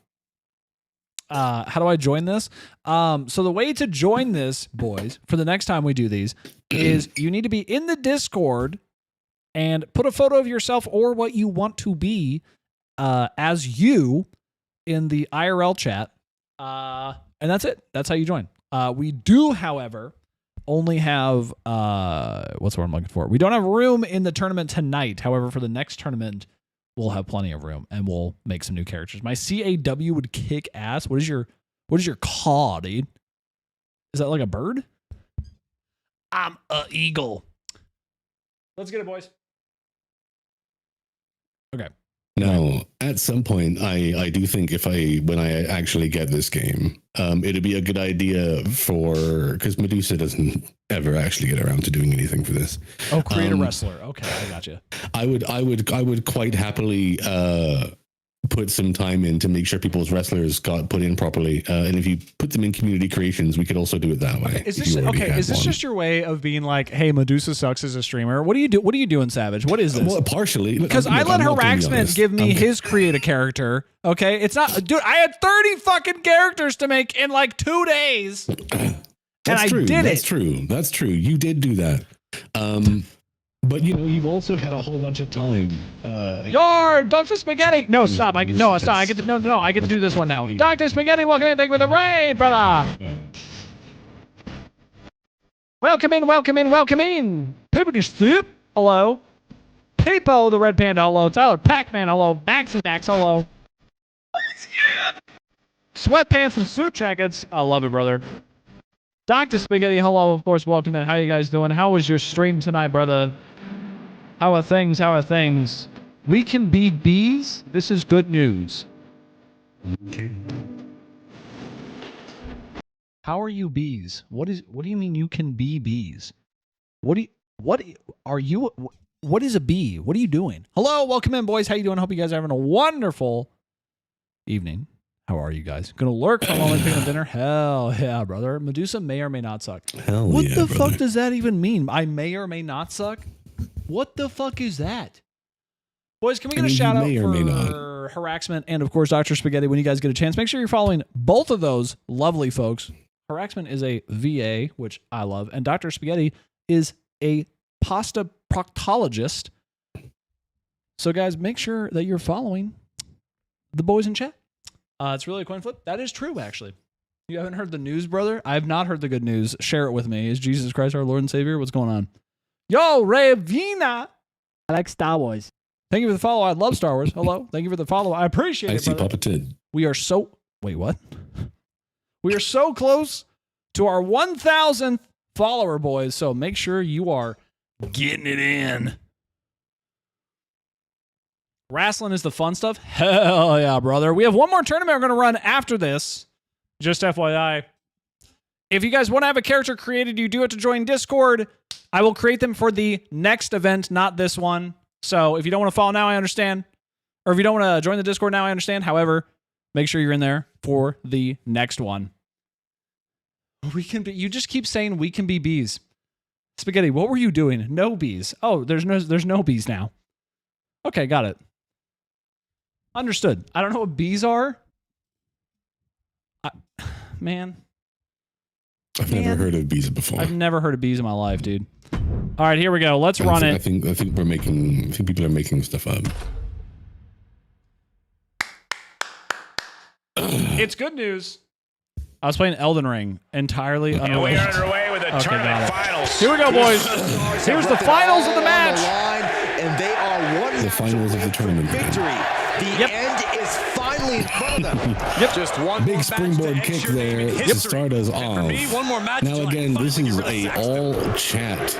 How do I join this? So the way to join this, boys, for the next time we do these, is you need to be in the Discord and put a photo of yourself or what you want to be as you in the IRL chat. And that's it. That's how you join. We do, however, only have what's the word I'm looking for? We don't have room in the tournament tonight. However, for the next tournament, we'll have plenty of room and we'll make some new characters. My CAW would kick ass. What is your caw, dude? Is that like a bird? I'm a eagle. Let's get it, boys. Okay. Now, at some point, I do think when I actually get this game, it'd be a good idea because Medusa doesn't ever actually get around to doing anything for this. Oh, create a wrestler. Okay, I gotcha. I would quite happily put some time in to make sure people's wrestlers got put in properly. And if you put them in community creations, we could also do it that way. Is this just your way of being like, hey, Medusa sucks as a streamer? What are you doing, Savage? What is this? Well, partially. Because I let Haraxman give me his create a character. Okay, it's not, dude. I had 30 fucking characters to make in like 2 days, That's true. That's true. You did do that. But you've also had a whole bunch of time. Your Dr. Spaghetti. No, stop. I get to do this one now. Dr. Spaghetti, welcome in. Thank you for the raid, brother. Welcome in. People Soup, hello. Peepo, the Red Panda, hello. Tyler Pac-Man, hello. Max and Dax, hello. Sweatpants and suit jackets. I love it, brother. Dr. Spaghetti, hello. Of course, welcome in. How you guys doing? How was your stream tonight, brother? How are things? We can be bees? This is good news. Okay. How are you bees? What do you mean you can be bees? What is a bee? What are you doing? Hello, welcome in, boys. How you doing? Hope you guys are having a wonderful evening. How are you guys? Gonna lurk for a moment, picking up dinner? Hell yeah, brother. Medusa may or may not suck. What the fuck does that even mean? I may or may not suck? What the fuck is that? Boys, can we get a shout out for Haraxman and, of course, Dr. Spaghetti when you guys get a chance? Make sure you're following both of those lovely folks. Haraxman is a VA, which I love, and Dr. Spaghetti is a pasta proctologist. So, guys, make sure that you're following the boys in chat. It's really a coin flip. That is true, actually. You haven't heard the news, brother? I have not heard the good news. Share it with me. Is Jesus Christ our Lord and Savior? What's going on? Yo, Ravina. I like Star Wars. Thank you for the follow. I love Star Wars. Hello. Thank you for the follow. I appreciate it, I see Papa Tid. We are so... Wait, what? We are so close to our 1,000th follower, boys. So make sure you are getting it in. Wrestling is the fun stuff? Hell yeah, brother. We have one more tournament we're going to run after this. Just FYI. If you guys want to have a character created, you do have to join Discord. I will create them for the next event, not this one. So if you don't want to follow now, I understand. Or if you don't want to join the Discord now, I understand. However, make sure you're in there for the next one. We can be. You just keep saying we can be bees. Spaghetti, what were you doing? No bees. Oh, there's no bees now. Okay, got it. Understood. I don't know what bees are. Man. I've never heard of bees before. I've never heard of bees in my life, dude. All right, here we go. Let's run it. I think people are making stuff up. It's good news. I was playing Elden Ring entirely And we are underway with the tournament finals. Here we go, boys. Here's the finals of the match. And they are one the finals of the tournament. Victory. The end is finally in front of them. Just one big springboard kick there to start us off. One more match now again, this is a all chat.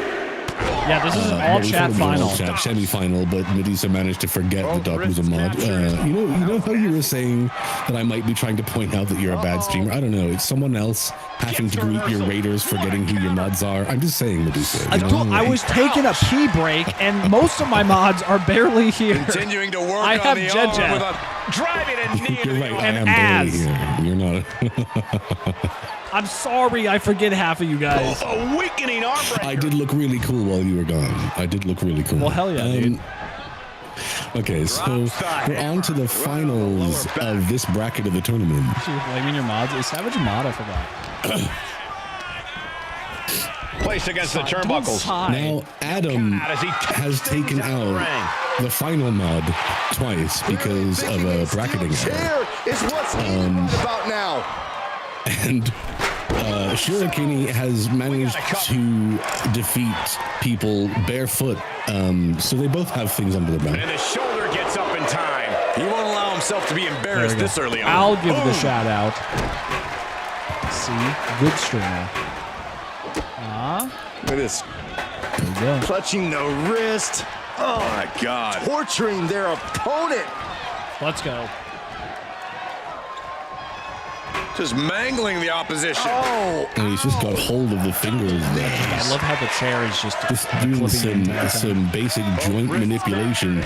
Yeah, this is an all chat final. Chat semi-final, but Medusa managed to forget that Doc was a mod. You know how you were saying that I might be trying to point out that you're a bad streamer? I don't know. It's someone else having to greet your raiders, forgetting who your mods are. I'm just saying, Medusa. I was taking a pee break, and most of my mods are barely here. Continuing to work I have on the arm with a driving a knee. You're right. I and am ass. barely here. You're not. I'm sorry, I forget half of you guys. A weakening arm breaker. I did look really cool while you were gone. I did look really cool. Well, hell yeah, dude. Okay, so we're on to the finals of this bracket of the tournament. You're blaming your mods. Is Savage a mod? I forgot. Placed against the turnbuckles. Now, Adam has taken out the final mod twice because of a bracketing error. Is what's about now. And Shirokini has managed to defeat people barefoot. So they both have things under their belt. And the shoulder gets up in time. He won't allow himself to be embarrassed this early on. I'll give the shout out. See? Good streamer. Look at this. There you go. Clutching the wrist. Oh, my God. Torturing their opponent. Let's go. Just mangling the opposition. Oh. And he's just got hold of the fingers there. I love how the chair is just doing some basic joint manipulation. Boom!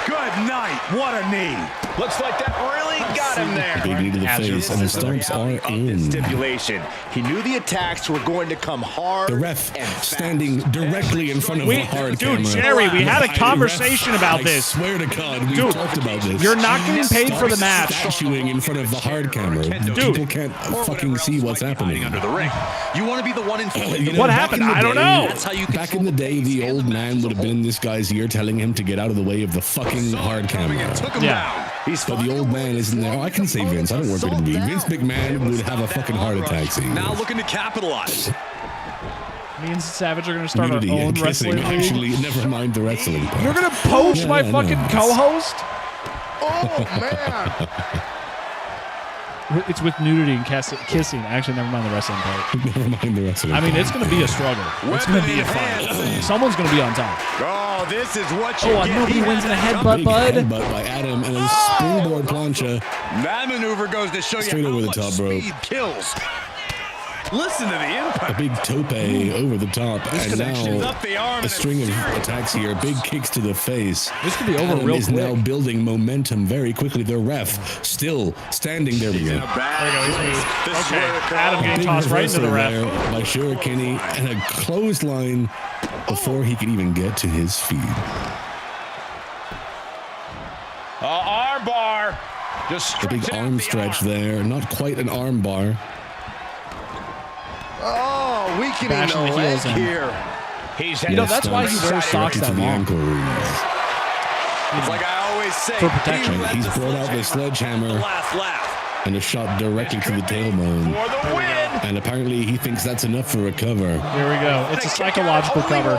Good night. What a knee. Looks like that really got him there. Big knee to the face, and the stomps are in. Stipulation. He knew the attacks were going to come hard. The ref standing directly in front of the hard camera. Dude, Jerry, we had a conversation about this. I swear to God, we talked about this. You're not getting paid for the match. Statuing in front of the hard camera. People can't fucking see what's happening. Under the ring. You want to be the one in front. What happened? I don't know. That's how you back in the day, the old man would have been in this guy's ear telling him to get out of the way of the fucking hard camera. Yeah. But the old man isn't there. Oh, I can say Vince. I don't work with him. Vince McMahon would have a fucking heart attack scene. Now looking to capitalize. Me and Savage are going to start Nudity our own and kissing. wrestling league. Actually, never mind the wrestling part. You're going to poach my fucking co-host? Oh, man. It's with nudity and kissing. Actually, never mind the wrestling part. Never mind the wrestling I mean, part. it's going to be a struggle. It's going to be a fight. Someone's going to be on top. Oh, this is what you get. Nobody wins in a headbutt, bud. Headbutt by Adam and a springboard plancha. That maneuver goes to show Straight you how over the much top rope. speed kills. Listen to the impact. A big tope over the top, and now Up the arm a string of attacks here. Big kicks to the face. This could be over Adam real is quick. now building momentum very quickly. The ref still standing there. We go. Okay, Adam getting Big tossed right into the reversal ref. there by Shirokini, and a clothesline before he could even get to his feet. Arm bar. Just A big arm stretch there. Not quite an arm bar. Oh, weakening Bashing the the leg heels in. here. He's that's why he wears socks Directly to that the long. ankle reads. It's like I always say. For protection. he led He's the brought out the sledgehammer last laugh. and a shot directly to the tailbone. for the win. And apparently he thinks that's enough for a cover. Here we go. It's a psychological cover.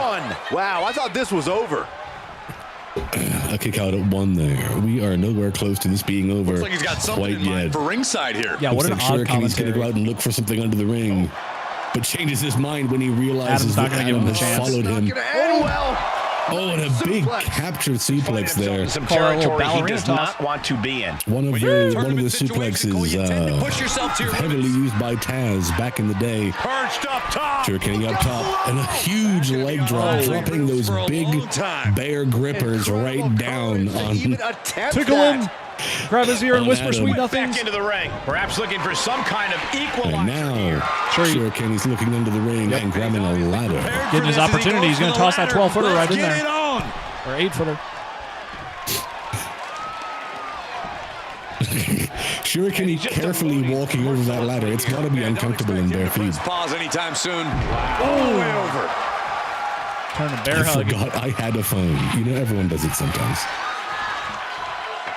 Wow, I thought this was over. A kick out at one there. We are nowhere close to this being over Looks like he's got something quite in mind yet. for ringside here. Yeah, what Looks an like odd Shirokini's going to go commentary. out and look for something under the ring, but changes his mind when he realizes Adam's not that gonna give Adam him has a chance. followed him. Gonna end well. Oh, and a big captured suplex there. Some Call it a little territory he ballerina does toss. not want to be in. One of the suplexes heavily used by Taz back in the day. Perched up top. Shuriken up top, and a huge leg drop, dropping those big bear grippers right down on. Tickle him. Grab his ear and whisper sweet nothings. Back into the ring. Perhaps looking for some kind of equalizer. And now, Shuriken is looking into the ring and grabbing a ladder. Getting his opportunity. He's going to toss that 12-footer right in there. Or 8-footer. Shuriken carefully walking over that ladder. It's got to be uncomfortable in bare feet. Pause anytime soon. All the way over. Turn a bear I hug. forgot I had a phone. You know, everyone does it sometimes.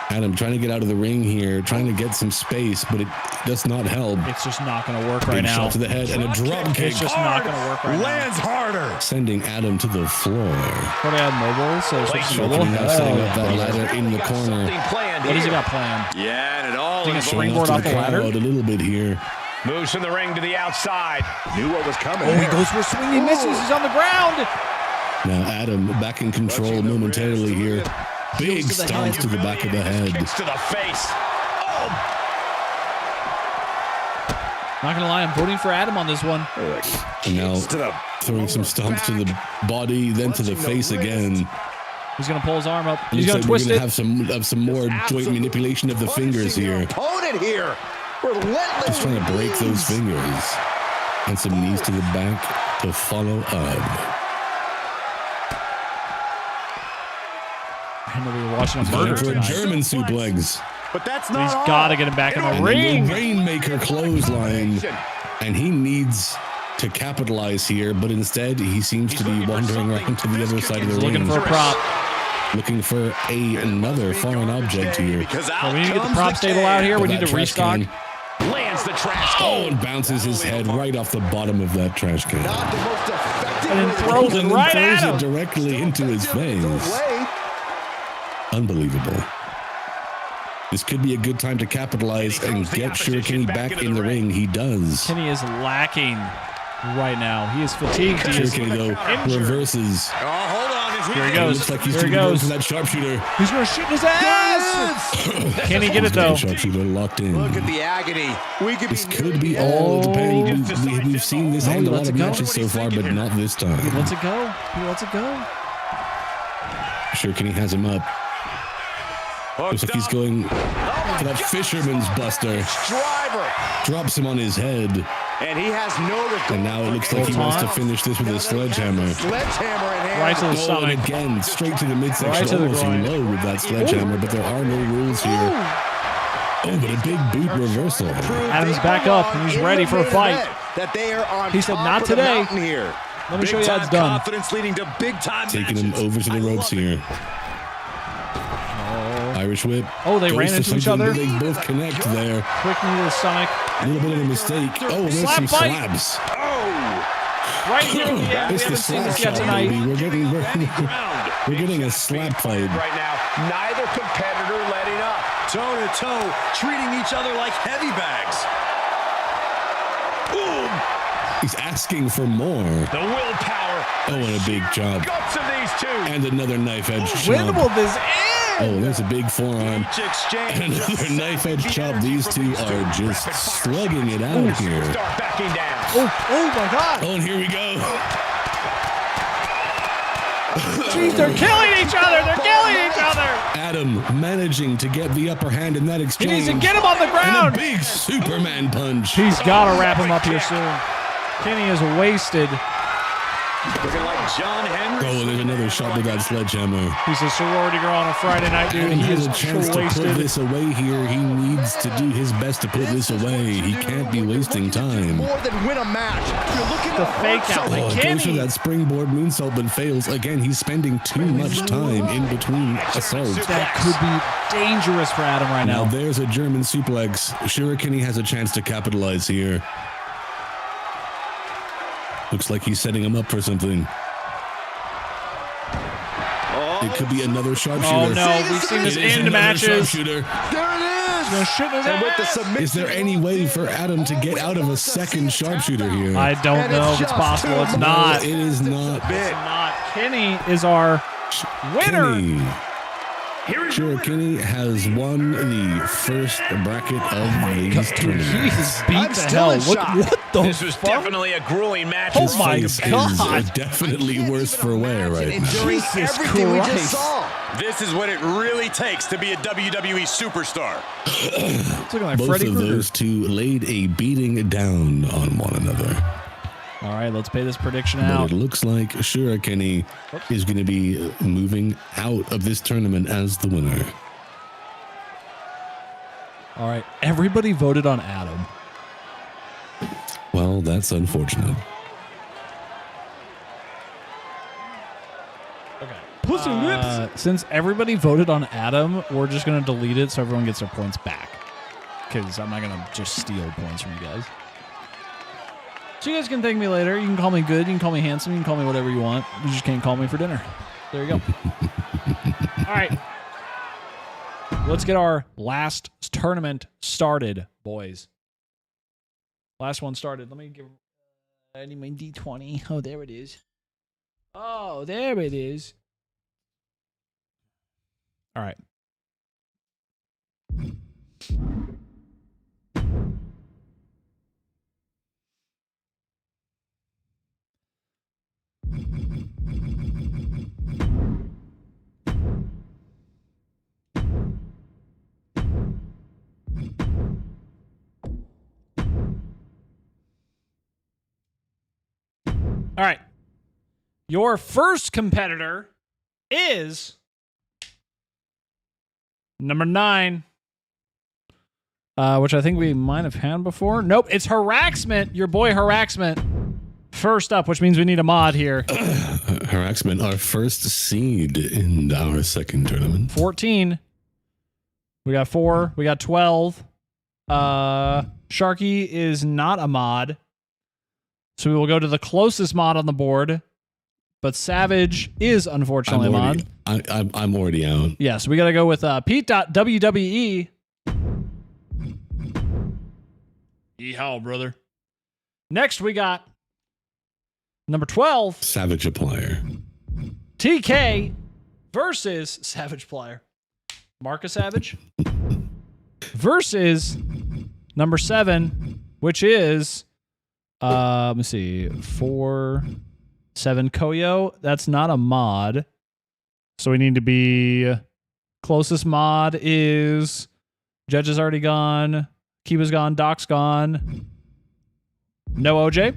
Adam trying to get out of the ring here, trying to get some space, but it does not help. It's just not going to work right Big now. shot to the head and a drop kick. It's just not going to work right Lands harder. Sending Adam to the floor. What do I have, mobile? So Shuriken now setting up that ladder in the corner. What has he got planned? Yeah, and it all Is he Showing springboard off to the ladder? crowd a little bit here. Moves from the ring to the outside. Knew what was coming. Oh, he goes for a swing. He misses. He's on the ground. Now Adam back in control momentarily here. Big stomps to the back of the head. Kicks to the face. Not going to lie, I'm voting for Adam on this one. And now throwing some stomps to the body, then to the face again. He's going to pull his arm up. He's Looks going to like twist we're it. have some more joint manipulation of the fingers here. Opponent here. Relentless. Just trying to break those fingers. And some knees to the back to follow up. I know we were watching a Going murder for a tonight. German suplex. But that's He's not got to get him back in the And ring. the Rainmaker clothesline. And he needs to capitalize here, but instead he seems to be wandering around to the other side of the Looking ring. for a prop. Looking for another foreign object here. So we need to get the prop stable out here. We need to That trash restock. can. Lands the trash. Oh, and bounces his head right off the bottom of that trash can. Not the most effective. And then throws it And then right throws at him. it directly into his face. Unbelievable. This could be a good time to capitalize and get Shuriken back in the ring. He does. Kenny is lacking right now. He is fatigued. He is Shuriken, though, reverses. Oh, hold on. Here he It goes. looks like he's Here he too close goes. to that sharpshooter. He's going to shoot in his ass. Can he get it, though? Sharpshooter locked in. Look at the agony. This could be all depending. We've seen this end a lot of matches so far, but not this He time. lets it go. He lets it go. Shuriken has him up. Looks like he's going for that fisherman's buster. Driver. Drops him on his head. And he has no regard. And now it looks like he wants to finish this with a sledgehammer. Sledgehammer in hand. Right to the Oh, stomach. and again, straight to the midsection, Right to the almost groin. low with that sledgehammer, but there are no rules here. Oh, but a big boot reversal. Adam's back up, and he's ready for a fight. That they are on He said, top "Not of the today." mountain here. Let me show you how it's done. Confidence leading to big time Taking him matches. over to the ropes here. Irish whip. Oh, they Goes ran for into each something, other. but They both connect there. Quick knee to the stomach. A little bit of a mistake. Oh, there's Slap some fight. slabs. Right here. Yeah, we It's the haven't seen slap this yet shot, tonight. baby. We're getting a slap fight. Right now, neither competitor letting up. Toe to toe, treating each other like heavy bags. He's asking for more. The willpower. Oh, and a big job. Guts of these two. And another knife edge When chop. will this end? Oh, there's a big forearm. Exchange. And another knife edge chop. These two are just slugging it out here. Start backing down. Oh my God. Oh, and here we go. Jeez, they're killing each other. They're killing each other. Adam managing to get the upper hand in that He exchange. needs to get him on the And ground. a big Superman punch. He's got to wrap him up here soon. Kenny is wasted. Looking like John Henry. Oh, there's another shot with that sledgehammer. He's a sorority girl on a Friday night, dude. Adam He has is a chance to put wasted. this away here. He needs to do his best to put this away. He can't be wasting time. More than win a match. You're looking The to fake hurt out. someone. Oh, Kenny. goes for that springboard moonsault, but fails. Again, he's spending too much time in between assaults. That could be dangerous for Adam right Now now. there's a German suplex. Shuriken has a chance to capitalize here. Looks like he's setting him up for something. It could be another sharpshooter. Oh no, we've seen this It is end another matches. sharpshooter. There it is. Gonna shit in his And with the ass. submission. Is there any way for Adam to get out of a second sharpshooter here? I don't know if it's possible. It's not. It is not. It's not. Kenny is our winner. Sure, Kenny has won the first bracket of these tournament. Jesus, beat the hell. What the This was definitely a grueling match. Oh my God. Is definitely worse for wear right now. Jesus Christ. This is what it really takes to be a WWE superstar. It's looking like Both Freddy of Krueger. those two laid a beating down on one another. All right, let's pay this prediction But out. it looks like Shura Kenny is going to be moving out of this tournament as the winner. All right, everybody voted on Adam. Well, that's unfortunate. Pussy lips. Since everybody voted on Adam, we're just going to delete it so everyone gets their points back. Because I'm not going to just steal points from you guys. So you guys can thank me later. You can call me good. You can call me handsome. You can call me whatever you want. You just can't call me for dinner. There you go. All right. Let's get our last tournament started, boys. Last one started. Let me give... I need my D20. Oh, there it is. Oh, there it is. All right. All right. Your first competitor is number 9, which I think we might have had before. Nope, it's Harassment, your boy Harassment. First up, which means we need a mod here. Harassment, our first seed in our second tournament. 14. We got 4. We got 12. Sharky is not a mod. So we will go to the closest mod on the board. But Savage is unfortunately a mod. I'm already out. Yeah, so we got to go with Pete.WWE. Yeehaw, brother. Next, we got number 12. Savage Applier. TK versus Savage Plier. Marcus Savage versus number 7, which is, let me see, 4, 7 Koyo. That's not a mod. So we need to be, closest mod is, Judge is already gone. Kiba's gone. Doc's gone. No OJ.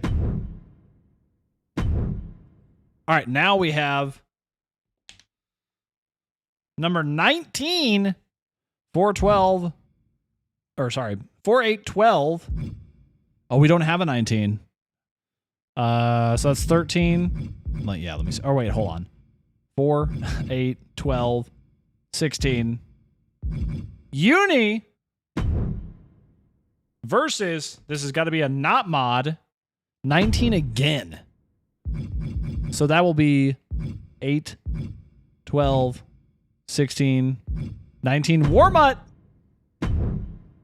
All right, now we have number 19, 412, or sorry, 4812. Oh, we don't have a 19. So that's 13. Yeah, let me see. Oh, wait, hold on. 4, 8, 12, 16. Uni versus, this has got to be a not mod, 19 again. So that will be 8, 12, 16, 19. Warmut.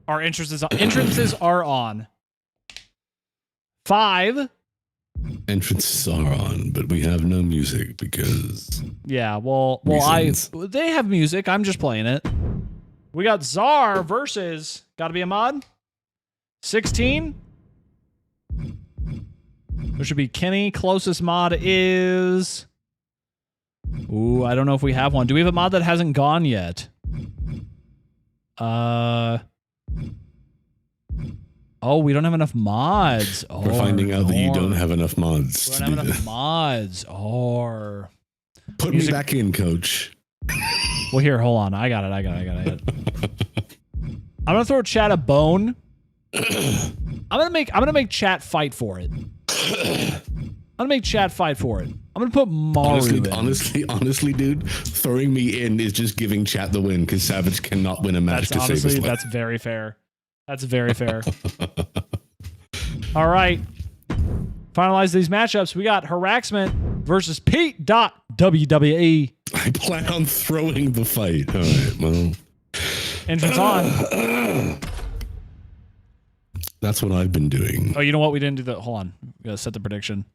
Our entrances are on. 5. Entrances are on, but we have no music because... Yeah, well, reasons. they have music. I'm just playing it. We got Czar versus, got to be a mod, 16. Which should be Kenny. Closest mod is... Ooh, I don't know if we have one. Do we have a mod that hasn't gone yet? Oh, we don't have enough mods. Oh, we're finding out that you don't have enough mods. We don't have enough mods. Or put me back in, coach. Well, here, hold on. I got it. I'm gonna throw chat a bone. I'm gonna make chat fight for it. I'm gonna make chat fight for it. I'm gonna put Maru in. Honestly, dude, throwing me in is just giving chat the win because Savage cannot win a match to save his life. That's very fair. That's very fair. All right. Finalize these matchups. We got Harassment versus Pete.WWE. I plan on throwing the fight. All right, well. Entrance on. That's what I've been doing. Oh, you know what? We didn't do the... Hold on. We gotta set the prediction.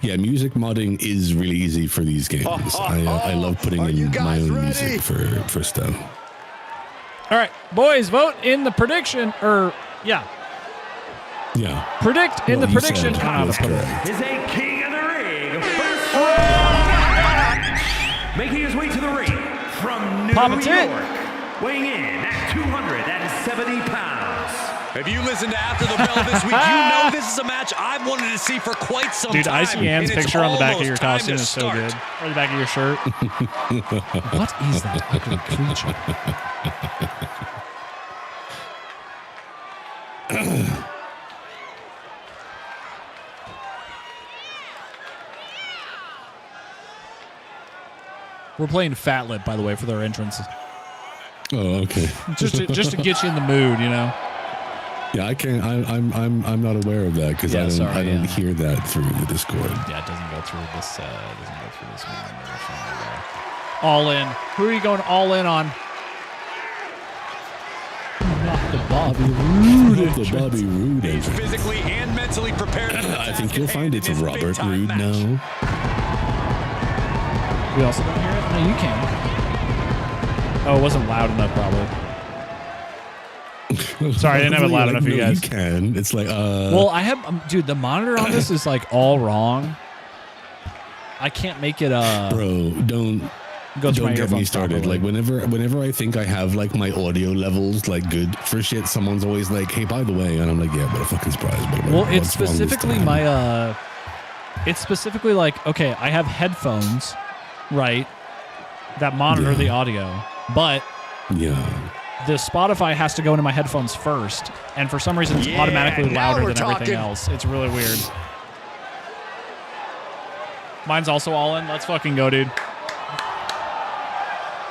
Yeah, music modding is really easy for these games. I love putting in my own music for stuff. All right, boys, vote in the prediction. Yeah. Predict in the prediction. Is a King of the Ring first round. Making his way to the ring from New York, weighing in at 270 pounds. If you listen to After the Bell this week, you know this is a match I've wanted to see for quite some time. Dude, Icy Ann's picture on the back of your costume is so good. Or the back of your shirt. What is that ugly creature? We're playing Fat Lip, by the way, for their entrance. Oh, okay. just to get you in the mood, you know. Yeah, I can't. I'm not aware of that because I don't hear that through the Discord. Yeah, it doesn't go through this. All in. Who are you going all in on? Not the Bobby Roode. The Bobby Roode. He's physically and mentally prepared. I think you'll find it's a Robert Roode now. We also don't hear it? No, you can. Oh, it wasn't loud enough, probably. Sorry, I didn't have it loud enough for you guys. You can. It's like, Well, I have, dude, the monitor on this is like all wrong. I can't make it, Bro, don't get me started. Properly. Like whenever I think I have like my audio levels like good for shit, someone's always like, "Hey, by the way," and I'm like, "Yeah, but a fucking surprise." But well, it's specifically my, it's specifically like, okay, I have headphones, right, that monitor the audio, but the Spotify has to go into my headphones first, and for some reason it's automatically louder than everything else. It's really weird. Mine's also all in. Let's fucking go, dude.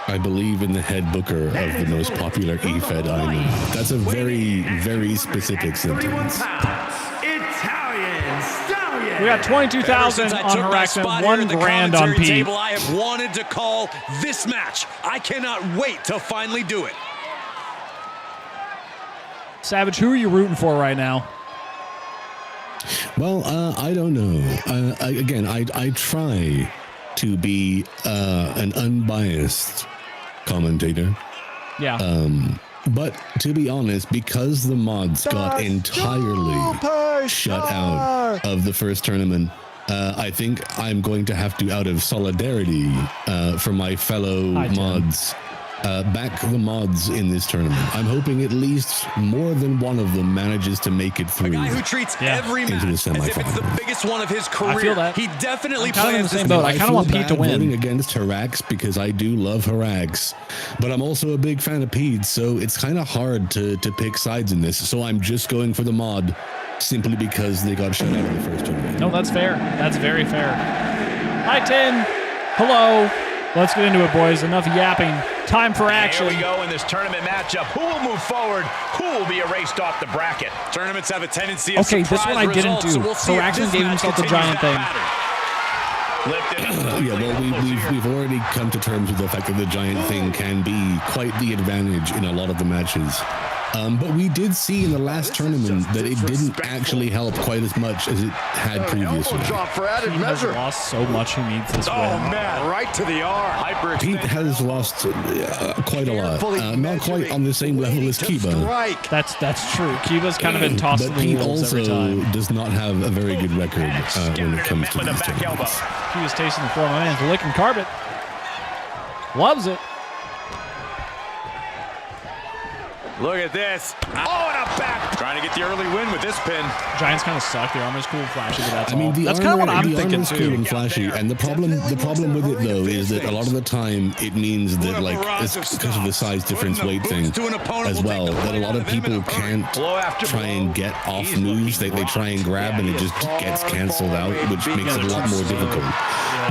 I believe in the head booker of the most popular E-Fed I know. That's a very, very specific sentence. Italian Stallion. We got 22,000 on Haraxin, $1 grand on Pete. Table, I have wanted to call this match. I cannot wait to finally do it. Savage, who are you rooting for right now? Well, I don't know. I try to be an unbiased commentator. Yeah. But to be honest, because the mods got entirely shut out of the first tournament, I think I'm going to have to, out of solidarity for my fellow mods, back the mods in this tournament. I'm hoping at least more than one of them manages to make it through. A guy who treats every match as if it's the biggest one of his career. I feel that. He definitely plans in the same boat. I kind of want Pete to win. Voting against Harax because I do love Harax, but I'm also a big fan of Pete, so it's kind of hard to pick sides in this. So I'm just going for the mod simply because they got shut out in the first tournament. No, that's fair. That's very fair. Hi, Tin. Hello. Let's get into it, boys. Enough yapping. Time for action. Here we go in this tournament matchup. Who will move forward? Who will be erased off the bracket? Tournaments have a tendency of this one I didn't do. So Action gave himself the giant thing. Yeah, well, we've already come to terms with the fact that the giant thing can be quite the advantage in a lot of the matches. But we did see in the last tournament that it didn't actually help quite as much as it had previously. He has lost so much he needs this win. Oh, man, right to the arm. Pete has lost quite a lot. Not quite on the same level as Kiba. That's true. Kiba's kind of been tossed in the wolves every time. But Pete also does not have a very good record when it comes to these tournaments. He was tasting the floor. My man's licking carpet. Loves it. Look at this. Oh, and a back. Trying to get the early win with this pin. Giants kind of suck. The armor's cool and flashy, but that's I mean, all. the That's kind of what I'm the thinking, armor's too. cool and flashy, and the problem with it, though, is that a lot of the time it means that, like, it's because of the size difference weight thing as well, that a lot of people can't try and get off moves. They try and grab, and it just gets canceled out, which makes it a lot more difficult.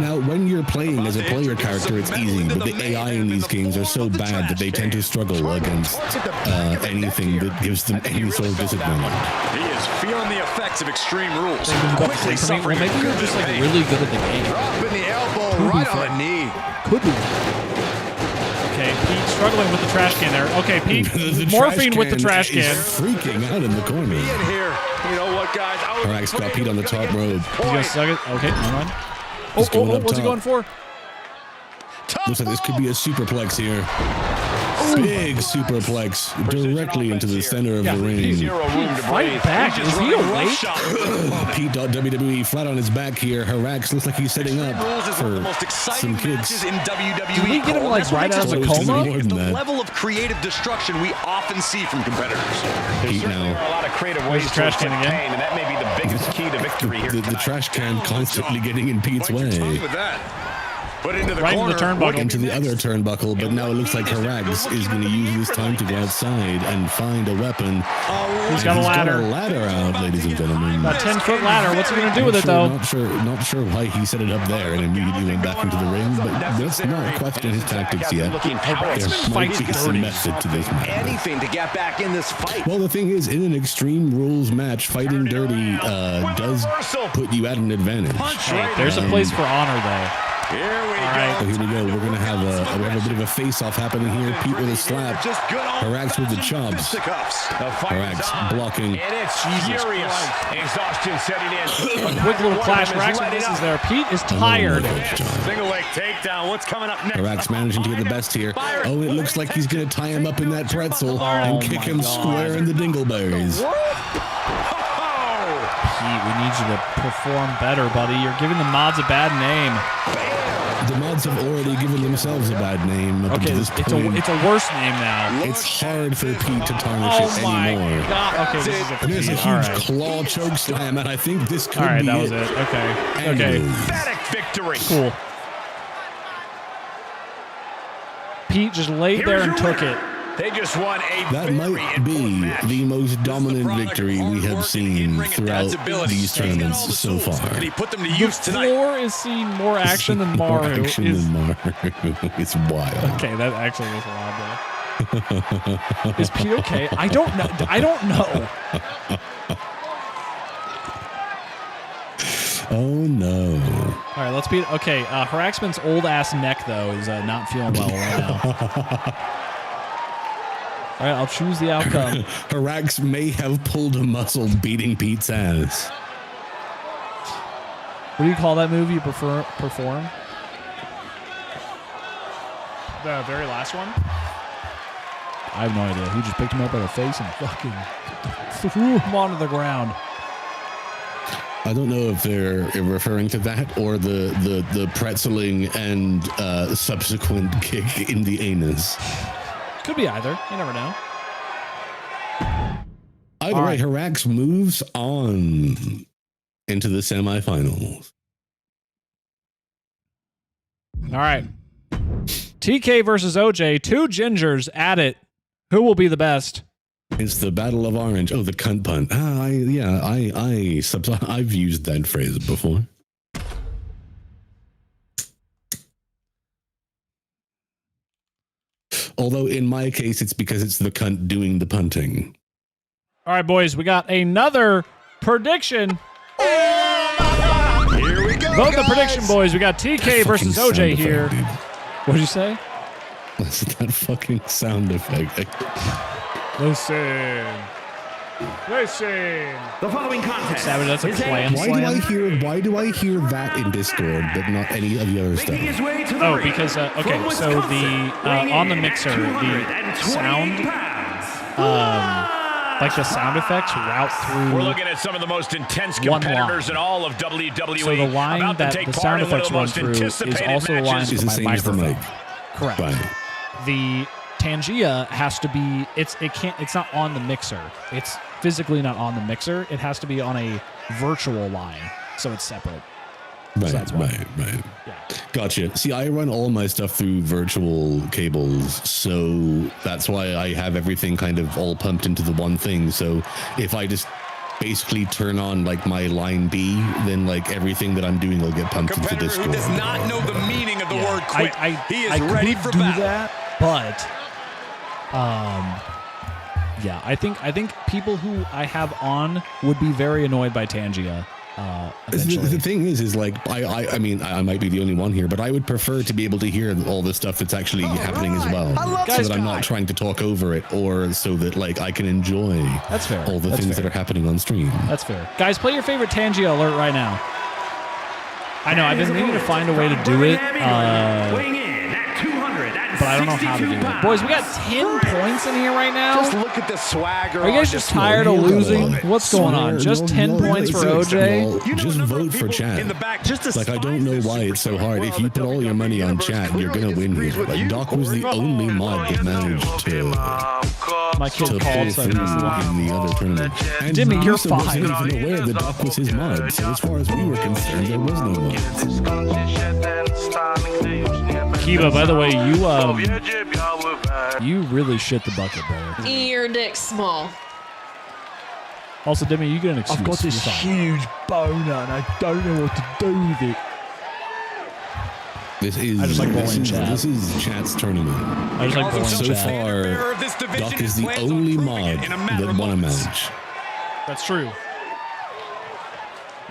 Now, when you're playing as a player character, it's easy, but the AI in these games are so bad that they tend to struggle against anything that gives them any sort of disadvantage. He is feeling the effects of extreme rules. Quickly suffering. Well, maybe you're just like really good at the game. Dropping the elbow right on the knee. Could be. Okay, Pete struggling with the trash can there. Okay, Pete morphing with the trash can. Freaking out in the corner. In here. You know what? what, guys? Harax got Pete on the top rope. He's gonna suck it. Okay, never mind. He's going up What's he top. going for? Looks like this could be a superplex here. Big superplex directly into the center of the ring. Fight back. Is he awake? Pete.WWE flat on his back here. Harax looks like he's setting up for some kicks. In WWE. Did we get him like right out of a coma? It's the level of creative destruction we often see from competitors. Pete now. A lot of creative ways to trash can inflict again. pain, and that may be the biggest key to victory here The trash can constantly getting in Pete's way. With that. Put into the Right corner. into the turnbuckle. Into the other turnbuckle, but now it looks like Harax is going to use this time to go outside and find a weapon. He's got a ladder. Got a ladder out, ladies and gentlemen. A 10-foot ladder. What's he gonna do with it though? Not sure why he set it up there and immediately went back into the ring, but let's not question his tactics yet. There might be some method to this match. Anything to get back in this fight. Well, the thing is, in an Extreme Rules match, fighting dirty does put you at an advantage. Hey, there's a place for honor though. Here we So here we go. We're gonna have a bit of a face-off happening here. Pete with a slap. Harax with the chops. Harax blocking. And it's furious. Exhaustion setting in. A quick little clash. Harax misses there. Pete is tired. Single leg takedown. What's coming up next? Harax managing to get the best here. Oh, it looks like he's gonna tie him up in that pretzel and kick him square in the dingleberries. Pete, we need you to perform better, buddy. You're giving the mods a bad name. The mods have already given themselves a bad name up Okay, to this it's point. a worse name now. It's hard for Pete to tarnish Oh it my anymore. god. Okay, this is it for There's a Pete. huge All right. claw choke slam, and I think this could All right, be that was it. Okay. And Okay. move. Emphatic victory. Cool. Pete just laid there and took it. They just won a That very might be the most dominant victory we have seen throughout these tournaments so far. And he put them to The use tonight. floor is seeing more action than Maru. It's wild. Okay, that actually was wild though. Is Pete okay? I don't know. Oh no. All right, let's beat. Okay, Haraxman's old ass neck though is not feeling well right now. All right, I'll choose the outcome. Harax may have pulled a muscle beating Pete's ass. What do you call that movie you perform? The very last one? I have no idea. He just picked him up by the face and fucking threw him onto the ground. I don't know if they're referring to that or the pretzeling and subsequent kick in the anus. Could be either. You never know. Either way, Harax moves on into the semifinals. All right. TK versus OJ. Two gingers at it. Who will be the best? It's the Battle of Orange. Oh, the cunt punt. I've used that phrase before. Although in my case, it's because it's the cunt doing the punting. All right, boys, we got another prediction. Here we go. Vote the prediction, boys. We got TK versus OJ here. What'd you say? That's that fucking sound effect. Listen. The following contest. Savage, that's a is clam Why do I hear that in Discord, but not any of the other making his stuff? way to the Oh, ring because from okay, so the Wisconsin, on the weighing in mixer, at the 228 sound, pounds. like the sound effects route through. We're looking at some of the most intense one competitors line. in all of WWE. So the line about to that take the part sound in one of effects the run most through is anticipated also aligned matches. It's to the my same as the microphone. mic. Correct. Right. The Tangia has to be. It's not on the mixer. It's physically not on the mixer. It has to be on a virtual line, so it's separate. Right. Yeah. Gotcha. See, I run all my stuff through virtual cables, so that's why I have everything kind of all pumped into the one thing. So if I just basically turn on like my line B, then like everything that I'm doing will get pumped into Competitor Discord. who does not know the meaning of the word quit. He is I ready could for do battle. that, but yeah, I think people who I have on would be very annoyed by Tangia eventually. The thing is like I mean I might be the only one here, but I would prefer to be able to hear all the stuff that's actually happening as well, so that I'm not trying to talk over it, or so that like I can enjoy That's fair. all the things that are happening on stream. That's fair. Guys, play your favorite Tangia alert right now. I know, I've been meaning to find a way to do it, but I don't know how to do it. Boys, we got 10 points in here right now. Just look at the swagger. Are you guys just tired of losing? What's going on? Just 10 points for OJ? Well, just vote for chat. Like, I don't know why it's so hard. If you put all your money on chat, you're going to win here. Like, Doc was the only mod that managed to My kid pull called, so I missed the line. in the other tournament. And Jimmy, you're Musa wasn't fine. even aware that Doc was his mod. So as far as we were concerned, there was no mod. Kiva, by the way, you really shit the bucket, brother. Your dick's small. Also, Demi, you get an excuse. I've got this You're fine. huge boner and I don't know what to do with it. This is I just like bowling chat. This is chat's tournament. I just like bowling So chat. far, Doc is the only mod that won a match. That's true.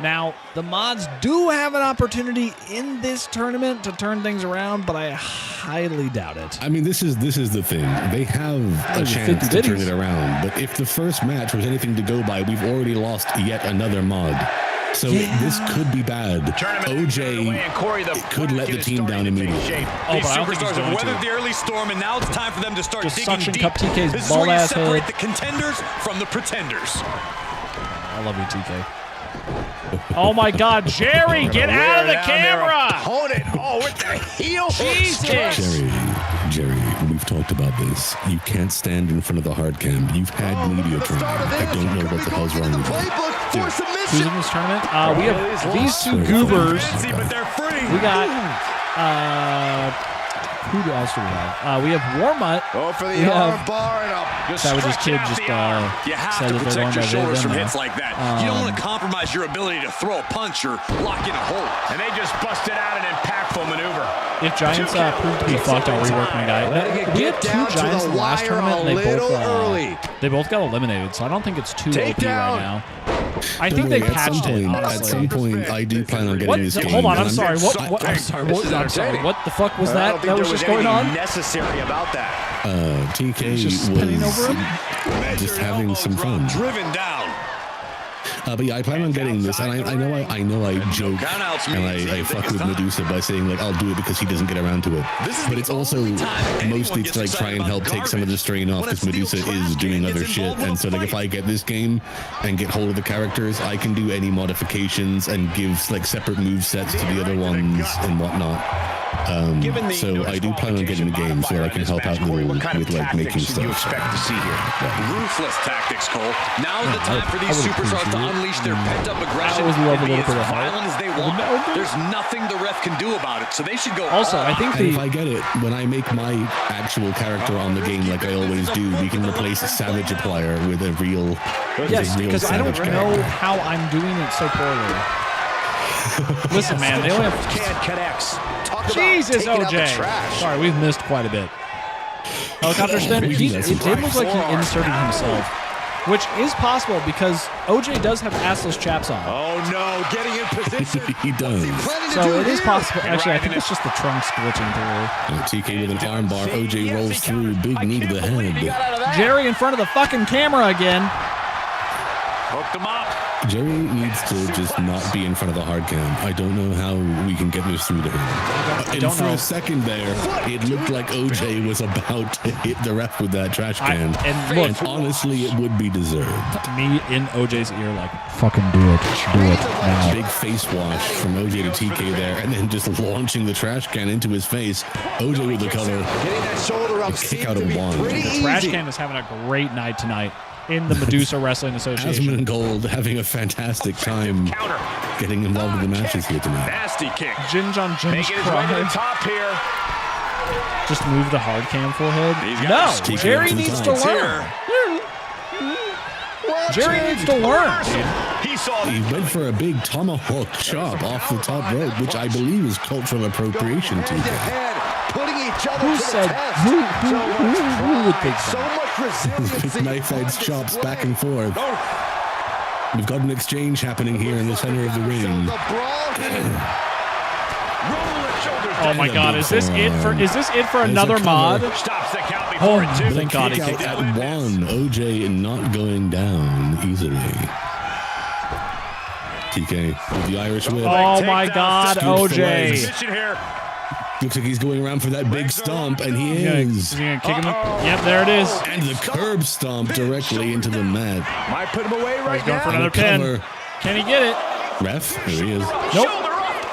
Now, the mods do have an opportunity in this tournament to turn things around, but I highly doubt it. I mean, this is the thing. They have a chance to turn it around, but if the first match was anything to go by, we've already lost yet another mod. So this could be bad. OJ could let the team down immediately. Oh, These but I don't think he's superstars going have weathered to. the early storm, and now it's time for them to start Just digging suction deep. cup TK's This is where you bald-ass separate head. the contenders from the pretenders. I love you, TK. Oh my God, Jerry, get out of the camera! Hold it. Oh, with the heel. Jesus! Jerry, we've talked about this. You can't stand in front of the hard cam. You've had media training. I don't know what the hell's wrong with you. Who's in this tournament? We have these two goobers. We got, who else do we have? We have Warmutt. Go for We the have arm bar and up. Savage's kid just You have said to that they're going protect your by shoulders Viv from now. hits like that. You don't want to compromise your ability to throw a punch or lock in a hole. And they just busted out an impactful maneuver. If Giants prove to be fucked, I'll rework my guy. We had two Giants in the last tournament, and they both got eliminated, so I don't think it's too OP right now. I think they patched it, honestly. At some point, I do plan on getting this game. Hold on, I'm and sorry. I'm sorry. What the fuck was that? That was just going on? Necessary about that. TK Just spinning was over him? just having some fun. Driven down. But yeah, I plan on getting this, and I know I joke and I fuck with Medusa by saying like I'll do it because he doesn't get around to it. But it's also mostly to like try and help take some of the strain off because Medusa is doing other shit, and so like if I get this game and get hold of the characters, I can do any modifications and give like separate move sets to the other ones and whatnot. So I do plan on getting the game so that I can help out with like making stuff. Ruthless tactics, Cole. Now's the time for these superstars to unleash their pent-up aggression always love a and be little as bit of heart. violent as they want. There's nothing the ref can do about it, so they should go. Also, I think And if I get it, when I make my actual character on the game like I always do, we can replace Savage Applier with a real Yes, because I don't Savage know character. how I'm doing it so poorly. Listen, man, they only have connects. Jesus, OJ. Sorry, we've missed quite a bit. Helicopter spin. It did look like he inserted himself, which is possible because OJ does have assless chaps on. Oh no, getting in position. He does. So it is possible. Actually, I think it's just the trunks glitching through. TK with an armbar. OJ rolls through. Big knee to the head. Jerry in front of the fucking camera again. Hooked them up. Jerry needs to just not be in front of the hard cam. I don't know how we can get this through to him. And for a second there, it looked like OJ was about to hit the ref with that trash can. And honestly, it would be deserved. Me in OJ's ear, like, fucking do it now. Big face wash from OJ to TK there, and then just launching the trash can into his face. OJ with the cover. Getting that shoulder up. Kick out of one. The trash can is having a great night tonight in the Medusa Wrestling Association. Asman and Gold having a fantastic time getting involved in the matches here tonight. Nasty kick. Ginge on Ginge Making his way to the cry. top here. Just move the hard cam forehead. He's got No, the stick Jerry to the needs to sides learn. Jerry needs to learn. He saw He went for a big tomahawk chop off the top rope, which I believe is cultural appropriation to him. Putting each other Who to said? the test. Who would think So that? much resiliency. With knife-edged chops back and forth. We've got an exchange happening here in the center of the ring. Oh my God! Is this it for another mod? Stops the count before Oh, two. thank God he Kick kicked out out. at one. OJ not going down easily. TK with the Irish whip. Oh my God, OJ! Looks like he's going around for that big stomp, and he is. Is he gonna kick him up? Yep, there it is. And the curb stomp directly into the mat. Might put him away right He's going now. for another pin. Can he get it? Ref, here he is. Nope.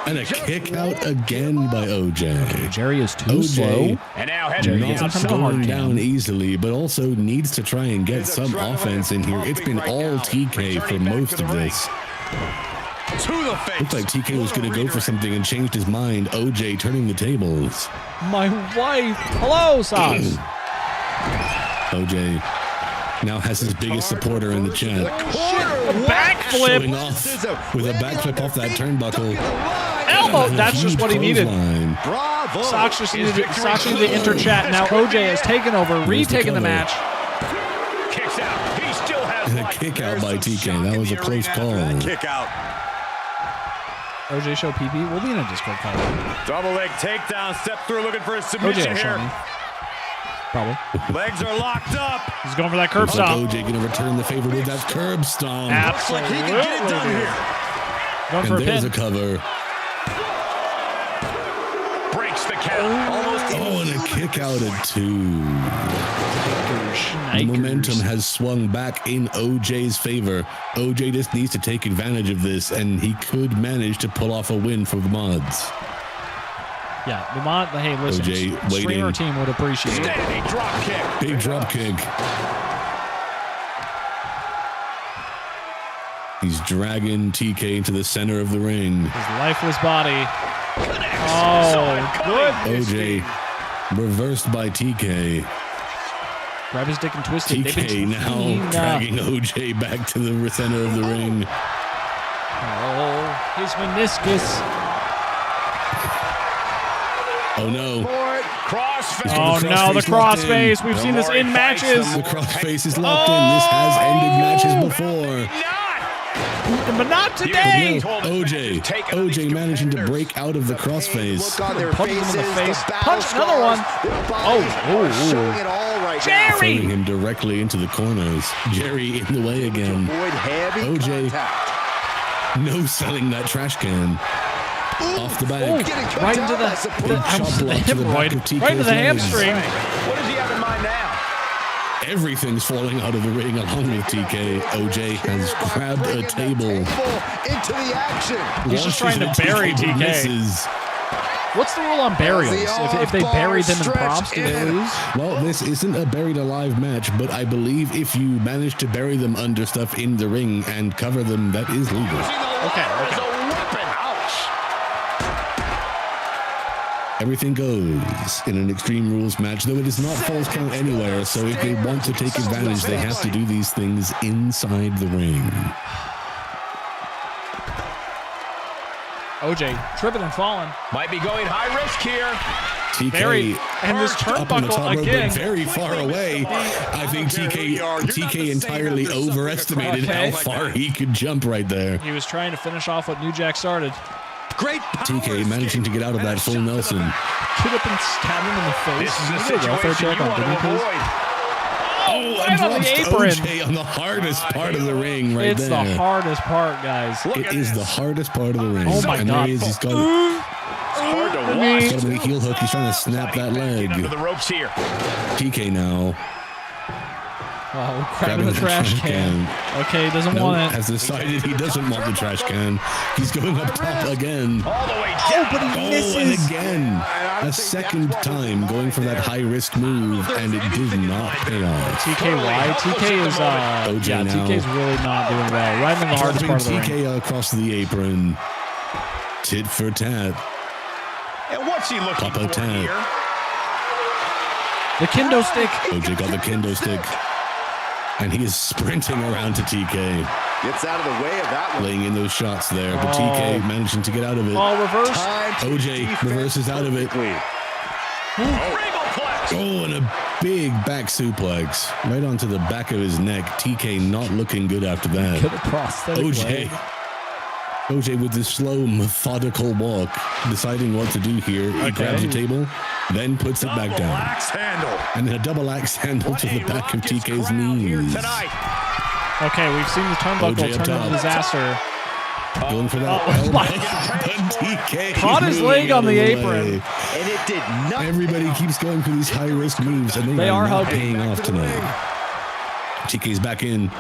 And a kick out again by OJ. Jerry is too slow. And now Jerry gets Not him from the hard going cam. down easily, but also needs to try and get some offense in here. It's been all TK for most of this. To the face. Looked like TK was going to go for something and changed his mind. OJ turning the tables. My wife. Hello, Sas. OJ now has his biggest supporter in the chat. Backflip. Showing off with a backflip off that turnbuckle. Elbow. That's just what he needed. Clothesline. Bravo. Sox just needed to enter chat. Now OJ has taken over, retaken the match. Kicks out. He still has And a life. kick out by TK. That was a close call. Kick out. OJ show PP. We'll be in a Discord call. Double leg takedown. Step through looking for a OJ submission will show here. me. Probably. Legs are locked up. He's going for that curb Looks stomp. like OJ going to return the favor with that curb stomp. Absolutely. He can get it done here. Going for And a there's pin. a cover. Breaks the count. Almost Oh, and a kick out at two. The momentum has swung back in OJ's favor. OJ just needs to take advantage of this, and he could manage to pull off a win for the mods. Yeah, the mod. Hey, listen, OJ streamer waiting. team would appreciate it. standing drop kick. Big drop kick. He's dragging TK into the center of the ring. His lifeless body. Oh, good. OJ reversed by TK. Grab his dick and twist it. They've been TK now dragging OJ back to the center of the ring. Oh, his meniscus. Oh no. Crossface. Oh no, the crossface. We've seen this in matches. The crossface is locked in. This has ended matches before. But not today. OJ managing to break out of the crossface. Punch him in the face. Punch another one. Oh, Jerry. Throwing him directly into the corners. Jerry in the way again. OJ no selling that trash can. Off the back. Right into the hemorrhoid. Right into the hamstring. What does he have in mind now? Everything's falling out of the ring along with TK. OJ has grabbed a table. Into the action. He's just trying to bury TK. Misses. What's the rule on burials? If they bury them in props, do they lose? Well, this isn't a buried alive match, but I believe if you manage to bury them under stuff in the ring and cover them, that is legal. Okay. Everything goes in an Extreme Rules match, though it is not false count anywhere, so if they want to take advantage, they have to do these things inside the ring. OJ tripping and falling. Might be going high risk here. TK and this up on the top turnbuckle rope, again. but very far away. I think TK entirely overestimated how far he could jump right there. He was trying to finish off what New Jack started. Great TK managing to get out of that full Nelson. Get up and stab him in the face. This is a Can you get a welfare situation check you on want to Disney, please? avoid. Oh, Right on the apron. OJ on the hardest part of the ring right It's there. the hardest part, guys. It is the hardest part of the ring. Oh my and God. There he is. He's got Hard to He's watch. got him in a heel hook. He's trying to snap that leg. Under the ropes here. TK now. Oh, grabbing the trash can. Okay, he doesn't want it. Has decided he doesn't want the trash can. He's going up top again. All the way Oh, but he misses. And again. A second time going for that high risk move, and it did not pay off. TKY. TK is OJ yeah, now. TK's really not doing well. Right in the hardest part of the ring. TK across the apron. Tit for tat. And what's he looking Papa for tat. here? The kendo stick. OJ got the kendo stick. And he is sprinting around to TK. Gets out of the way of that one. Laying in those shots there, but TK managing to get out of it. Oh, reverse. OJ reverses out of it. Regal flex. Oh, and a Big back suplex right onto the back of his neck. TK not looking good after that. Get a prosthetic leg. OJ with this slow, methodical walk, deciding what to do here. He grabs the table, then puts it back down. Axe handle. And then a double axe handle to the back of TK's knees. Okay, we've seen the turnbuckle turn into disaster. Going for that. Oh my God. TK Caught his leg on the apron. And it did not. Everybody keeps going for these high-risk moves, and they are not paying off tonight. TK's back in.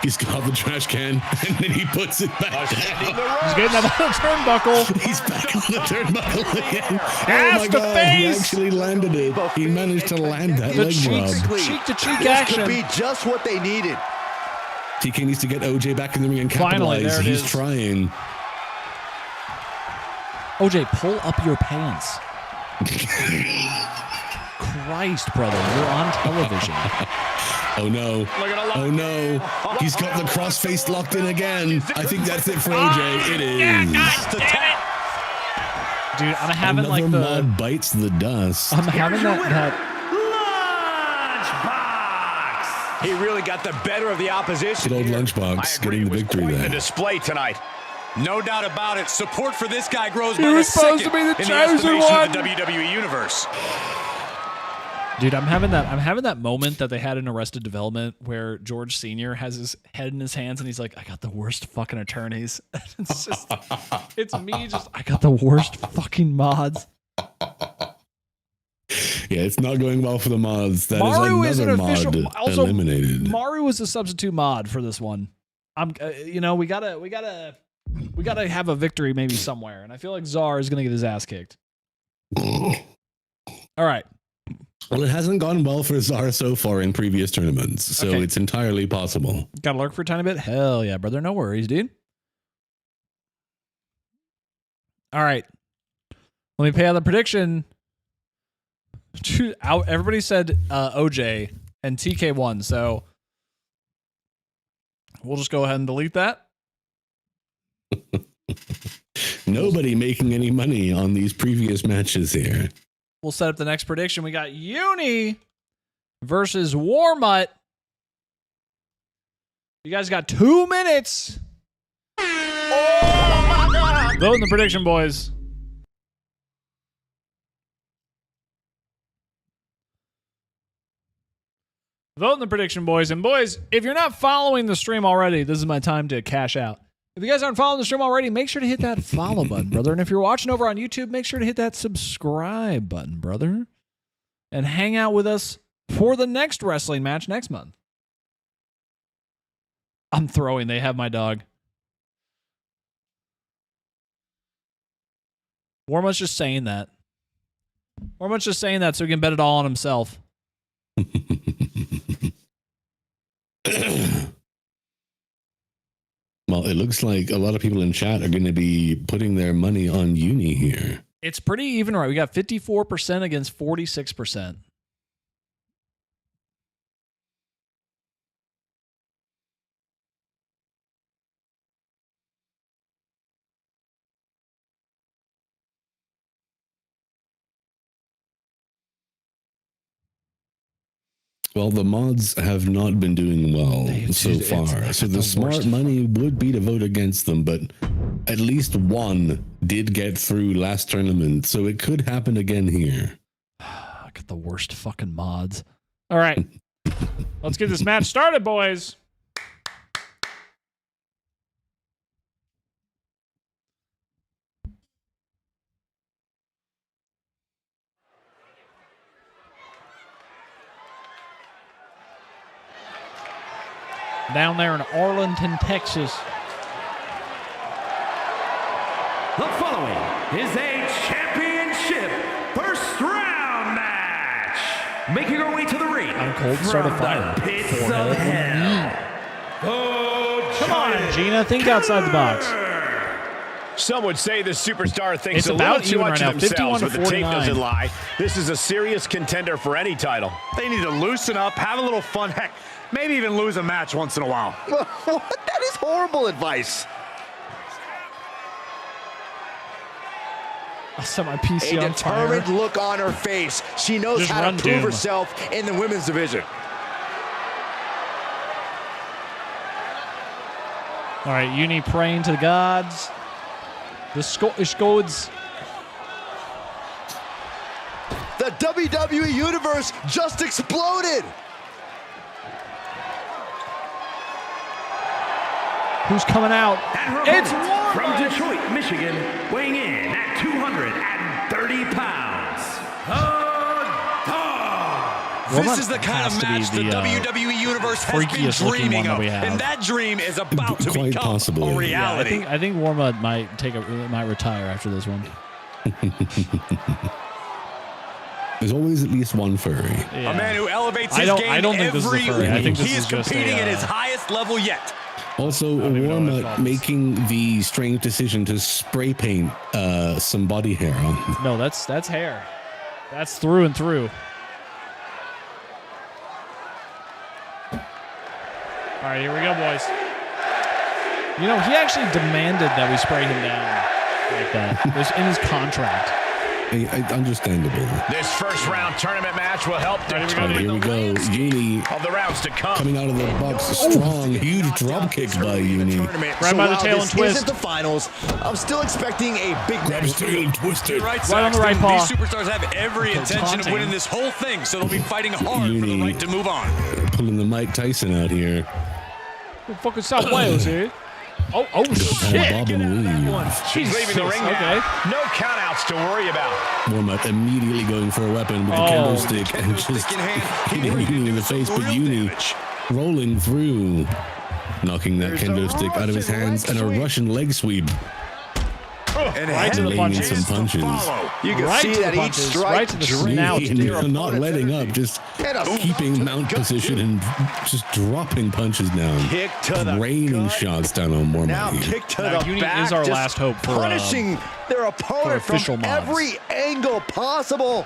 He's got the trash can, and then he puts it back down. He's getting up on the turnbuckle. He's back on the turnbuckle again. Ass oh my to God, face. he actually landed it. He managed to land that The leg drop. cheek-to-cheek This action. could be just what they needed. TK needs to get OJ back in the ring and Finally, capitalize. there it He's is. trying. OJ, pull up your pants. Christ, brother, you're on television. Oh no. Oh no. He's got the cross-face locked in again. I think that's it for OJ. It is. Dude, I'm having Another like the mod bites the dust. I'm having that He really got the better of the opposition. Good old here. Lunchbox getting the victory The there. display tonight. No doubt about it. Support for this guy grows He by the was supposed to second be the in chosen estimation one. of the WWE Universe. Dude, I'm having that moment that they had in Arrested Development where George Sr. has his head in his hands and he's like, I got the worst fucking attorneys. It's just it's me just I got the worst fucking mods. Yeah, it's not going well for the mods. That Maru is is an another official mod also eliminated. Maru was a substitute mod for this one. I'm we gotta have a victory maybe somewhere, and I feel like Czar is gonna get his ass kicked. All right. Well, it hasn't gone well for Czar so far in previous tournaments, so Okay. it's entirely possible. Gotta lurk for a tiny bit? Hell yeah, brother. No worries, dude. All right. Let me pay out the prediction. Everybody said OJ and TK won, so we'll just go ahead and delete that. Nobody making any money on these previous matches here. We'll set up the next prediction. We got Uni versus Warmutt. You guys got 2 minutes. Oh my God. Vote in the prediction, boys. Vote in the prediction, boys. And boys, if you're not following the stream already, this is my time to cash out. If you guys aren't following the stream already, make sure to hit that follow button, brother. And if you're watching over on YouTube, make sure to hit that subscribe button, brother. And hang out with us for the next wrestling match next month. I'm throwing. They have my dog. Warmutt's just saying that. Warmutt's just saying that so he can bet it all on himself. Well, it looks like a lot of people in chat are going to be putting their money on Uni here. It's pretty even, right? We got 54% against 46%. Well, the mods have not been doing well so far. So the smart money would be to vote against them, but at least one did get through last tournament. So it could happen again here. I got the worst fucking mods. All right. Let's get this match started, boys. Down there in Arlington, Texas. The following is a championship first round match. Making her way to the ring. I'm cold, start a fire. Pits of hell. Come on, Gina. Think outside the box. Some would say the superstar thinks It's a little about too even much right of now, themselves, 51 but to the tape 49. doesn't lie. This is a serious contender for any title. They need to loosen up, have a little fun, heck, maybe even lose a match once in a while. What? That is horrible advice. I set my PC A on fire. determined look on her face. She knows Just how to run, prove Doom. herself in the women's division. All right, Uni praying to the gods. The Scottish gods. The WWE Universe just exploded. Who's coming out? It's Warren from Detroit, Michigan, weighing in at 230 pounds. This is the kind of match the WWE Universe has been dreaming of, and that dream is about to Quite become possibly. a reality. Yeah, I think Warmud might retire after this one. There's always at least one furry. A man who elevates his game I don't think this is a every furry. I week. think this He is is just competing a, at his highest level yet. Also, Warmutt making the strange decision to spray paint some body hair on. No, that's hair. That's through and through. All right, here we go, boys. You know, he actually demanded that we spray him down like that. It was in his contract. Understandable. This first round tournament match will help determine Here we go. Uni of the rounds to come. coming out of the box. Strong, huge drop kicks by Uni. Right by the tail and twist. Isn't the finals. I'm still expecting a big Grab his tail and twist it. Right on the right Saxton, paw. These superstars have every intention taunting. of winning this whole thing, so they'll be fighting hard for the right to move on. Pulling the Mike Tyson out here. Fucking South Wales here. Oh shit. Bob and weave. She's leaving the ring now. Okay. No countouts to worry about. Warmutt immediately going for a weapon with a kendo stick and just hitting Uni in the face, but Uni rolling through, knocking that kendo stick out of his hands, and a Russian leg sweep. And right to the laying in punches. some punches. You can Right see to that the each punches. strike Right to the snout, dude. Not letting up, just keeping mount position and just dropping punches down. Kick to the raining gut. shots down on Warmutt Now here. kick to Now, the Uni back. is our just last hope for, punishing their opponent official from mods. every angle possible.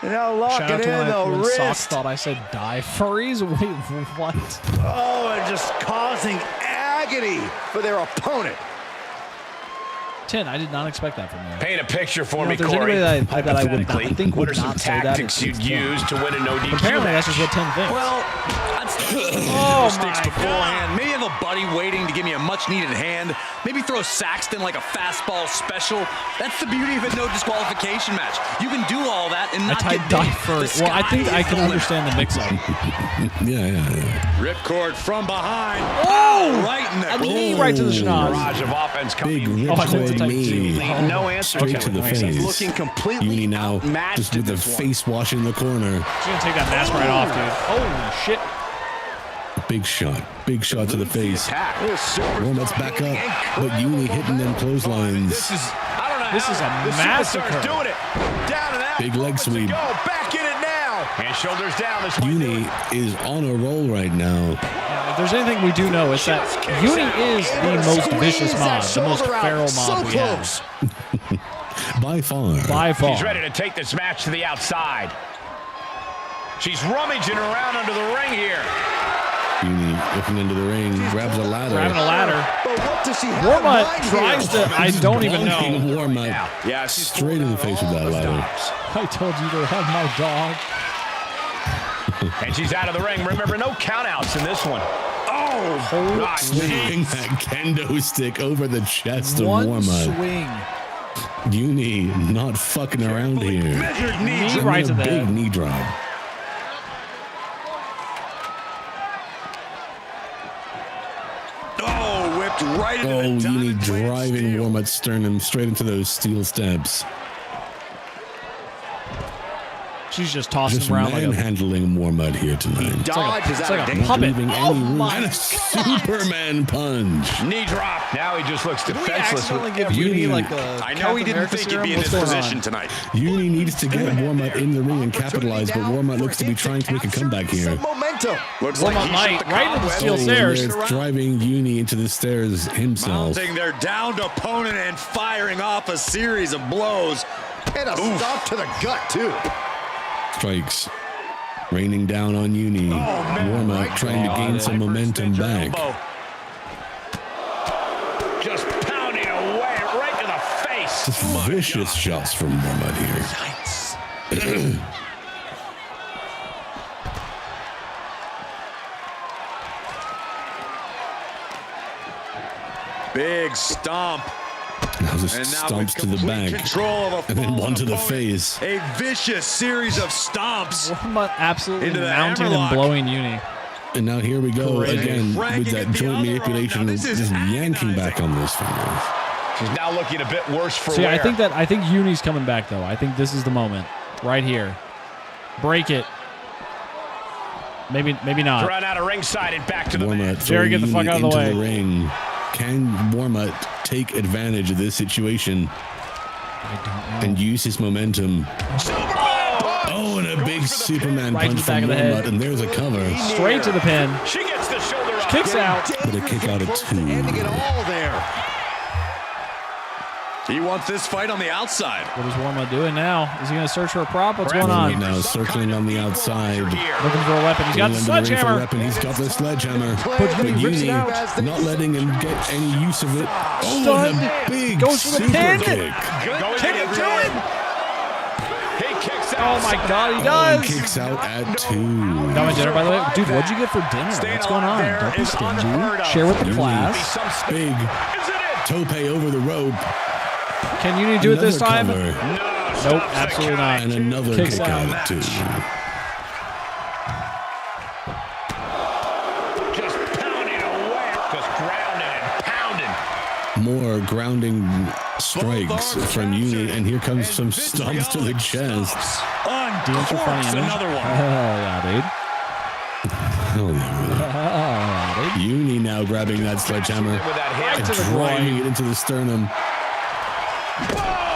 And now Shout locking out to in when the Sox wrist. thought I said die furries. Wait, what? Oh, and just causing agony for their opponent. 10. I did not expect that from you. Paint a picture for You know, me, if there's Corey. anybody that I would not Hypothetically, think what would are some not say that, tactics it's you'd use to win a no DQ Apparently, match? that's just what 10 thinks. Well, I'd Oh, sticks my beforehand. Maybe have a buddy waiting to give me a much-needed hand. Maybe throw Saxton like a fastball special. That's the beauty of a no disqualification match. You can do all that and I not typed get die beat. first. The Well, I sky think I is can the limit. understand the mix-up. Yeah. Ripcord from behind. Oh! Right in the A knee right to the schnoz. Barrage of offense Big coming. Oh, I meant to ripcord type knee. two. No answer Straight to to the it. face. Looking completely Uni now outmatched just at with the this one. face wash in the corner. She's going to take that mask right off, dude. Holy shit. Big shot to the face. Warmutt's back up, but Uni hitting them clotheslines. This is, I don't know This how is a the massacre. superstar's doing it. Down and out. Big leg Moments to sweep. Go. Back in it now. And shoulders down. This might do Uni it. is on a roll right now. If there's anything we do know, it's that Uni is the most vicious mod, the most feral mod we have. By far. By far. She's ready to take this match to the outside. She's rummaging around under the ring here. Uni looking into the ring, grabs a ladder. Grabbing a ladder. But what does she have Warmutt in mind tries here? to, I don't even know. Bonking Warmutt Yeah, she's straight in the face with that ladder. I told you to have my dog. And she's out of the ring. Remember, no countouts in this one. Oh, God. Swinging that kendo stick over the chest of One Warmutt. swing. Uni not fucking around here. Measured knee Knee drop. right to the Big head. knee drop. Oh, whipped right into Oh, the Uni diamond plate driving steel. Warmutt's sternum straight into those steel steps. She's just tossing Just him around like a manhandling Warmutt here tonight. Dodges it's out like of a danger. puppet. Leaving Oh any room. my And a Superman punch. Knee drop. Now he just looks Did we defenseless. accidentally with give every- Uni Uni- like the I know he didn't Captain think he'd be in America this serum? What's going position on? tonight. Uni needs to get Warmutt in the ring and capitalize, but Warmutt looks to be trying to make a comeback here. Some momentum. Looks Warmutt like he might. shut the Right into the cobwebs. steel Oh, stairs. they're driving Uni into the stairs himself. Mounting their downed opponent and firing off a series of blows. And a stop to the gut, too. Strikes. Raining down on Uni. Warmutt trying to gain some momentum back. Just pounding away right to the face. Just vicious shots from Warmut here. Big stomp. Now just stomps to the back. And then one to the face. A vicious series of stomps. Warmut absolutely into the mounting hammerlock. and blowing Uni. And now here we go again with that joint manipulation, This is just yanking back on those fingers. She's now looking a bit worse for See, wear. I think Uni's coming back though. I think this is the moment, right here. Break it. Maybe not. Run out of ringside and back to the Warmut mat. Jerry, get the fuck out of the way. The ring. Can Warmut take advantage of this situation and use his momentum? Oh, and a big Superman Right to punch the back from of the head. Warmut, and there's a cover. Straight to the pin. She gets the shoulder up. Kicks out. But a kick out of two. Ending it all there. He wants this fight on the outside. What is Warmut doing now? Is he going to search for a prop? What's going on? Warmut now circling on the outside. Looking for a weapon. He's got the Going under ring for a sledgehammer. weapon. He's got the sledgehammer. But Uni rips it out. not letting him get any use of it. Oh, Stunned. and a big Goes for the super pin. kick. Can he do it? He kicks Oh out. my God, he Oh, does. kicks out at two. Got my dinner, by the way. Dude, what'd you get for dinner? What's going on? Don't be stingy. Share with the class. Big tope over the rope. Can Uni do it this time? Cover. Nope, absolutely not. And another Kicks kick out. out at two. Just pounding away. Just grounding and pounding. More grounding strikes from Uni, and here comes some stomps to the chest. Dancer funny image. Another one. Hell yeah, dude. Hell yeah. Hell yeah, dude. Uni now grabbing that sledgehammer With that hit. and to the driving groin. it into the sternum.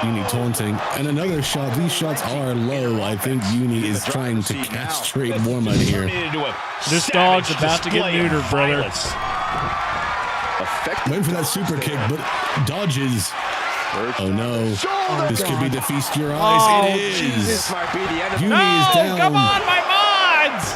Uni taunting. And another shot. These shots are low. I think Uni is trying to castrate Warmut here. This dog's about to get neutered, brother. Waiting for that super kick, but dodges. Oh no. This could be the feast your eyes. Oh, It is. Jesus. Uni No, is down. come on, my mods!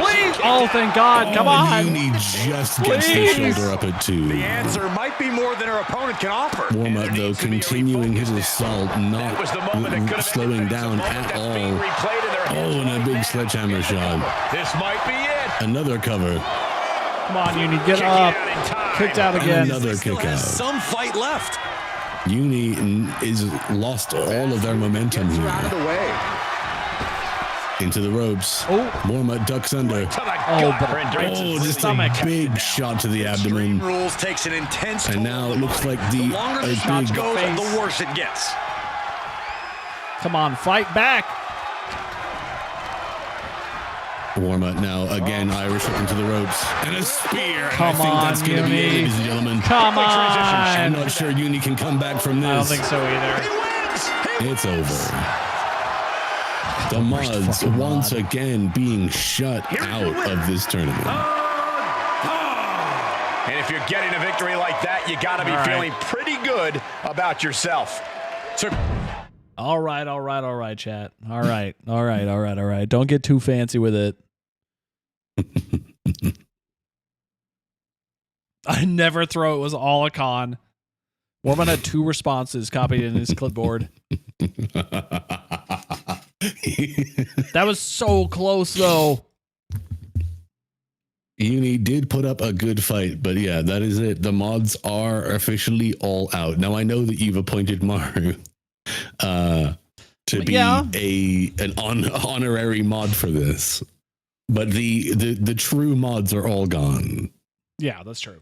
Please! Oh, thank God, come and on! Uni just gets Please. the shoulder up at two. The answer might be more than her opponent can offer. Warmut, though, continuing his assault, not was the moment that could have slowing down at all. Replayed in their Oh, and a big sledgehammer shot. This might be it. Another cover. Come on, Uni, get up. Kicked out again. And another Still kick has out. some fight left. Uni is lost all of their momentum Out of here. the way. Into the ropes. Oh. Warmut ducks under. Oh, but Oh, just stomach. a big shot to the abdomen. Rules takes an intense And now it looks like the longer the a shots big goes, face. the worse it gets. Come on, fight back. Warmut now again Irish hook into the ropes and a spear. And Come I think that's on, going to be it, Uni. ladies and gentlemen. Come I'm on. not sure Uni can come back from this. I don't think so either. It's over. The Mods once again being shut out of this tournament. And if you're getting a victory like that, you got to be All right. feeling pretty good about yourself. All right, chat. All right. Don't get too fancy with it. I never throw it was all a con. Warman had 2 responses copied in his clipboard. That was so close, though. Uni did put up a good fight, but yeah, that is it. The mods are officially all out. Now I know that you've appointed Maru to be an honorary mod for this, but the true mods are all gone. Yeah, that's true.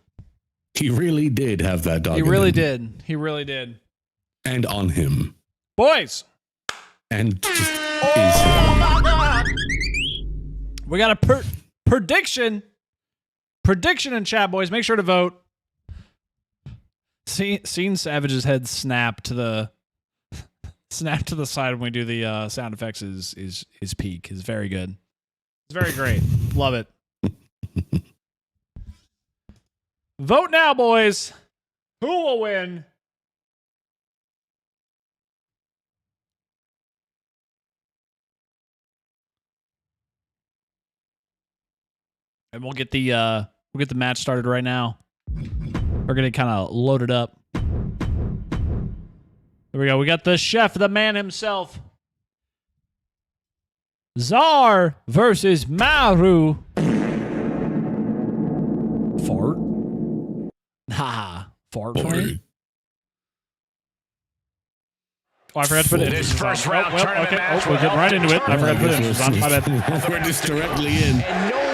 He really did have that dog. He in really him. did. He really did. And on him. Boys, And just is him. we got a prediction. Prediction in chat, boys. Make sure to vote. Seeing Savage's head snap to the side when we do the sound effects is peak. Is very good. It's very great. Love it. Vote now, boys. Who will win? And we'll get the match started right now. We're gonna kind of load it up. Here we go. We got the chef, the man himself. Czar versus Maru. Fart? Ha. Fart for me? Oh, I forgot to put it in. This first round tournament match. we're getting right into it. I forgot to put it in. My bad. We're just directly in.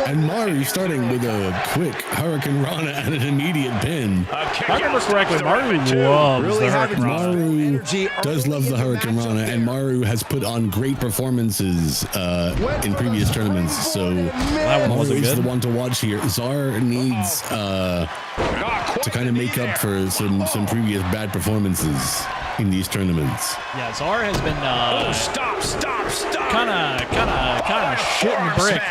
And Maru starting with a quick Hurricane Rana and an immediate pin. If I remember correctly, Maru loves the Hurricane Rana. Maru does love the Hurricane Rana, and Maru has put on great performances in previous tournaments. So Maru is the one to watch here. Czar needs to kind of make up for some previous bad performances in these tournaments. Yeah, Czar has been stop. kind of shitting the brick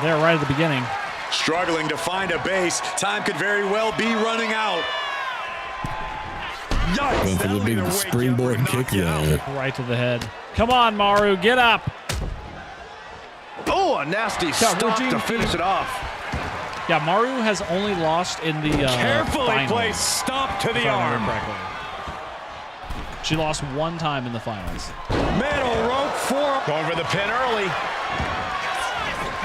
there right at the beginning. Struggling to find a base. Time could very well be running out. Yikes, going for the big springboard kick there. Right to the head. Come on, Maru, get up. Oh, a nasty stop to finish it off. Yeah, Maru has only lost in the Carefully finals, placed stomp to if the I arm. remember correctly. She lost one time in the finals. Middle rope for Going for the pin early.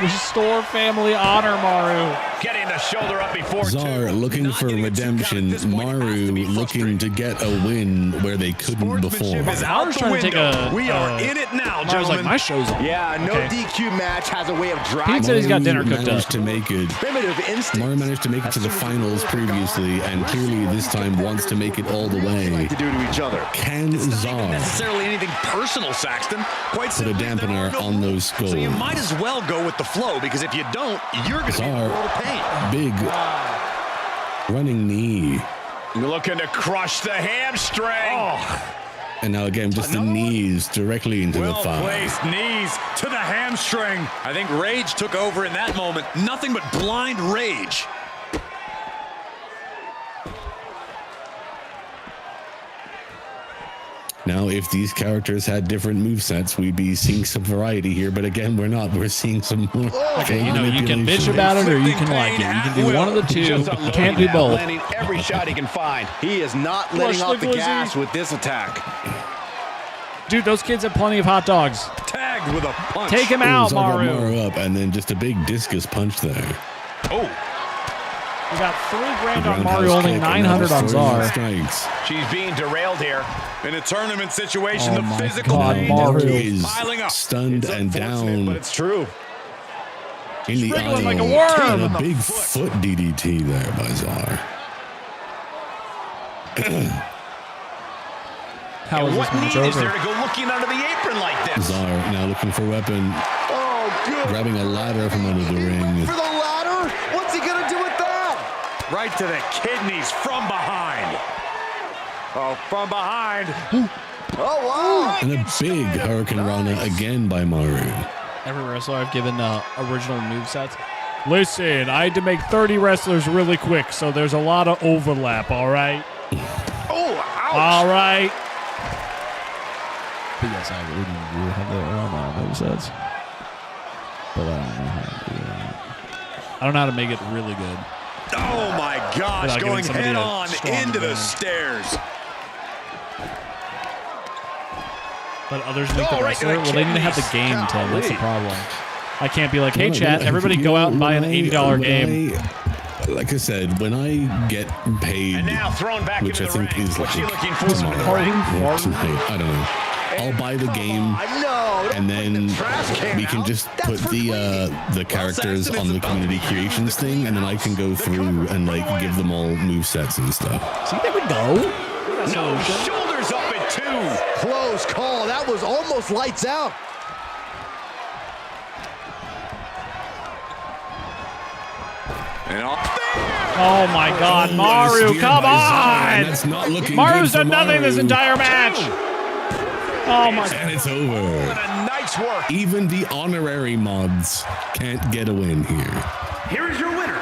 Restore family honor, Maru. Getting the shoulder up before Czar looking for redemption. Maru looking to get a win where they couldn't before. Maru's trying to take a... We are in it now, Maru's gentlemen. like, my show's on. Yeah, no DQ match has a way of driving. Pete said he's got dinner cooked up. managed to make it. Primitive instinct. Maru managed to make it to the finals previously, and clearly this time wants to make it all the way. To do to each other. Can Not even Czar necessarily anything personal, Saxton. Quite put a simply, dampener on those goals? so you might as well go with the flow, because if you don't, you're going to be in a world of pain. Big running knee. looking to crush the hamstring. And now again, just the knees directly into the thigh. Well-placed knees to the hamstring. I think rage took over in that moment. Nothing but blind rage. Now, if these characters had different movesets, we'd be seeing some variety here. But again, we're not. We're seeing some more. Okay, you know, you can bitch about it or you can like it. You can do one of the two. You can't do both. Landing every shot he can find. He is not letting off the gas with this attack. Dude, those kids have plenty of hot dogs. Tagged with a punch. Take him out, Maru. Maru up, and then just a big discus punch there. Oh. We got $3,000 on Maru, only 900 on Czar. She's being derailed here. In a tournament situation, Oh the my physical God, pain Maru is piling up. stunned and down. But it's true. In the Wriggling like a aisle, worm. and a big foot DDT there by Czar. How is What this match need is over? there to go looking under the apron like this? Czar now looking for weapon, Oh, good. grabbing a ladder from under the ring. For the ladder? What's he going to do with that? Right to the kidneys from behind. Oh, from behind. Oh, wow. And a big Hurricane Rana again by Maru. Every wrestler I've given original movesets. Listen, I had to make 30 wrestlers really quick, so there's a lot of overlap, all right? Oh, ouch. All right. But yes, I really do have the movesets. But I don't know how to do that. I don't know how to make it really good. Oh my gosh, Without giving going somebody head a on strong into the advantage. stairs. But others make the right to wrestler. the Well, they need to have the kidneys. game, Tim. That's the problem. I can't be like, hey, No, chat, no, everybody you go know, out and buy an when $80 game. Like I said, when I get paid, And now thrown back which I into the think ring. is What's like she looking for? tomorrow or tonight, I don't know. I'll buy the game, and then we can just put the characters on the community creations thing, and then I can go through and like give them all movesets and stuff. See, there we go. No, shoulders up at 2. Close call. That was almost lights out. And off. Oh, my God. Maru, Spear come by Czar, and on. that's not looking Maru's good for done nothing this Maru. entire match. Oh, my God. And it's over. A nice work. Even the honorary mods can't get a win here. Here is your winner,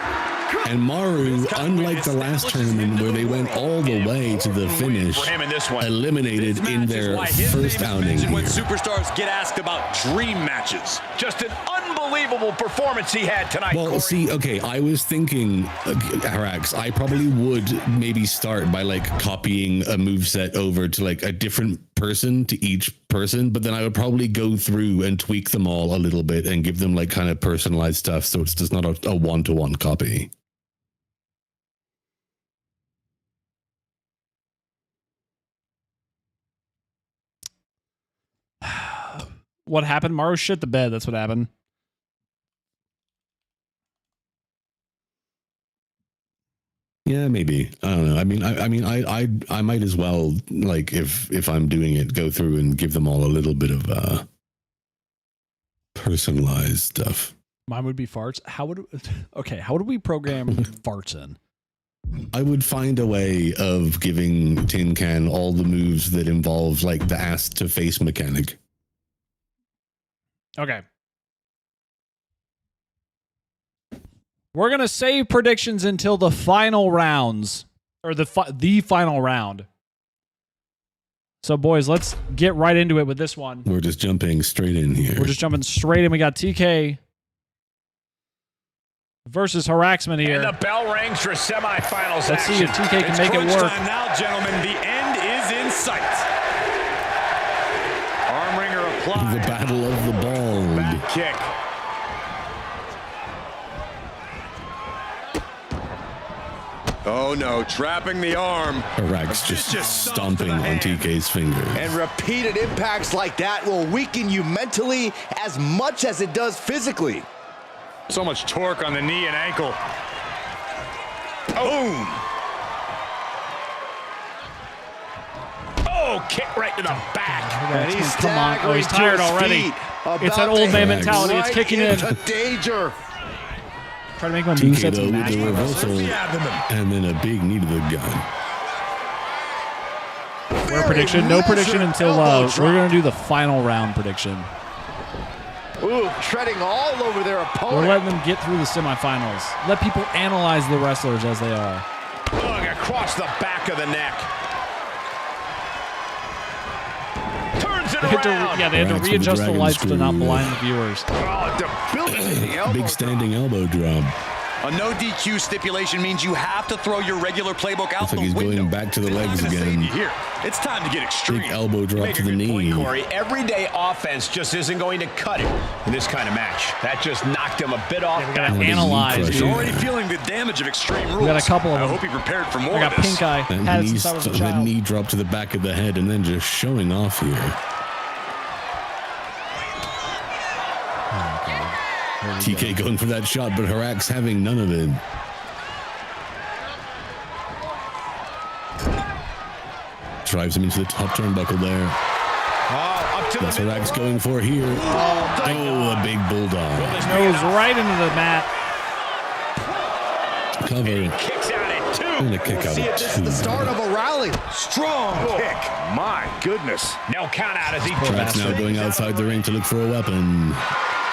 And Maru, unlike the last tournament where they went all the way to the finish, eliminated in their first outing When here. superstars get asked about dream matches. Just an unbelievable performance he had tonight. Well, Corey. see, okay, I was thinking, Harax, I probably would maybe start by like copying a moveset over to like a different person to each person, but then I would probably go through and tweak them all a little bit and give them like kind of personalized stuff so it's just not a one-to-one copy. What happened? Maru shit the bed. That's what happened. Yeah, maybe. I don't know. I might as well, like, if I'm doing it, go through and give them all a little bit of personalized stuff. Mine would be farts. How would we program farts in? I would find a way of giving Tin Can all the moves that involve like the ass to face mechanic. Okay. We're going to save predictions until the final rounds, or the final round. So, boys, let's get right into it with this one. We're just jumping straight in here. We're just jumping straight in. We got TK versus Haraxman here. And the bell rings for semifinals. Let's see if TK can make it work. Time now, gentlemen. The end is in sight. Arm wringer applied. The battle of the ball. Back kick. Oh no, trapping the arm. Harax just stomping on TK's fingers. And repeated impacts like that will weaken you mentally as much as it does physically. So much torque on the knee and ankle. Boom! Oh, kick right to the back. And he's Come on. Oh, he's staggering tired to his already. feet, It's that about old to man hit mentality. It's right kicking in. into danger. Try to make my TK movesets though with match. the reversal and then a big knee to the gun. We're prediction. No prediction until we're going to do the final round prediction. Ooh, treading all over their opponent. We're letting them get through the semifinals. Let people analyze the wrestlers as they are. Ugh, across the back of the neck. Turns it around. They had to Harax with readjust the dragon lights to not screw. blind the viewers. Oh, debilitating elbow Big standing elbow drop. A no DQ stipulation means you have to throw your regular playbook out Looks like the he's window. going back to the legs again. Here, it's time to get extreme. Big elbow drop to the knee. Corey, everyday offense just isn't going to cut it in this kind of match. That just knocked him a bit off. We got to Oh, the knee analyze. crusher. He's Dude. already feeling the damage of extreme rules. We got a couple of I them. hope he prepared for more I got of this. pink eye. That Had it knee, since I was a that child. knee drop to the back of the head and then just showing off here. TK going for that shot, but Harax having none of it. Drives him into the top turnbuckle there. Oh, up to That's the Harax going for here. Oh, a big bulldog. Nose right into the mat. Cover kicks out at two. and a kick out See of it, this is the two. start of a rally. Strong kick. My goodness. No count out as he Harax now going outside the ring to look for a weapon.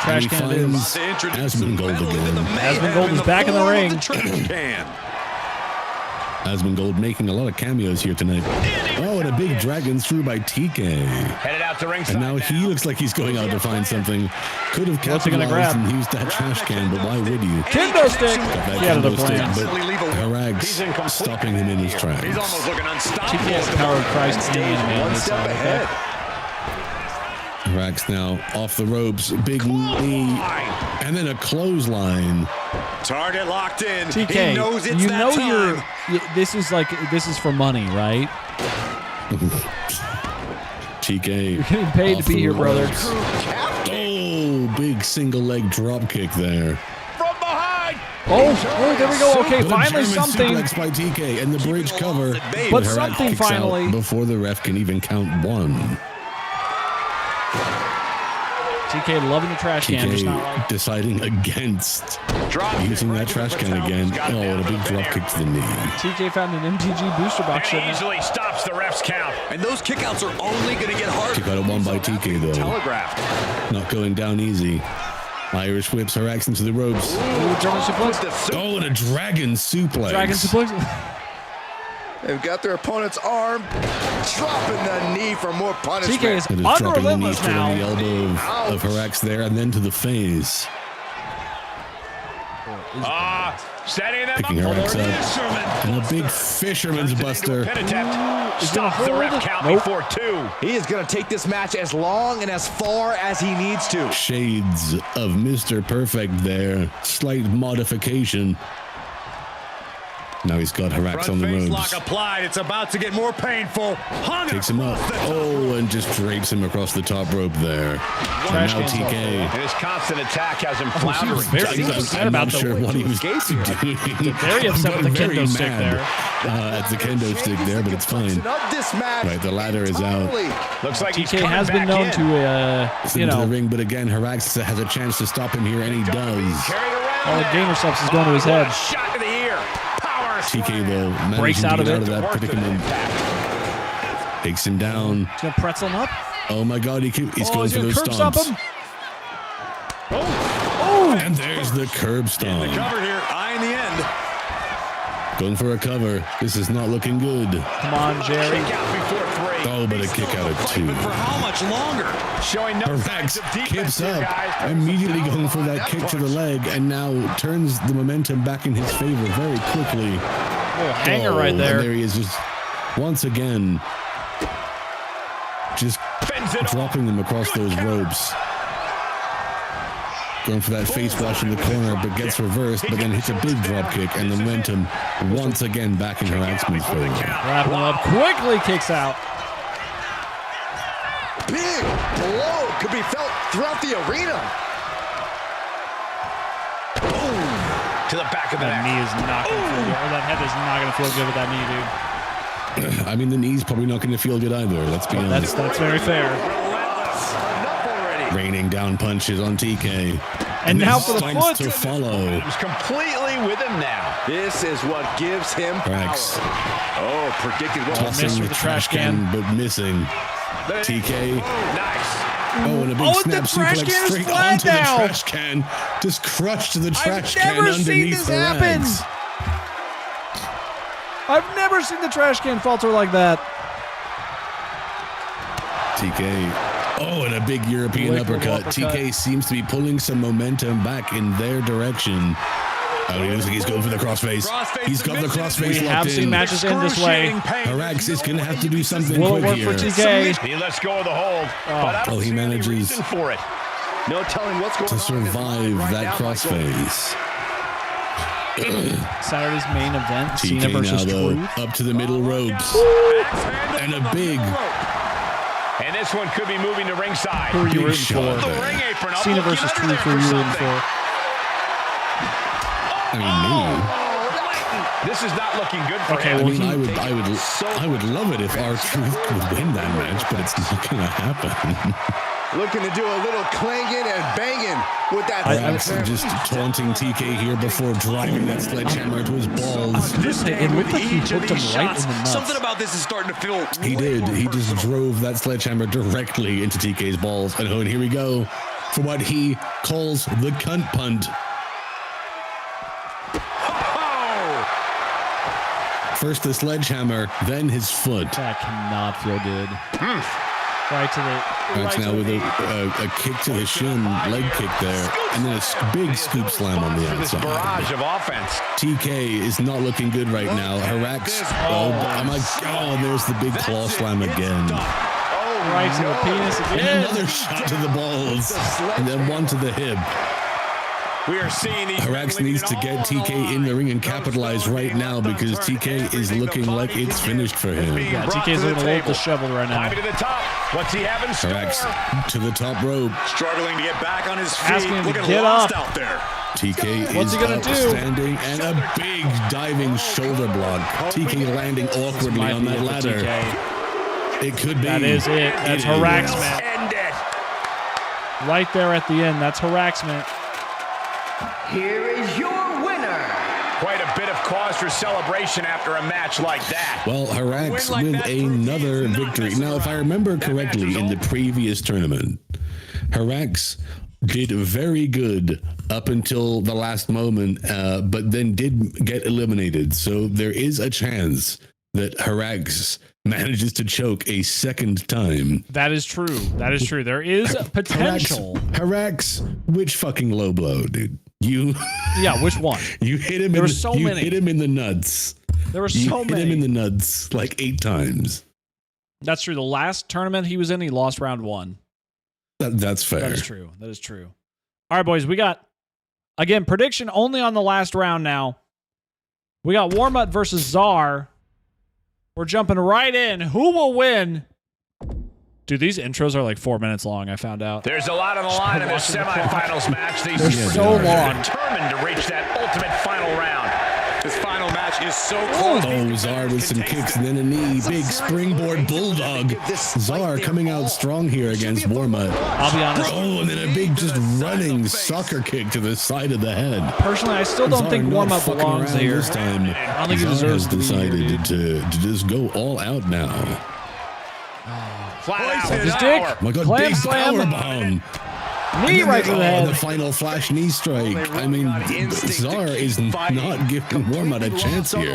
Trash And he can it finds is. Asmongold again. Asmongold is back in the ring. Asmongold making a lot of cameos here tonight. Oh, and a big dragon through by TK. Headed out to ringside. And now he looks like he's going out to find something. Could have What's he gonna capitalized grab? and used that trash can, but why would you? Kendo stick. Got that Get out of the kendo stick, plan. but Harax stopping him in his tracks. He's almost looking unstoppable. TK has the power of Christ and anime on One his step side. ahead. Harax now off the ropes, big knee, and then a clothesline. Target locked in. TK, He knows it's you that know time. this is for money, right? TK. You're getting paid to off be the here, brother. ropes. Oh, big single leg drop kick there. From behind. Oh, there we go. Okay, But a finally German something. suplex by TK and the bridge cover. But Harax something kicks out finally. before the ref can even count one. TK loving the trash can, just not TK like. deciding against using that trash can again. Oh, and a big drop kick to the knee. TK found an MTG booster box. And shouldn't it? easily stops the ref's count. And those kickouts are only going to get harder. Kick out at one by TK though. Telegraphed. Not going down easy. Irish whips Harax into the ropes. Ooh, German suplex. Oh, and a dragon suplex. Dragon suplex. They've got their opponent's arm, dropping the knee for more punishment. TK is That is dropping the knee unrelentless straight now. on the elbow of Harax there, and then to the face. Setting them Picking up. Harax up. And a big fisherman's buster. Pin attempt. He's gonna Stop the ref hold it. count Nope. before 2. He is going to take this match as long and as far as he needs to. Shades of Mr. Perfect there. Slight modification. Now he's got Harax on the Face ropes. lock applied. It's about to get more painful. Hung Takes him up. Oh, and just drapes him across the top rope there. And now TK. And his constant attack has him floundering. Very upset I'm about not the sure what he was doing. very upset with the Very kendo stick mad, there. at the kendo stick there, but it's fine. Right, the ladder is out. Looks like he's TK coming has been back known in. to, It's you into the know, ring, but again, Harax has a chance to stop him here, and he does. Carried around all the now. gamer substance going to his head. Shot to the ear. Power TK, though, managing Breaks to out get of out it. of that predicament. Takes him down. He's going to pretzel him up. Oh my god, he's Oh, going he's for gonna those curb stomp stomps. him. And there's the curb stomp. Cover here, eye in the end. Going for a cover. This is not looking good. Come on, Jerry. Kick out before 3. Oh, but a kick out of 2. But for how much longer? Showing no signs Harax of defense kips here, up, guys. immediately going for that kick to the leg, and now turns the momentum back in his favor very quickly. Little hanger right And there. there he is, just once again, just Fends it dropping them across those ropes. Going for that face wash in the corner, but gets reversed, but then hits a big drop kick, and the momentum once again back in Haraxman's favor. Wrapping him up quickly, kicks out. Big blow could be felt throughout the arena. To the back of the That neck. knee is not going to feel good. Or that head is not going to feel good with that knee, dude. I mean, the knee's probably not going to feel good either, let's be honest. That's very fair. Raining down punches on TK. And now then for the stomps foot. to follow. He's completely with him now. This is what gives him power. Harax Oh, predicted well. Missed tossing with the the trash trash can, but missing. TK. Nice. Oh, and a big Oh, and snap the trash suplex can is straight flat onto now. the trash can. Just crushed the trash I've can never seen underneath this the happen. legs. I've never seen the trash can falter like that. TK. Oh, and a big European Liquid uppercut. uppercut. TK seems to be pulling some momentum back in their direction. Oh, he looks like he's going for the crossface. He's got the crossface We locked have seen in. matches end this way. Harax is going to have to do something Will it quick work here. for TK? He lets go of the hold. But I don't Oh, he see any manages reason for it. No telling what's going to on. survive that crossface. Saturday's main event, Cena TK now, versus though, Truth. up to the middle ropes. And a big And this one could be moving to ringside. Who are you big rooting shot for? The there. ring apron up. Cena looking versus under Truth, there who are you for rooting something. for? I mean, This is not looking good for Okay, him. well, I would love it if our Truth could win that match, but it's not going to happen. Looking to do a little clanging and banging with that. Harax just taunting TK here before driving that sledgehammer into his balls. It looked like he hooked him right in the nuts. Something about this is starting to feel. He did. He just drove that sledgehammer directly into TK's balls. And here we go for what he calls the cunt punt. First the sledgehammer, then his foot. That cannot feel good. Right to the. Harax now with a kick to the shin, leg kick there, and then a big scoop slam on the This outside. barrage of offense. TK is not looking good right now. Harax, oh my God, there's the big claw slam again. Right to the penis And again. another shot to the balls, and then one to the hip. We are seeing these Harax needs to get TK in the ring and capitalize right now because TK is looking like it's finished for him. Yeah, TK's looking a little disheveled right now. Climbing to the top. What's he having in store? Harax to the top rope. Struggling to get back on his feet. Asking him to Looking get lost up. out there. TK What's is he gonna up, do? standing, and a big diving shoulder block. TK landing awkwardly Might on be that it for ladder. TK. It could be. That is it. That's harassment. End it. Right there at the end. That's harassment. Here is your winner. Quite a bit of cause for celebration after a match like that. Well, Harax Win like with that for me another is not victory. messing Now, if I around. remember That match correctly, is in the over. previous tournament, Harax did very good up until the last moment, but then did get eliminated. So there is a chance that Harax manages to choke a second time. That is true. That is true. There is potential. Harax, which fucking low blow, dude? Yeah, which one? You hit him. There were so many. You hit him in the nuts. There were so many. Hit him in the nuts like 8 times. That's true. The last tournament he was in, he lost round 1. That's fair. That is true. That is true. All right, boys. We got, again, prediction only on the last round now. We got Warmut versus Czar. We're jumping right in. Who will win? Dude, these intros are like 4 minutes long, I found out. There's a lot on the line in this semifinals match. They're so long. Determined to reach that ultimate final round. This final match is so close. Oh, Czar with some kicks and then a knee. Big springboard bulldog. Czar coming out strong here against Warmut. I'll be honest. Oh, and then a big just running soccer kick to the side of the head. Personally, I still don't think Warmut belongs here. This time, I don't think he Czar deserves has to be here, decided to just go all out now. Flat out. His dick. Oh my God, Clam big slam. power bomb. Knee right to the head. The final flash knee strike. I mean, Czar is not giving Warmut a chance here.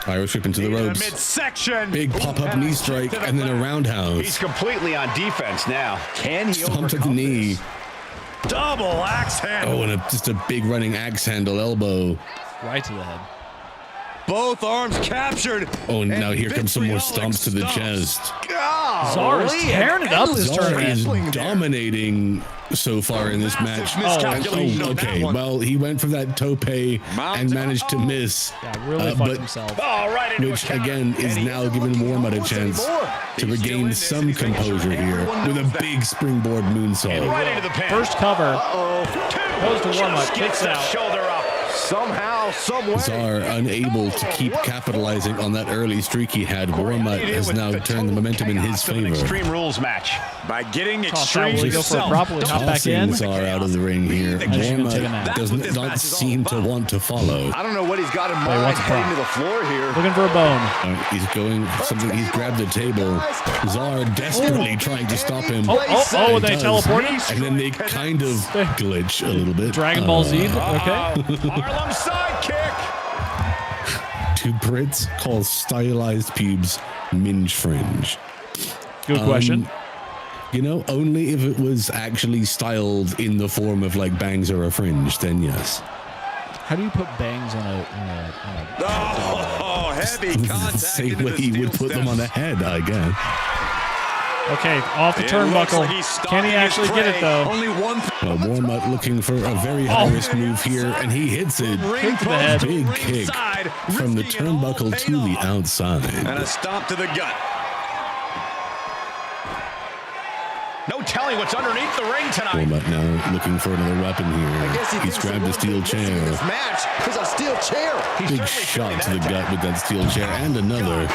Irish whip into the ropes. Midsection. Big pop-up knee strike and then a roundhouse. He's completely on defense now. Can he Stomp to the knee. Double axe handle. Oh, and just a big running axe handle elbow. Right to the head. Both arms captured. Oh, and now here comes some more stomps to the chest. Czar is tearing it up this Czar tournament. is dominating so far in this match. Oh, okay. Well, he went for that tope and managed to miss. Yeah, really fucked himself. Which, again, is now giving Warmut a chance to regain some composure here with a big springboard moonsault. Right into the pin. First cover. Goes to Warmut. Kicks out. Shoulder up. Somehow, someway. Czar unable to keep capitalizing on that early streak he had. Warmut has now turned the momentum in his favor. Extreme rules match. By getting Extreme extreme go for a properly hop back in. Czar out of the ring here. Warmut does not seem to want to follow. I don't know what he's got in mind heading to the floor here. Looking for a bone. He's going for something. He's grabbed the table. Czar desperately trying to stop him. Oh, they teleport him? And then they kind of glitch a little bit. Dragon Ball Z. Okay. Harlem sidekick. Two Brits call stylized pubes minge fringe. Good question. You know, only if it was actually styled in the form of like bangs or a fringe, then yes. How do you put bangs on a Oh, heavy The contact. same way he would put them on the head, I guess. Okay, off the turnbuckle. Can he actually get it though? Only one. Warmut looking for a very high-risk move here, and he hits it. Kick to the head. Big kick from the turnbuckle to the outside. And a stomp to the gut. No telling what's underneath the ring tonight. Warmut now looking for another weapon here. He's grabbed a steel chair. This match is a steel chair. Big shot to the gut with that steel chair, and another.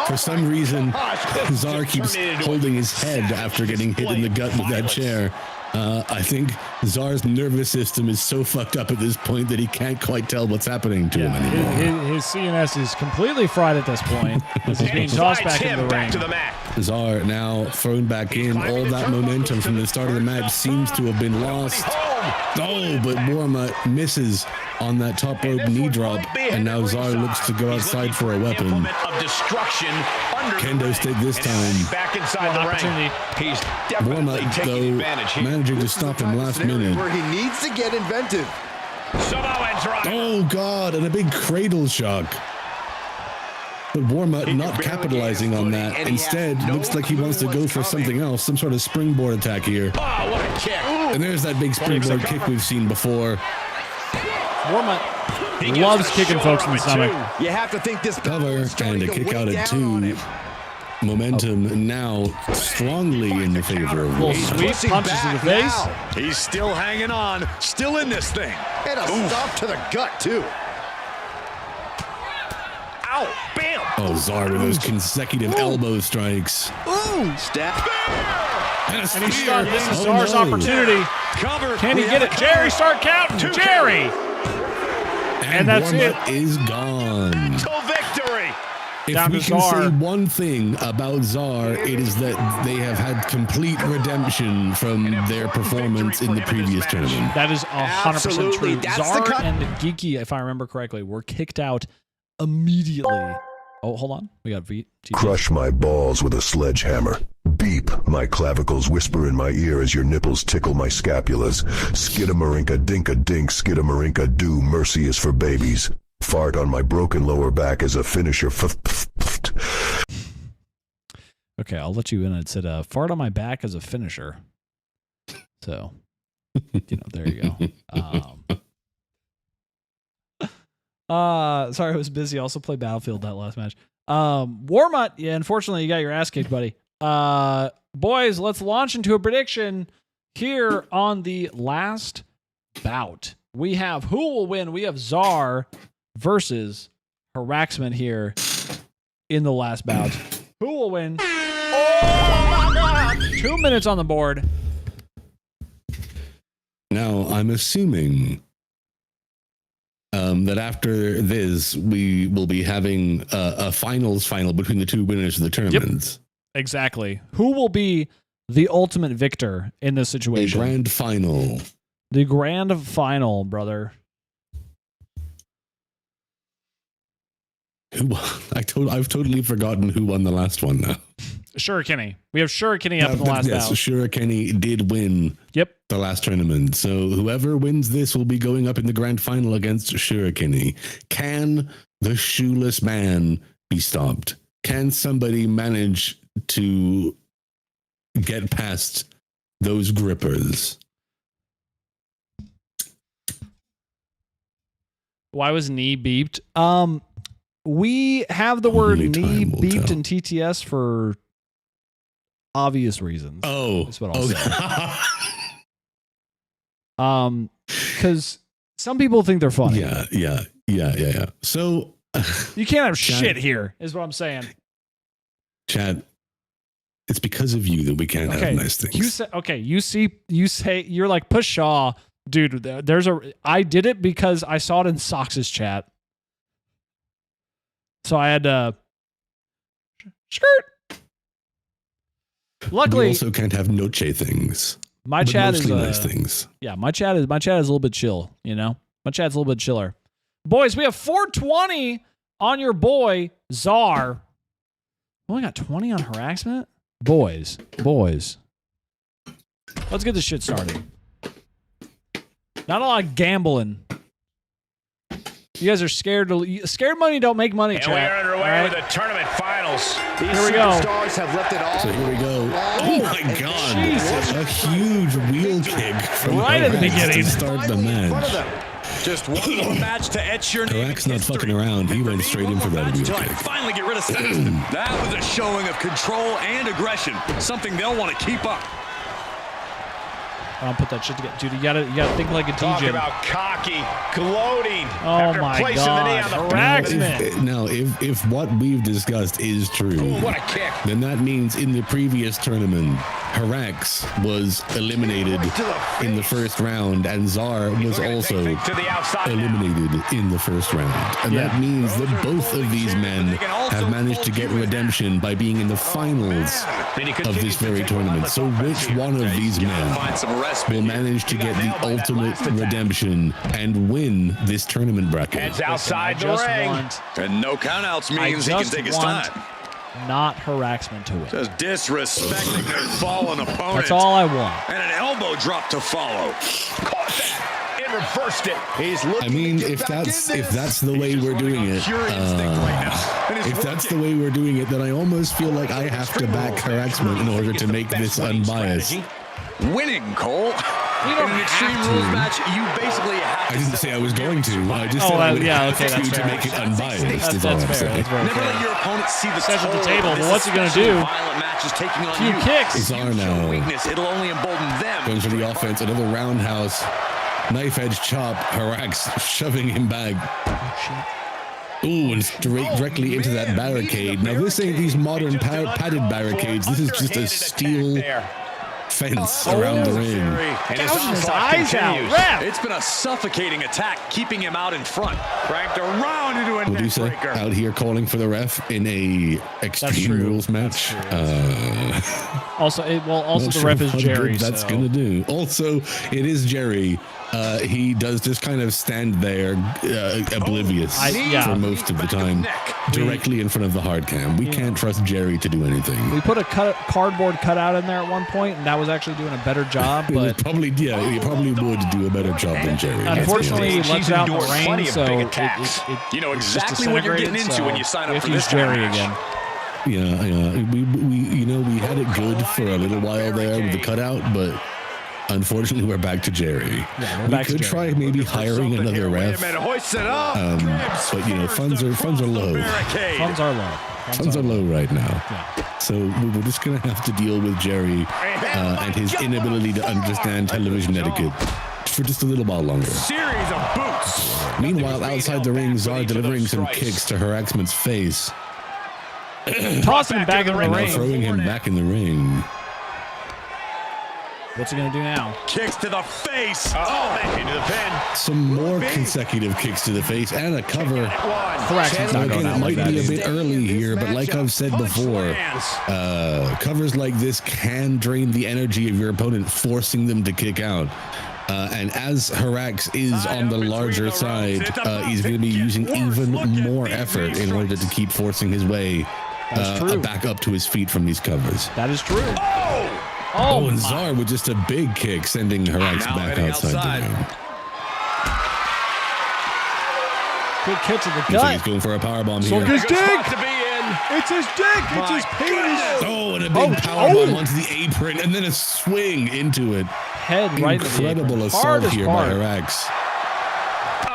For some reason, Czar keeps holding his head after getting hit in the gut with that chair. I think Czar's nervous system is so fucked up at this point that he can't quite tell what's happening to him anymore. His CNS is completely fried at this point as he's being tossed back into the ring. Czar now thrown back in. All that momentum from the start of the match seems to have been lost. Oh, but Warmut misses on that top rope knee drop, and now Czar looks to go outside for a weapon. Kendo stick this time. Back inside the ring. He's definitely Warmut, taking though, advantage. managing to stop him last minute. Where he needs to get inventive. Oh, God, and a big cradle shock. But Warmut not capitalizing on that. Instead, looks like he wants to go for something else, some sort of springboard attack here. Oh, what a kick. And there's that big springboard kick we've seen before. Warmut loves kicking folks in the stomach. You have to think this Cover and a kick out at 2. Momentum now strongly in the favor of Little Warmut. sweep, punches to the face. He's still hanging on, still in this thing. And a stomp to the gut, too. Ow, bam. Oh, Czar with those consecutive elbow strikes. Ooh, step. And And he's starting. This is Czar's opportunity. Cover. Can he get it? Jerry, start counting. Jerry. And that's Warmut is gone. Victory. If down we to can Czar. say one thing about Czar, it is that they have had complete redemption from their performance in the previous tournament. That is 100% true. That's Czar the and Geeky, if I remember correctly, were kicked out immediately. Oh, hold on. We got V. Crush my balls with a sledgehammer. Beep, my clavicles whisper in my ear as your nipples tickle my scapulas. Skidamarinka dinka dink, skidamarinka do, mercy is for babies. Fart on my broken lower back as a finisher. Okay, I'll let you in. It said, fart on my back as a finisher. So, there you go. Sorry, I was busy. I also played Battlefield that last match. Warmut, yeah, unfortunately, you got your ass kicked, buddy. Boys, let's launch into a prediction here on the last bout. We have who will win. We have Czar versus Haraxman here in the last bout. Who will win? Oh my God! 2 minutes on the board. Now, I'm assuming that after this, we will be having a finals final between the two winners of the tournaments. Yep. Exactly. Who will be the ultimate victor in this situation? A grand final. The grand final, brother. I've totally forgotten who won the last one now. Shurikenny. We have Shurikenny up in the last yes, bout. Shurikenny did win the last tournament. So whoever wins this will be going up in the grand final against Shurikenny. Can the shoeless man be stopped? Can somebody manage to get past those grippers? Why was knee beeped? We have the word knee beeped in TTS for obvious reasons. Oh, that's what I'll say. Because some people think they're funny. Yeah. So you can't have shit here, is what I'm saying. Chad, it's because of you that we can't have nice things. You say you're like Pshaw, dude. I did it because I saw it in Sox's chat. So I had to skirt. Luckily, we also can't have noche things. My chat is nice things. Yeah, my chat is a little bit chill. You know, my chat's a little bit chiller. Boys, we have 420 on your boy Czar. We only got 20 on harassment. Boys, let's get this shit started. Not a lot of gambling. You guys are scared money don't make money, chat. And we are underway with the tournament finals. Here we go. Stars have lifted all. So here we go. Oh my God! Jesus. A huge wheel kick from right at the Harax beginning. to start the match. Just one more match to etch your name. Harax not fucking around. He went straight in for that wheel Until I kick. finally get rid of Saxton. That was a showing of control and aggression. Something they'll want to keep up. I'll put that shit together. Dude, you gotta think like a Talk DJ. about cocky, gloating. Oh after my placing God. the knee on the Haraxment. Now, if what we've discussed is true, Ooh, what a kick. then that means in the previous tournament, Harax was eliminated in the first round, and Czar was also to the outside eliminated in the first round. And that means that both of these men have managed to get redemption by being in the finals of this very tournament. So which one of these men will manage to get the ultimate redemption and win this tournament bracket? It's outside the ring. And no countouts means he can take his time. Not harassment to win. Just disrespecting their fallen opponent. That's all I want. And an elbow drop to follow. Caught that and reversed it. He's looking. I mean, if that's the way we're doing it, if that's the way we're doing it, then I almost feel like I have to back harassment in order to make this unbiased. Winning, Cole. In an Extreme Rules match, you basically have to. I didn't say I was going to. I just said I would have to make it unbiased. Is all I'm saying. Never let your opponent see the Says at the table, but what's he gonna do? Violent matches taking on Few you. kicks. Czar now Weakness, it'll only embolden them. going for the offense. Another roundhouse, knife edge chop. Harax shoving him back. Ooh, and straight directly into that barricade. Now this ain't these modern padded barricades. This is just a steel fence around the ring. And his eyes out. Ref. It's been a suffocating attack, keeping him out in front. Cranked around into a What do you say? neckbreaker. Out here calling for the ref in a Extreme Rules match. Also, Not the sure ref is what Jerry. good that's so. gonna do. Also, it is Jerry. He does just kind of stand there, oblivious for most of the time, directly in front of the hard cam. We can't trust Jerry to do anything. We put a cardboard cutout in there at one point, and that was actually doing a better job. It was But probably, he probably would do a better job than Jerry. unfortunately, he lets it out in the rain, plenty of so big it attacks. You know it's exactly just what you're getting disintegrated, into when you sign up we have for to use this kind of Jerry match. again. We had it good for a little while there with the cutout, but unfortunately, we're back to Jerry. We could try maybe hiring another ref. Hoist it up. But funds are low. Funds are low. Funds are low right now. So we're just gonna have to deal with Jerry and his inability to understand television etiquette for just a little while longer. Series of boots. Meanwhile, outside the ring, Czar delivering some kicks to Haraxman's face. Tossing him back in the Now ring. throwing him back in the ring. What's he going to do now? Kicks to the face. Into the pin. Some more consecutive kicks to the face and a cover. Correction's Now, not going again, out it like might that. be a bit early here, but like I've said before, covers like this can drain the energy of your opponent, forcing them to kick out. And as Harax is on the larger side, he's going to be using even more effort in order to keep forcing his way back up to his feet from these covers. That is true. Oh, and Czar with just a big kick, sending Harax back outside the ring. Good kick to the Looks like gut. he's going for a powerbomb So here. his dick. To be in. It's his dick. It's his penis. Oh, and a big powerbomb onto the apron, and then a swing into it. Head right in the Incredible apron. assault Hardest here part. by Harax.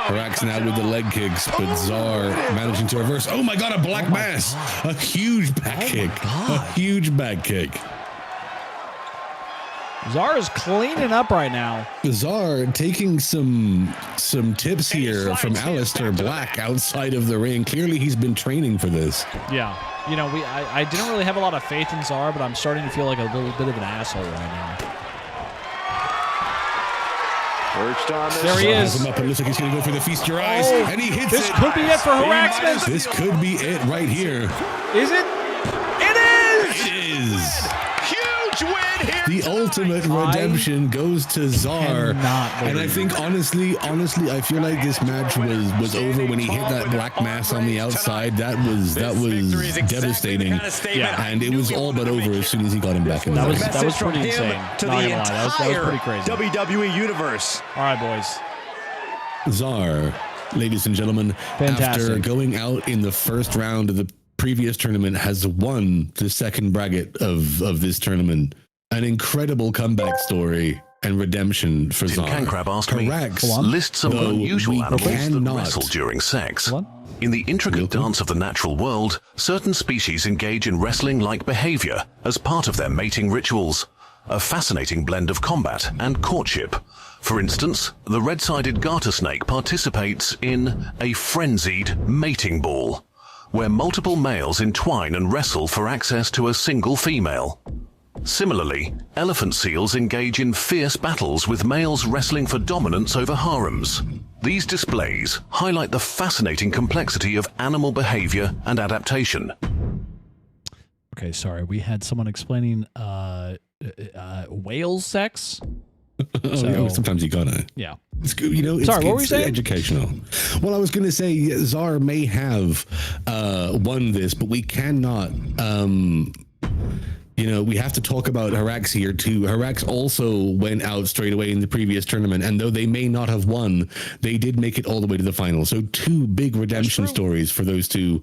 Harax now with the leg kicks, but Czar managing to reverse. Oh my God, a black mass. A huge back kick. A huge back kick. Czar is cleaning up right now. Czar taking some tips here from Aleister Black outside of the ring. Clearly he's been training for this. Yeah. I didn't really have a lot of faith in Czar, but I'm starting to feel like a little bit of an asshole right now. There he is. Him up and looks like he's going to go for the feast your eyes, and he hits This it. could be it for Haraxman. This could be it right here. Is it? It is. It is. Huge win here. The ultimate redemption goes to Czar. And I think honestly, I feel like this match was over when he hit that black mass on the outside. That was devastating. And it was all but over as soon as he got him back in the ring. That was pretty insane. To Not the gonna lie. That was pretty crazy. WWE universe. All right, boys. Czar, ladies and gentlemen, Fantastic. after going out in the first round of the previous tournament, has won the second bracket of this tournament. An incredible comeback story and redemption for Czar. Cancrab asked me, Harax, list some though unusual we animals that cannot- wrestle during sex. In the intricate dance of the natural world, certain species engage in wrestling-like behavior as part of their mating rituals. A fascinating blend of combat and courtship. For instance, the red-sided garter snake participates in a frenzied mating ball, where multiple males entwine and wrestle for access to a single female. Similarly, elephant seals engage in fierce battles with males wrestling for dominance over harems. These displays highlight the fascinating complexity of animal behavior and adaptation. Okay, sorry. We had someone explaining whale sex. Sometimes you gotta. Yeah. It's good, it's, Sorry, what were you saying? Educational. Well, I was going to say Czar may have won this, but we cannot. We have to talk about Harax here too. Harax also went out straight away in the previous tournament, and though they may not have won, they did make it all the way to the final. So two big redemption stories for those two.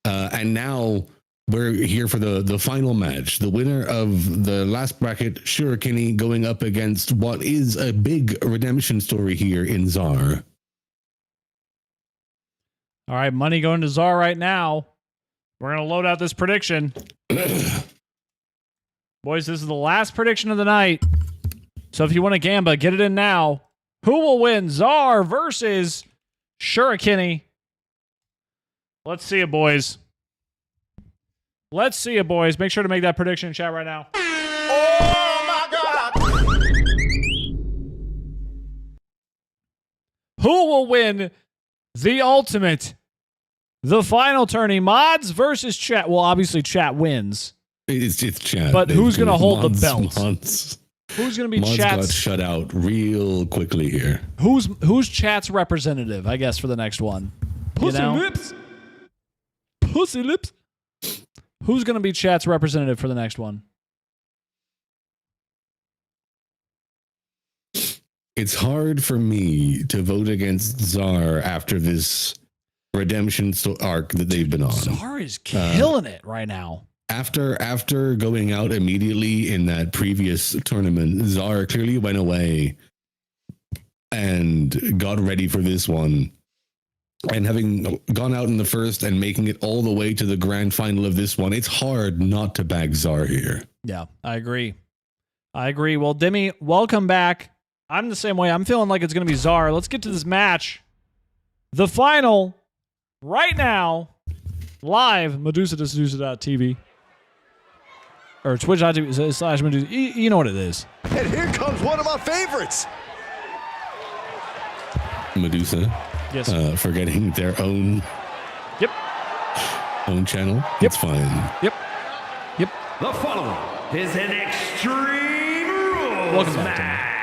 And now we're here for the final match. The winner of the last bracket, Shurikenny, going up against what is a big redemption story here in Czar. All right, money going to Czar right now. We're going to load out this prediction. Boys, this is the last prediction of the night. So if you want to gamba, get it in now. Who will win? Czar versus Shurikenny. Let's see it, boys. Let's see it, boys. Make sure to make that prediction in chat right now. Oh my God! will win the ultimate, the final tourney. Mods versus chat. Well, obviously chat wins. It's chat. But who's going to hold the belt? Mods. Who's going to be Mods chat's... got shut out real quickly here. Who's chat's representative, I guess, for the next one? Pussy lips. Pussy lips. Who's going to be chat's representative for the next one? It's hard for me to vote against Czar after this redemption arc that they've been on. Czar is killing it right now. After going out immediately in that previous tournament, Czar clearly went away and got ready for this one. And having gone out in the first and making it all the way to the grand final of this one, it's hard not to back Czar here. Yeah, I agree. Well, Demi, welcome back. I'm the same way. I'm feeling like it's going to be Czar. Let's get to this match. The final, right now, live, Medusa.tv. Or Twitch.tv / Medusa. You know what it is. And here comes one of my favorites. Medusa. Yes. Forgetting their own. Yep. Own channel. Yep. It's fine. Yep. The following is an Extreme Rules match.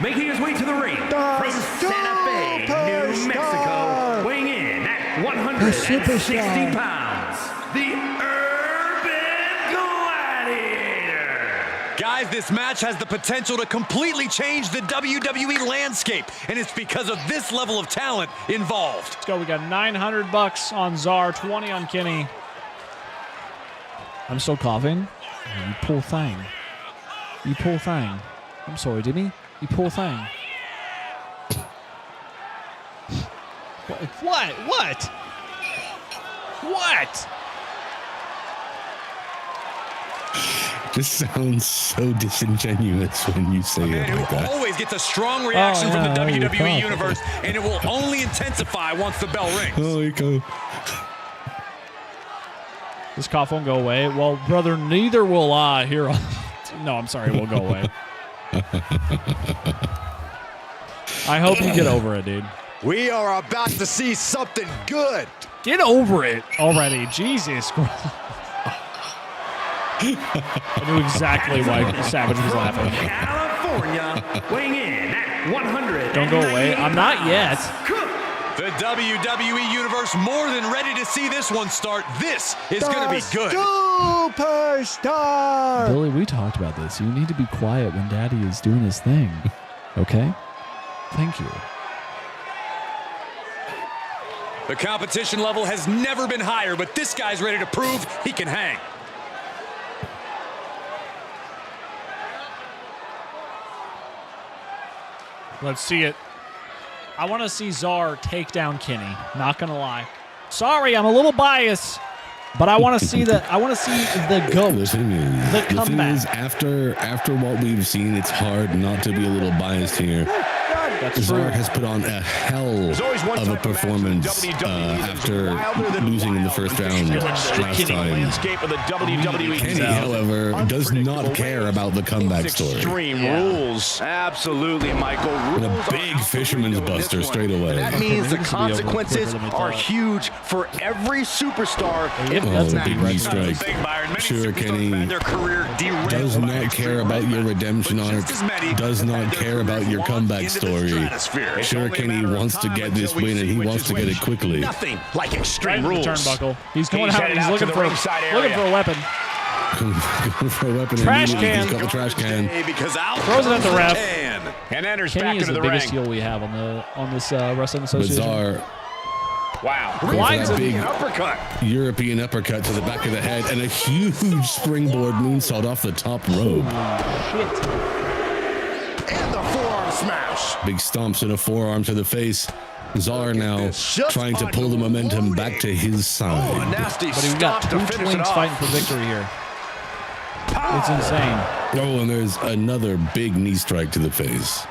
Making his way to the ring from Santa Fe, New Mexico, weighing in at 160 pounds, the Urban Gladiator. Guys, this match has the potential to completely change the WWE landscape, and it's because of this level of talent involved. Let's go. We got $900 on Czar, 20 on Kenny. I'm still coughing. Oh, you poor thing. You poor thing. I'm sorry, Demi. You poor thing. What? This sounds so disingenuous when you say it like that. Always gets a strong reaction from the WWE Universe, and it will only intensify once the bell rings. Oh, you go. This cough won't go away. Well, brother, neither will I here. No, I'm sorry. It will go away. I hope you get over it, dude. We are about to see something good. Get over it already. Jesus Christ. I knew exactly why Savage was laughing. California, weighing in at 100. Don't go away. I'm not yet. The WWE Universe more than ready to see this one start. This is going to be good. Superstar. Billy, we talked about this. You need to be quiet when Daddy is doing his thing. Okay? Thank you. The competition level has never been higher, but this guy's ready to prove he can hang. Let's see it. I want to see Czar take down Kenny. Not gonna lie. Sorry, I'm a little biased, but I want to see the GOAT. The thing is, after what we've seen, it's hard not to be a little biased here. Czar has put on a hell of a performance after losing in the first round last time. Kenny, however, does not care about the comeback story. Extreme Rules. Absolutely, Michael. And a big fisherman's buster straight away. That means the consequences are huge for every superstar. Big knee strike. Sure, Kenny does not care about your redemption arc, does not care about your comeback story. Sure, Kenny wants to get this win, and he wants to get it quickly. Nothing like Extreme Right Rules. Turnbuckle. He's going out. He's looking for a weapon. Going for a weapon. Trash and can. He's got the trash can. Throws it at the ref. And enters Kenny back is into the the biggest ring. heel we have on this wrestling association. Bizarre. Wow. Blinds him. Big European uppercut to the back of the head, and a huge springboard moonsault off the top rope. Shit. And the forearm smash. Big stomps and a forearm to the face. Czar now trying to pull the momentum back to his side. Nasty But we've got two twins fighting for victory here. It's insane. Oh, and there's another big knee strike to the face.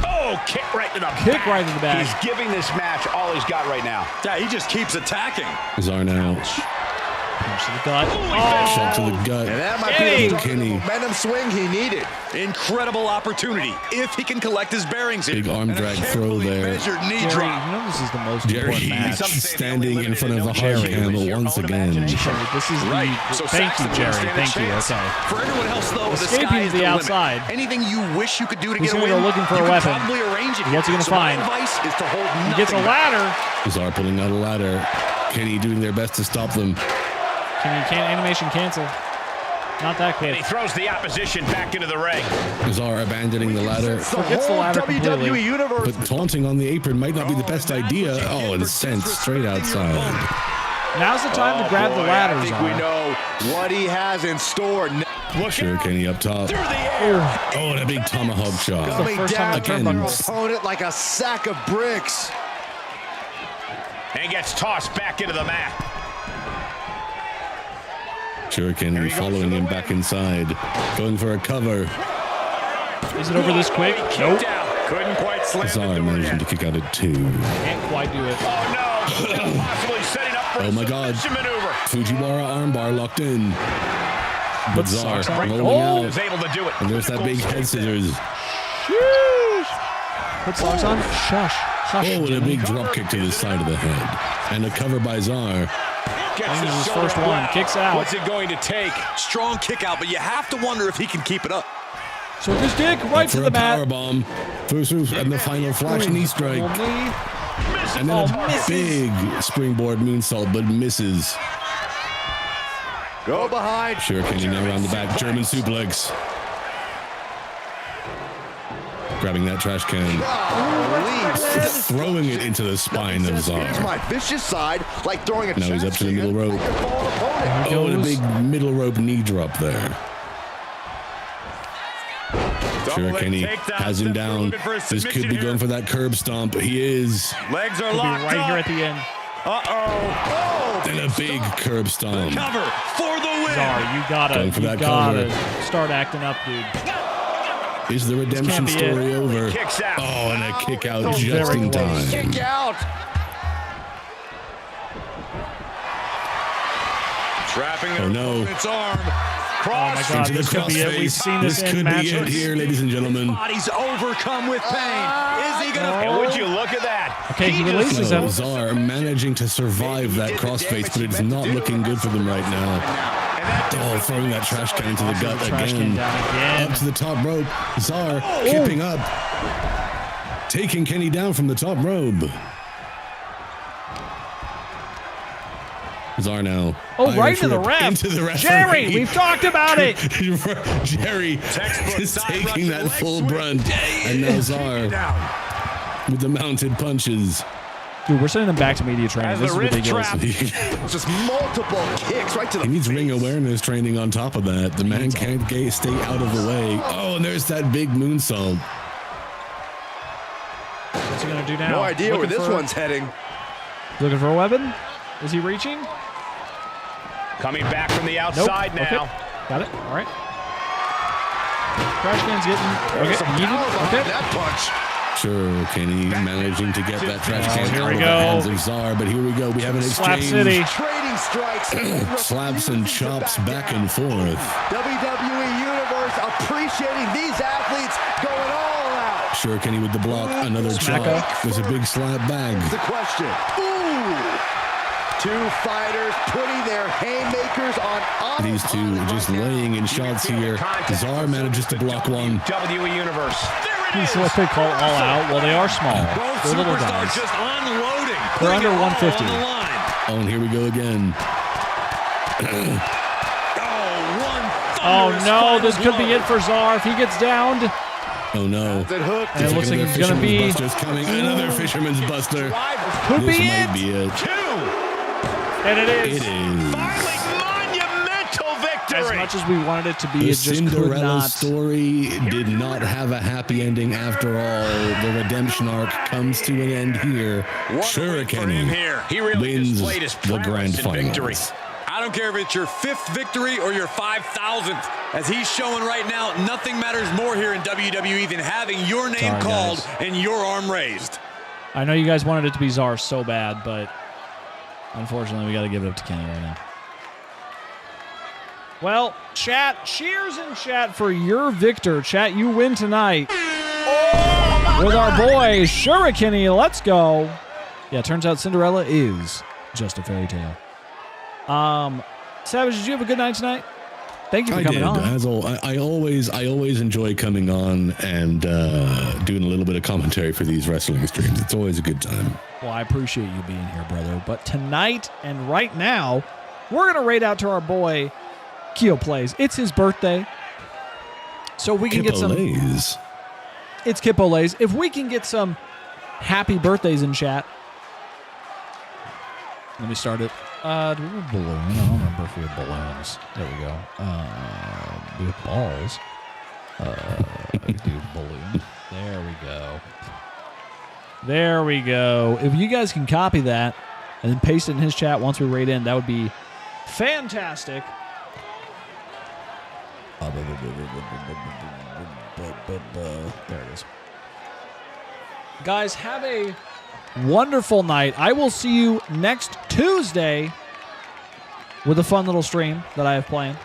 Oh, kick right to the Kick right to the back. He's giving this match all he's got right now. Yeah, he just keeps attacking. Czar now Punch to the gut. Shot to the gut. And that might be the momentum swing he needed. Incredible opportunity if he can collect his bearings. Big arm drag throw there. Knee Jerry, drop. you know this is the most Jerry important match. standing in front of the hard camel once again. This is Right. the. So Thank you, Saxton Jerry. will stand a Thank you. chance. Okay. For everyone else, though, the Escaping sky to is the the outside. limit. Anything you wish you could do to He's get a gonna win, go looking for you a can weapon. probably arrange it. What's he gonna So my find? advice is to hold He gets a nothing ladder. Czar pulling out a ladder. Kenny doing their best to stop them. Can't animation cancel. Not that quick. And he throws the opposition back into the ring. Czar abandoning the ladder. Forgets the ladder completely. Universe. But taunting on the apron might not be the best idea. Oh, and sent straight outside. Now's the time to grab the ladder. I think we know what he has in store. Sure, Kenny up top. Through the air. Oh, and a big tomahawk shot. Coming down again. from the opponent like a sack of bricks. And gets tossed back into the mat. Shuriken following him back inside. Going for a cover. Is it over this quick? Nope. Couldn't quite slam Czar managing to kick out at 2. Can't quite do it. Oh no! Possibly setting up for Oh my God. maneuver. Fujiwara armbar locked in. But Czar rolling Oh, out. is able to do it. And there's that big head scissors. Put socks on. Shush. Hush. Oh, and a big drop kick to the side of the head. And a cover by Czar. Gets This is his shoulder first one. up. Kicks out. What's it going to take? Strong kick out, but you have to wonder if he can keep it up. So his dick right For to a the mat. power bomb. Through, and the final flash knee strike. Knee. And then a big springboard moonsault, but misses. Go behind. Sure, Kenny now around the back. German suplex. Grabbing that trash can. Throwing it into the spine of Czar. Here's my vicious side, like throwing a Now he's up to the middle rope. Oh, and a big middle rope knee drop there. Sure, Kenny has him down. This could be going for that curb stomp. He is. Legs are Could be locked right up. here at the end. Uh-oh. And a big curb stomp. Cover for the win. Sorry, you Going for that gotta cover. start acting up, dude. Is the redemption be story it. over? Kicks out. Oh, and a kick out Oh, just very in close. time. Kick out. Trapping Oh, no. its arm. Oh my God, Into the this could be it. We've crossface. seen this, This in could be it matches. here, ladies and gentlemen. Body's overcome with pain. Is he gonna? And would you look at that? Okay, he releases So him. Czar managing to survive that crossface, but it's not looking good for them right now. Oh, throwing that trash can into the gut Trash can again. down again. Up to the top rope. Czar kipping up. Taking Kenny down from the top rope. Czar now. Oh, Irish right into the whip ref. Into the referee. Jerry, we've talked about it. Jerry is taking that full brunt. And now Czar with the mounted punches. Dude, we're sending him back to media training. As This is the wrist ridiculous. trap. Just multiple kicks right to the He needs face. ring awareness training on top of that. The man can't stay out of the way. Oh, and there's that big moonsault. What's he gonna do now? No idea where Looking this for- one's heading. Looking for a weapon? Is he reaching? Coming back from the Nope. outside now. Okay. Got it. All right. Trash can's getting There's some heated. power behind Okay. that punch. Sure, Kenny managing to get that trash can here out we of the go. hands of Czar, but here we go. We have an Slap exchange. City. Trading strikes. Slaps and chops back and forth. WWE Universe appreciating these athletes going all out. Sure, Kenny with the block. Another chop. Smacker. There's a big slap bag. The question. Ooh. Two fighters putting their haymakers on These two just laying in shots here. Czar manages to block one. WWE Universe. He's what they call all out. Well, they are small. Both They're little superstars guys. just unloading. They're putting under it all 150. on the line. Oh, and here we go again. Oh no, this could be it for Czar if he gets downed. Oh no. that hook. And it looks like Another he's gonna be. Fisherman's Buster's coming. Another Fisherman's Buster. Could This be might it. be it. And it is. It is. Monumental victory. As much as we wanted it to be, The it just could Cinderella not. story did not have a happy ending after all. The redemption arc comes to an end here. Sure, Kenny here. He really wins displayed his the grand prowess in victory. finals. I don't care if it's your 5th victory or your 5,000th. As he's showing right now, nothing matters more here in WWE than having your name Sorry, called guys. and your arm raised. I know you guys wanted it to be Czar so bad, but unfortunately, we got to give it up to Kenny right now. Well, chat, cheers in chat for your victor. Chat, you win tonight. With our boy, Shurikeni. Let's go. Yeah, turns out Cinderella is just a fairy tale. Savage, did you have a good night tonight? Thank you for coming on. I always enjoy coming on and doing a little bit of commentary for these wrestling streams. It's always a good time. Well, I appreciate you being here, brother. But tonight and right now, we're going to raid out to our boy, Keo Plays. It's his birthday. So we can get some... It's Kip Olays. If we can get some happy birthdays in chat. Let me start it. Do we have balloon? I don't remember if we have balloons. There we go. We have balls. Do balloon. There we go. There we go. If you guys can copy that and then paste it in his chat once we raid in, that would be fantastic. There it is. Guys, have a wonderful night. I will see you next Tuesday with a fun little stream that I have planned.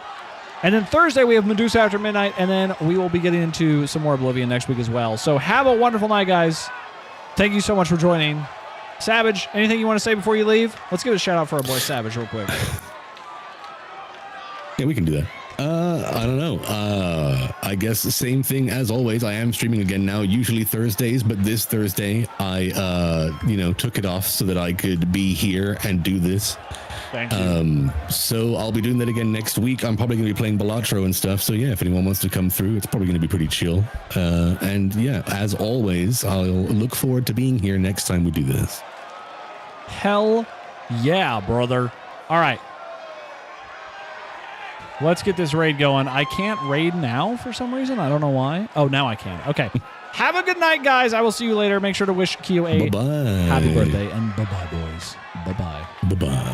And then Thursday we have Medusa After Midnight, and then we will be getting into some more Oblivion next week as well. So have a wonderful night, guys. Thank you so much for joining. Savage, anything you want to say before you leave? Let's give a shout out for our boy Savage real quick. Yeah, we can do that. I don't know. I guess the same thing as always. I am streaming again now, usually Thursdays, but this Thursday I, took it off so that I could be here and do this. Thank you. So I'll be doing that again next week. I'm probably going to be playing Balatro and stuff. So yeah, if anyone wants to come through, it's probably going to be pretty chill. And yeah, as always, I'll look forward to being here next time we do this. Hell yeah, brother. All right. Let's get this raid going. I can't raid now for some reason. I don't know why. Oh, now I can. Okay. Have a good night, guys. I will see you later. Make sure to wish Keo a happy birthday. And bye-bye, boys. Bye-bye. Bye-bye.